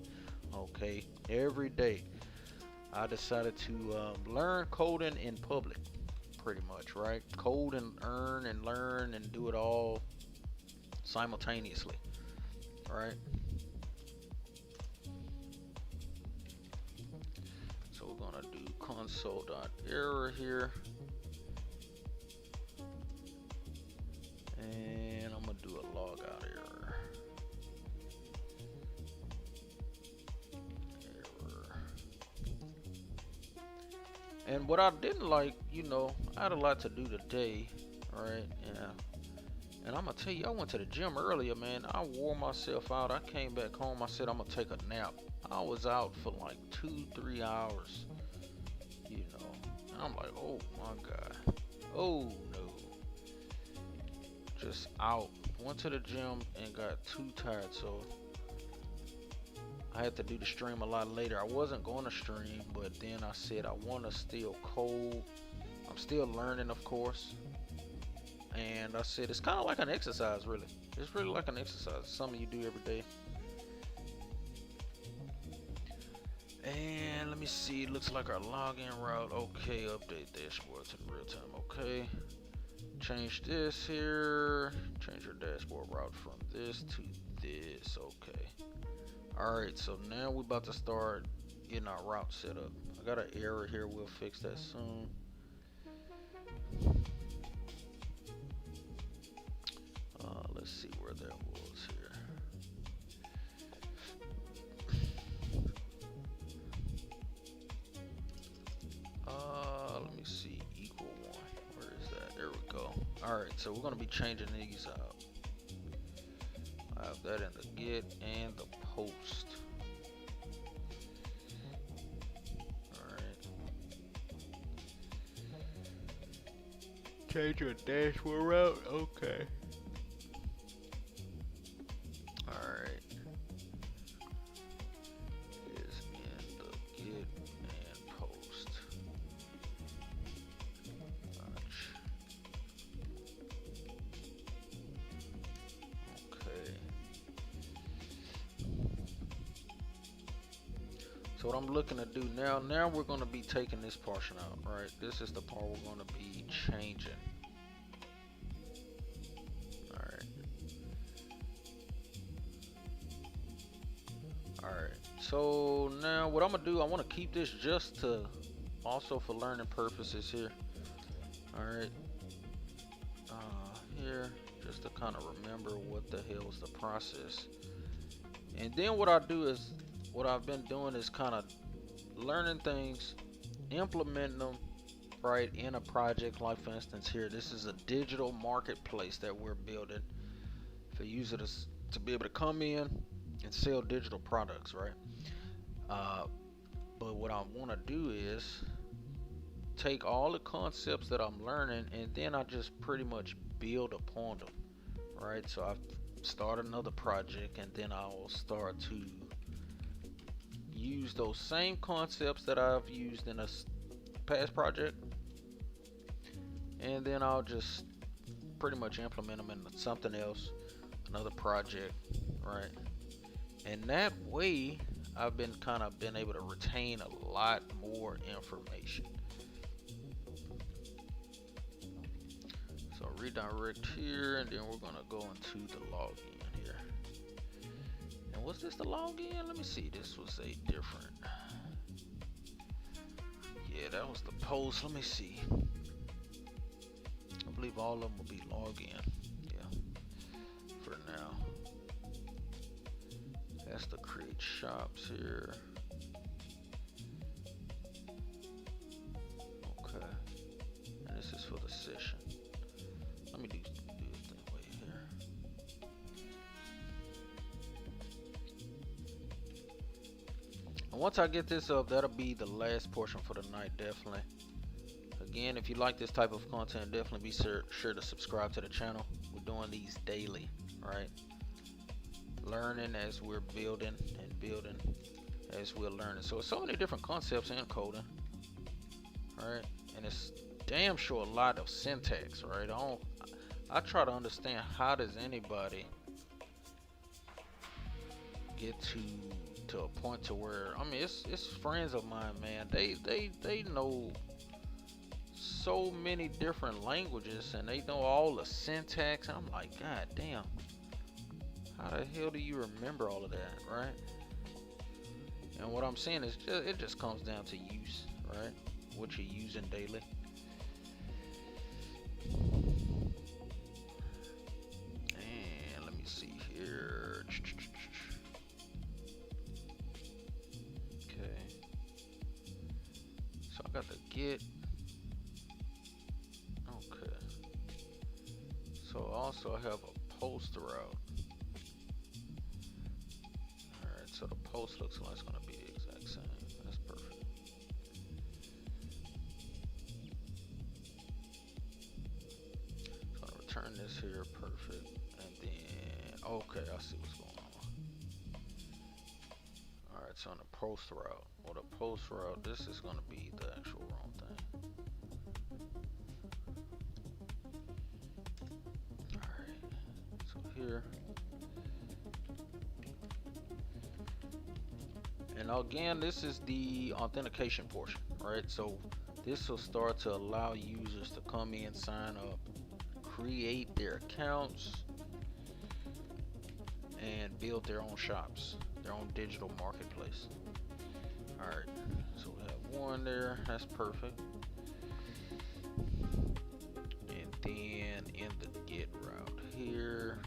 Speaker 1: Okay, every day. I decided to learn coding in public, pretty much, right? Code and earn and learn and do it all simultaneously, right? So we're gonna do console.error here, and I'm gonna do a logout error. And what I didn't like, I had a lot to do today, right? Yeah. And I'm gonna tell you, I went to the gym earlier, man. I wore myself out. I came back home. I said I'm gonna take a nap. I was out for like 2-3 hours, And I'm like, oh my God. Oh no. Just out. Went to the gym and got too tired, so I had to do the stream a lot later. I wasn't going to stream, but then I said I want to still code. I'm still learning, of course. And I said it's kind of like an exercise, really. It's really like an exercise. Something you do every day. And let me see. It looks like our login route. Okay, update dashboard to the real time. Okay. Change this here. Change your dashboard route from this to this. Okay. Alright, so now we're about to start getting our route set up. I got an error here, we'll fix that soon. Let's see where that was here. Let me see, equal 1. Where is that? There we go. Alright, so we're going to be changing these out. I have that in the get and the post. Alright. Change your dashboard route. Okay. Alright. Is in the get and post. Okay. So what I'm looking to do now we're going to be taking this portion out, right? This is the part we're going to be changing. Alright. Alright. So now what I'm going to do, I want to keep this just to also for learning purposes here. Alright. Here, just to kind of remember what the hell is the process. And then what I do is, what I've been doing is kind of learning things, implementing them right in a project. Like for instance here, this is a digital marketplace that we're building for users to be able to come in and sell digital products, right? But what I want to do is take all the concepts that I'm learning and then I just pretty much build upon them, right? So I've started another project and then I'll start to use those same concepts that I've used in a past project, and then I'll just pretty much implement them into something else, another project, right? And that way I've been been able to retain a lot more information. So redirect here, and then we're gonna go into the login here. And was this the login? Let me see. This was a different. Yeah, that was the post. Let me see. I believe all of them will be login. Yeah, for now. That's the create shops here. Okay, and this is for the session. Let me do it that way here. And once I get this up, that'll be the last portion for the night, definitely. Again, if you like this type of content, definitely be sure to subscribe to the channel. We're doing these daily, right? Learning as we're building and building as we're learning. So it's so many different concepts in coding, right? And it's damn sure a lot of syntax, right? I try to understand, how does anybody get to a point to where, I mean, it's friends of mine, man. They know so many different languages and they know all the syntax. I'm like, God damn, how the hell do you remember all of that, right? And what I'm saying is it just comes down to use, right? What you're using daily. And let me see here. Okay. So I got the get. Okay. So also I have a post route. Alright, so the post looks like it's going to be the exact same. That's perfect. So I'm going to return this here, perfect. And then, okay, I see what's going on. Alright, so on the post route, or the post route, this is going to be the actual wrong thing. Here, and again, this is the authentication portion, right? So this will start to allow users to come in, sign up, create their accounts, and build their own shops, their own digital marketplace. All right, so we have one there. That's perfect. And then in the get route here,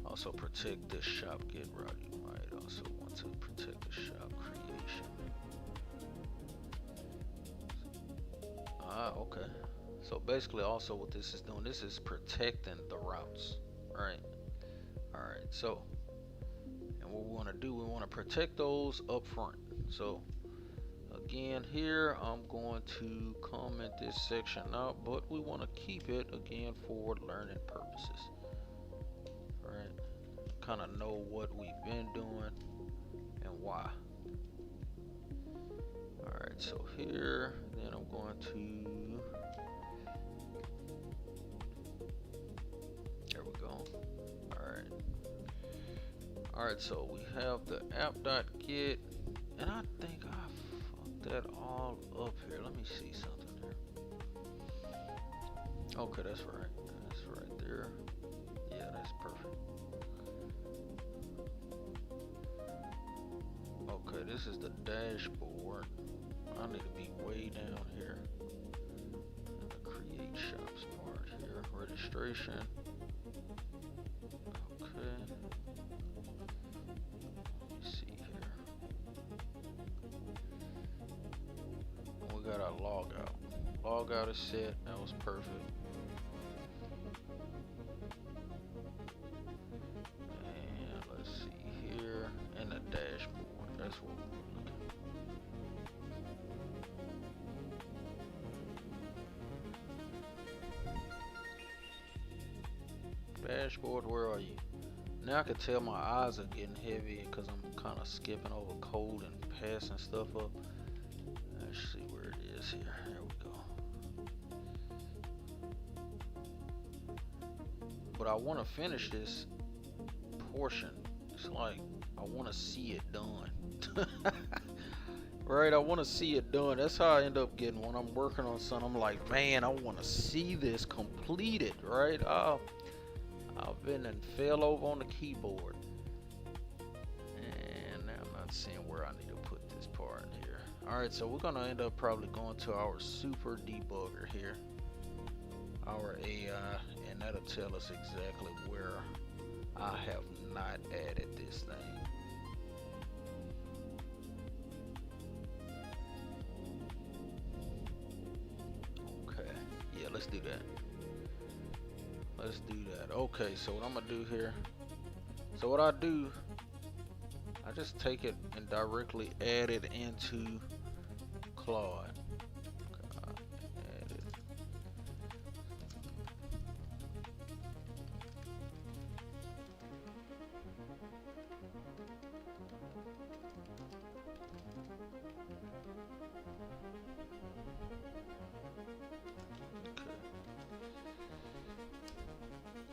Speaker 1: also protect this shop get route. You might also want to protect the shop creation. Okay. So basically also what this is doing, this is protecting the routes, right? Alright, so, and what we want to do, we want to protect those up front. So again, here I'm going to comment this section out, but we want to keep it again for learning purposes. Right, kind of know what we've been doing and why. Alright, so here, then I'm going to, there we go. Alright, so we have the app.get, and I think I fucked that all up here. Let me see something here. Okay, that's right. That's right there. Yeah, that's perfect. Okay, this is the dashboard. I need to be way down here. And the create shops part here. Registration. Okay. Let me see here. We got our log out. Log out is set. That was perfect. And let's see here. In the dashboard. That's what we're looking. Dashboard, where are you? Now I can tell my eyes are getting heavy because I'm kind of skipping over code and passing stuff up. Let's see where it is here. There we go. But I want to finish this portion. It's like I want to see it done. Right, I want to see it done. That's how I end up getting when I'm working on something. I'm like, man, I want to see this completed, right? I've been and fell over on the keyboard, and now I'm not seeing where I need to put this part in here. All right, so we're gonna end up probably going to our super debugger here, our AI, and that'll tell us exactly where I have not added this thing. Let's do that. Let's do that. Okay, so what I'm gonna do here, so what I do, I just take it and directly add it into CRUD. Add it.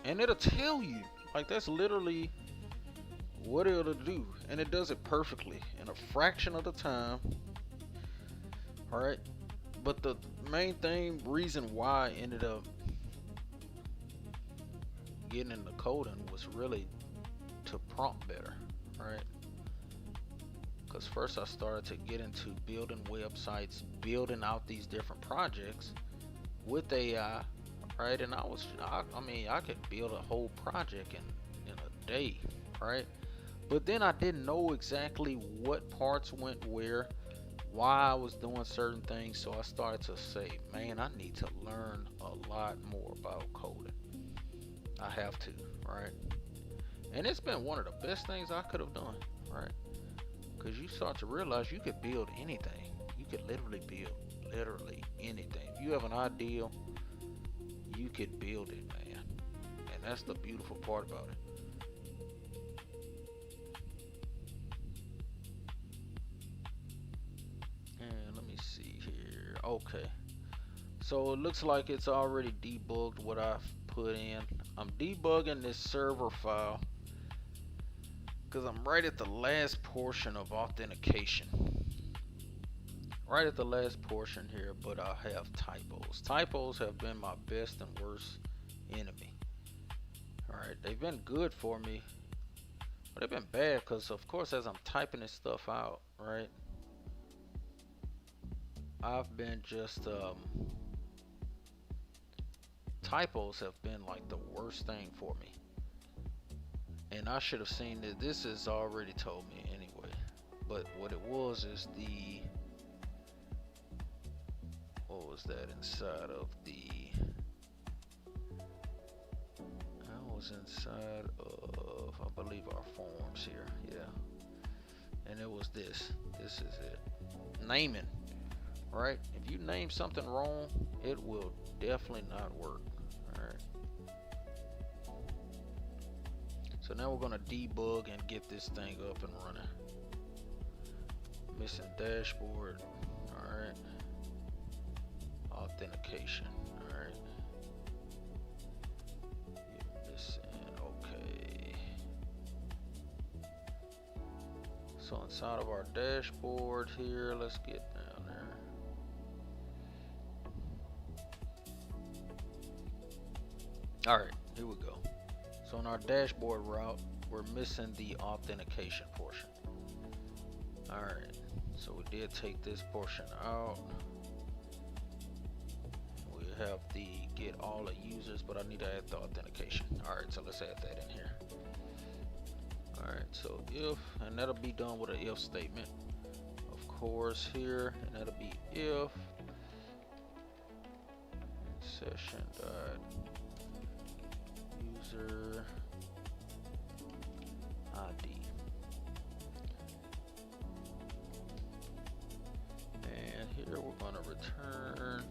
Speaker 1: And it'll tell you, like, that's literally what it'll do, and it does it perfectly in a fraction of the time. All right, but the main reason why I ended up getting into coding was really to prompt better, right? Because first I started to get into building websites, building out these different projects with AI. Right, and I mean, I could build a whole project in a day, right? But then I didn't know exactly what parts went where, why I was doing certain things, so I started to say, man, I need to learn a lot more about coding. I have to, right? And it's been one of the best things I could have done, right? Because you start to realize you could build anything. You could literally build anything. If you have an idea, you could build it, man. And that's the beautiful part about it. And let me see here. Okay. So it looks like it's already debugged what I've put in. I'm debugging this server file because I'm right at the last portion of authentication. Right at the last portion here, but I have typos. Typos have been my best and worst enemy. Alright, they've been good for me, but they've been bad because, of course, as I'm typing this stuff out, right, I've been just, typos have been like the worst thing for me. And I should have seen that. This has already told me anyway. But what it was is what was that inside of the, I was inside of, I believe, our forms here, yeah. And it was this is it. Naming, right? If you name something wrong, it will definitely not work. Alright. So now we're gonna debug and get this thing up and running. Missing dashboard. Alright. Authentication. Alright. Missing. Okay. So inside of our dashboard here, let's get down there. Alright, here we go. So in our dashboard route, we're missing the authentication portion. Alright, so we did take this portion out. We have the get all the users, but I need to add the authentication. Alright, so let's add that in here. Alright, so if, and that'll be done with an if statement, of course, here, and that'll be if session dot user ID. And here we're going to return.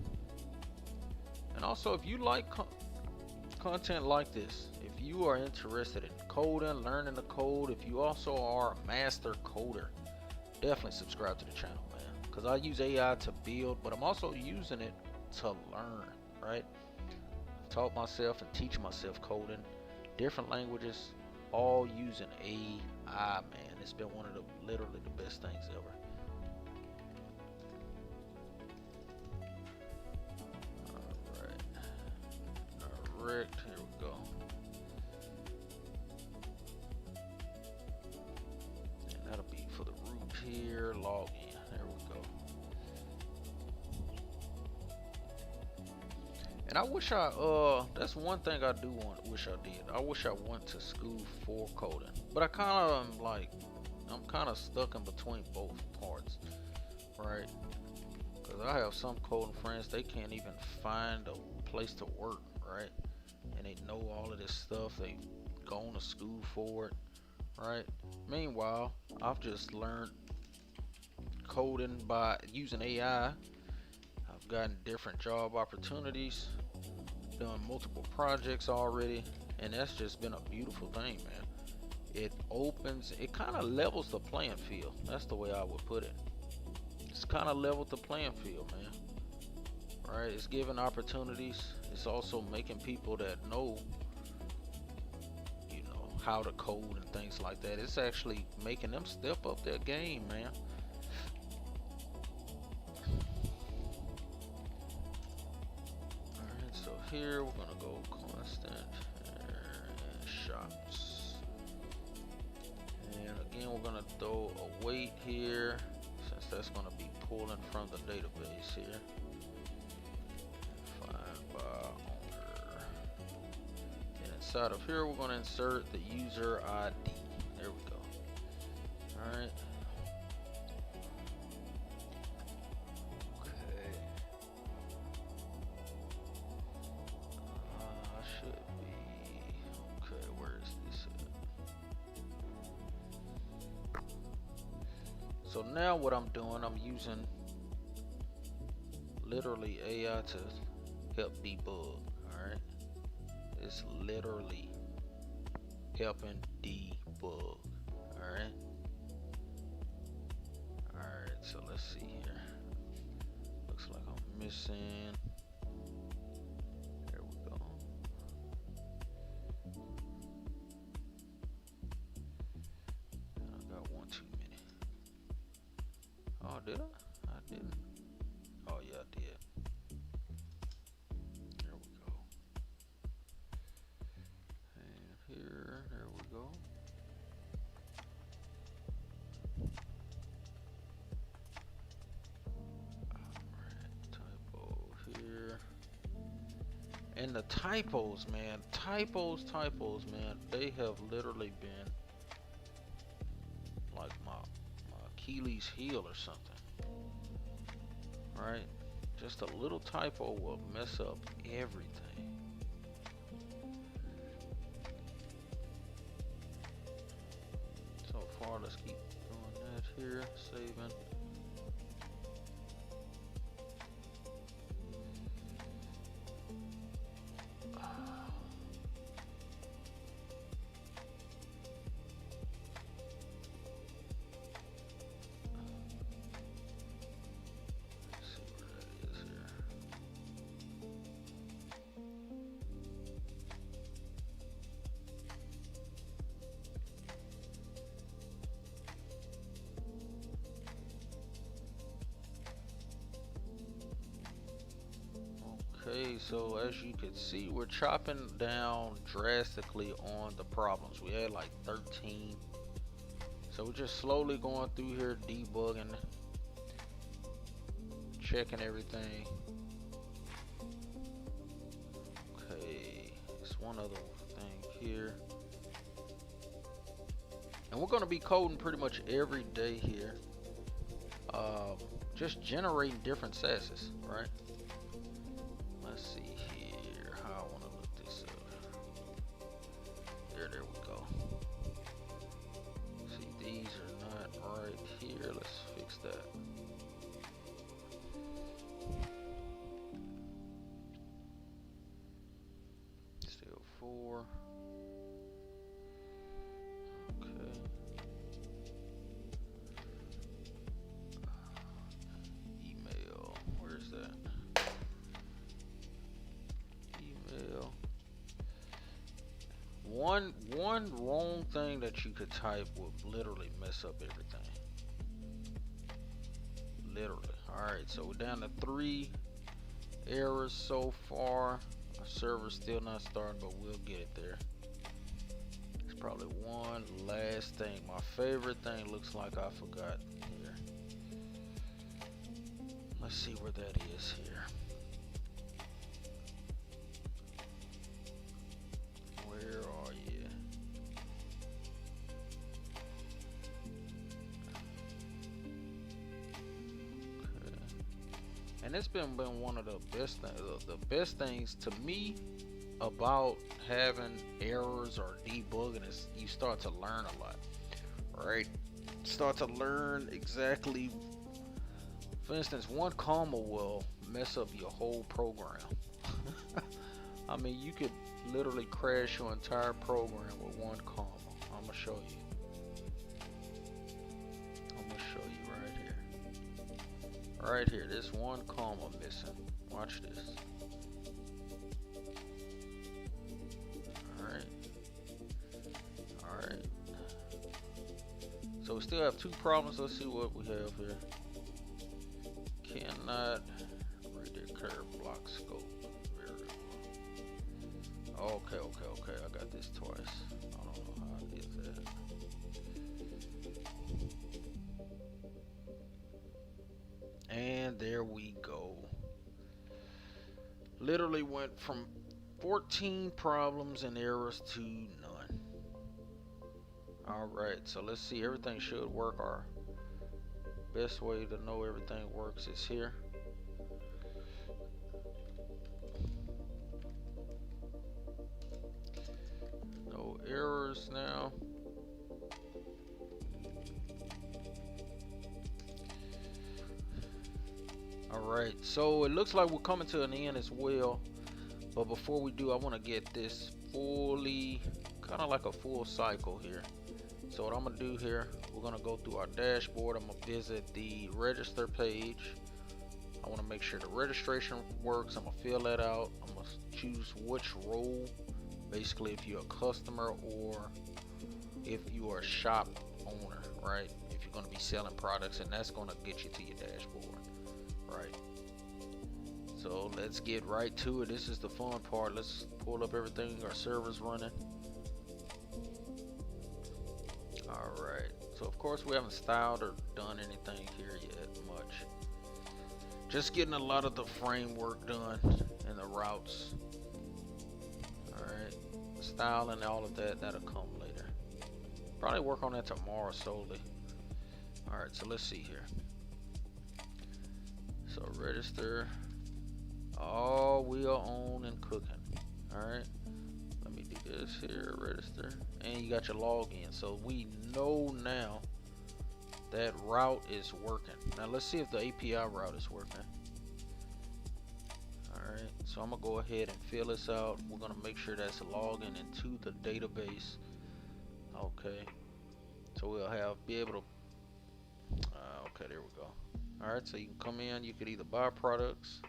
Speaker 1: And also, if you like content like this, if you are interested in coding, learning the code, if you also are a master coder, definitely subscribe to the channel, man, because I use AI to build, but I'm also using it to learn, right? Taught myself and teach myself coding, different languages, all using AI, man. It's been one of the literally the best things ever. Alright. Direct, here we go. And that'll be for the root here, log in. There we go. And I wish that's one thing I do wish I did. I wish I went to school for coding. But I kind of am like, I'm kind of stuck in between both parts, right? Because I have some coding friends, they can't even find a place to work, right? And they know all of this stuff, they've gone to school for it, right? Meanwhile, I've just learned coding by using AI. I've gotten different job opportunities, done multiple projects already, and that's just been a beautiful thing, man. It kind of levels the playing field. That's the way I would put it. It's kind of leveled the playing field, man. Right? It's giving opportunities. It's also making people that know, how to code and things like that. It's actually making them step up their game, man. Alright, so here we're gonna go constant and shops. And again, we're gonna throw a weight here, since that's gonna be pulling from the database here. Find by owner. And inside of here, we're gonna insert the user ID. There we go. Alright. So now what I'm doing, I'm using literally AI to help debug, alright? It's literally helping debug, alright? Alright, so let's see here. Looks like I'm missing. There we go. I got one too many. Oh, did I? I didn't. Oh, yeah, I did. There we go. And here, there we go. Alright, typo here. And the typos, man. Typos, man. They have literally been like my Achilles heel or something, right? Just a little typo will mess up everything. So far, let's keep doing that here, saving. Okay, so as you can see, we're chopping down drastically on the problems. We had like 13. So we're just slowly going through here, debugging, checking everything. Okay, there's one other thing here. And we're going to be coding pretty much every day here. Just generating different SaaSes, right? Let's see here how I want to look this up. There we go. See, these are not right here. Let's fix that. Still 4. Okay. one wrong thing that you could type would literally mess up everything. Literally. Alright, so we're down to 3 errors so far. Our server's still not starting, but we'll get it there. There's probably one last thing. My favorite thing looks like I forgot here. Let's see where that is here. Where are you? Okay. And it's been one of the best things to me about having errors or debugging is you start to learn a lot, right? Start to learn exactly. For instance, one comma will mess up your whole program. I mean, you could literally crash your entire program with one comma. I'm gonna show you. I'm gonna show you right here. Right here, this one comma missing. Watch this. Alright. So we still have 2 problems. Let's see what we have here. Cannot redeclare block scope variable. Okay. I got this twice. I don't know how I did that. And there we go. Literally went from 14 problems and errors to none. Alright, so let's see. Everything should work. Our best way to know everything works is here. No errors now. Alright, so it looks like we're coming to an end as well. But before we do, I want to get this fully, kind of like a full cycle here. So what I'm going to do here, we're going to go through our dashboard. I'm going to visit the register page. I want to make sure the registration works. I'm going to fill that out. I'm going to choose which role. Basically, if you're a customer or if you are a shop owner, right? If you're going to be selling products, and that's going to get you to your dashboard, right? So let's get right to it. This is the fun part. Let's pull up everything. Our server's running. Alright, so of course we haven't styled or done anything here yet much. Just getting a lot of the framework done and the routes. Alright, styling, all of that, that'll come later. Probably work on that tomorrow solely. Alright, so let's see here. So register. Oh, we are on and cooking. Alright. Let me do this here, register, and you got your login. So we know now that route is working. Now let's see if the API route is working. Alright, so I'm gonna go ahead and fill this out. We're gonna make sure that's logging into the database. Okay, so we'll be able to okay, there we go. Alright, so you can come in, you could either buy products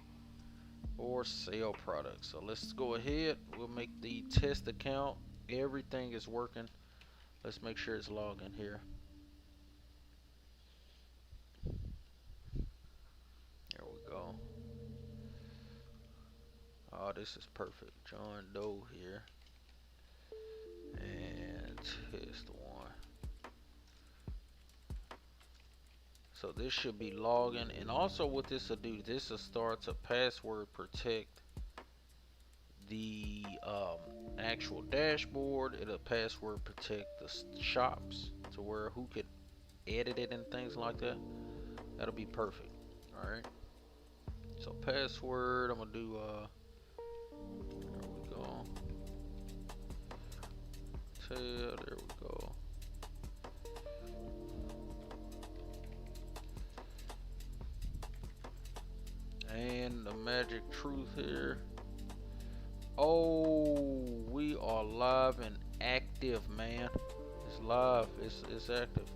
Speaker 1: or sell products. So let's go ahead, we'll make the test account. Everything is working. Let's make sure it's logged in here. There we go. Oh, this is perfect. John Doe here. And test 1. So this should be logging, and also what this will do, this will start to password protect the actual dashboard. It'll password protect the shops to where who could edit it and things like that. That'll be perfect. All right. So password, I'm gonna do there we go. There we go. And the magic truth here. Oh, we are live and active, man. It's live, it's active.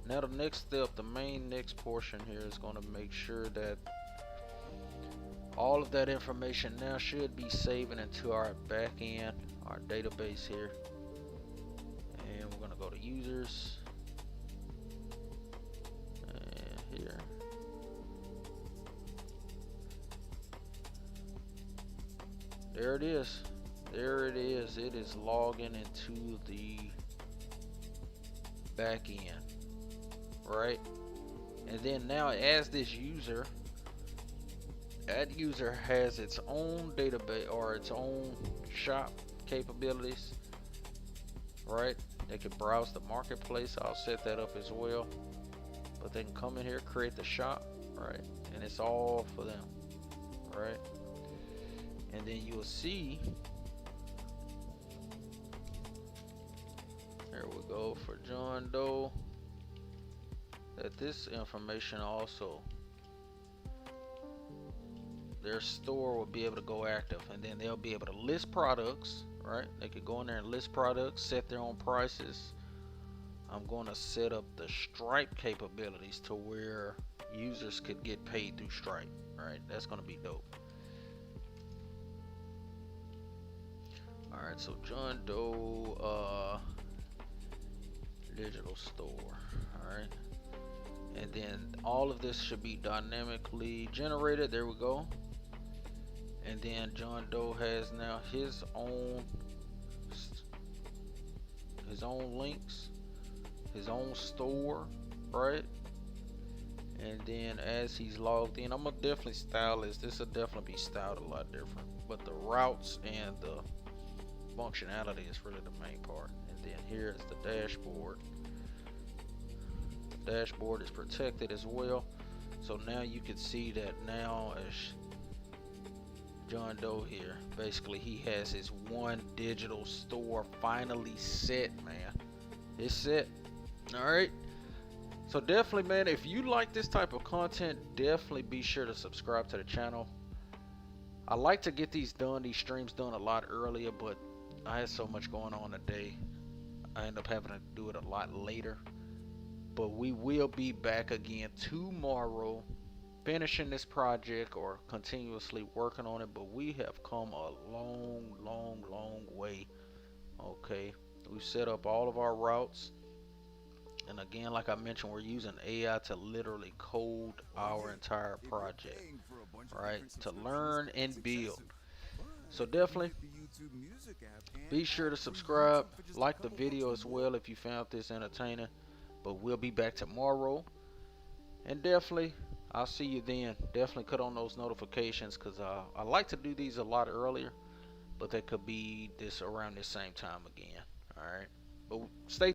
Speaker 1: Now the next step, the next portion here is going to make sure that all of that information now should be saving into our back end, our database here. users. And here. There it is. There it is. It is logging into the back end, right? And then now as this user, that user has its own database or its own shop capabilities, right? They can browse the marketplace. I'll set that up as well. But they can come in here, create the shop, right? And it's all for them, right? And then you'll see, there we go, for John Doe, that this information also, their store will be able to go active, and then they'll be able to list products, right? They could go in there and list products, set their own prices. I'm going to set up the Stripe capabilities to where users could get paid through Stripe, right? That's going to be dope. Alright, so John Doe digital store. Alright. And then all of this should be dynamically generated. There we go. And then John Doe has now his own links, his own store, right? And then as he's logged in, I'm gonna definitely style this. This will definitely be styled a lot different. But the routes and the functionality is really the main part. And then here is the dashboard. The dashboard is protected as well. So now you can see that now as John Doe here, basically he has his one digital store finally set, man. It's set. Alright. So definitely, man, if you like this type of content, definitely be sure to subscribe to the channel. I like to get these streams done a lot earlier, but I had so much going on today. I end up having to do it a lot later. But we will be back again tomorrow, finishing this project or continuously working on it. But we have come a long way. Okay, we've set up all of our routes. And again, like I mentioned, we're using AI to literally code our entire project, right? To learn and build. So definitely be sure to subscribe, like the video as well if you found this entertaining. But we'll be back tomorrow. And definitely, I'll see you then. Definitely cut on those notifications, because I like to do these a lot earlier. But they could be around this same time again. Alright. But stay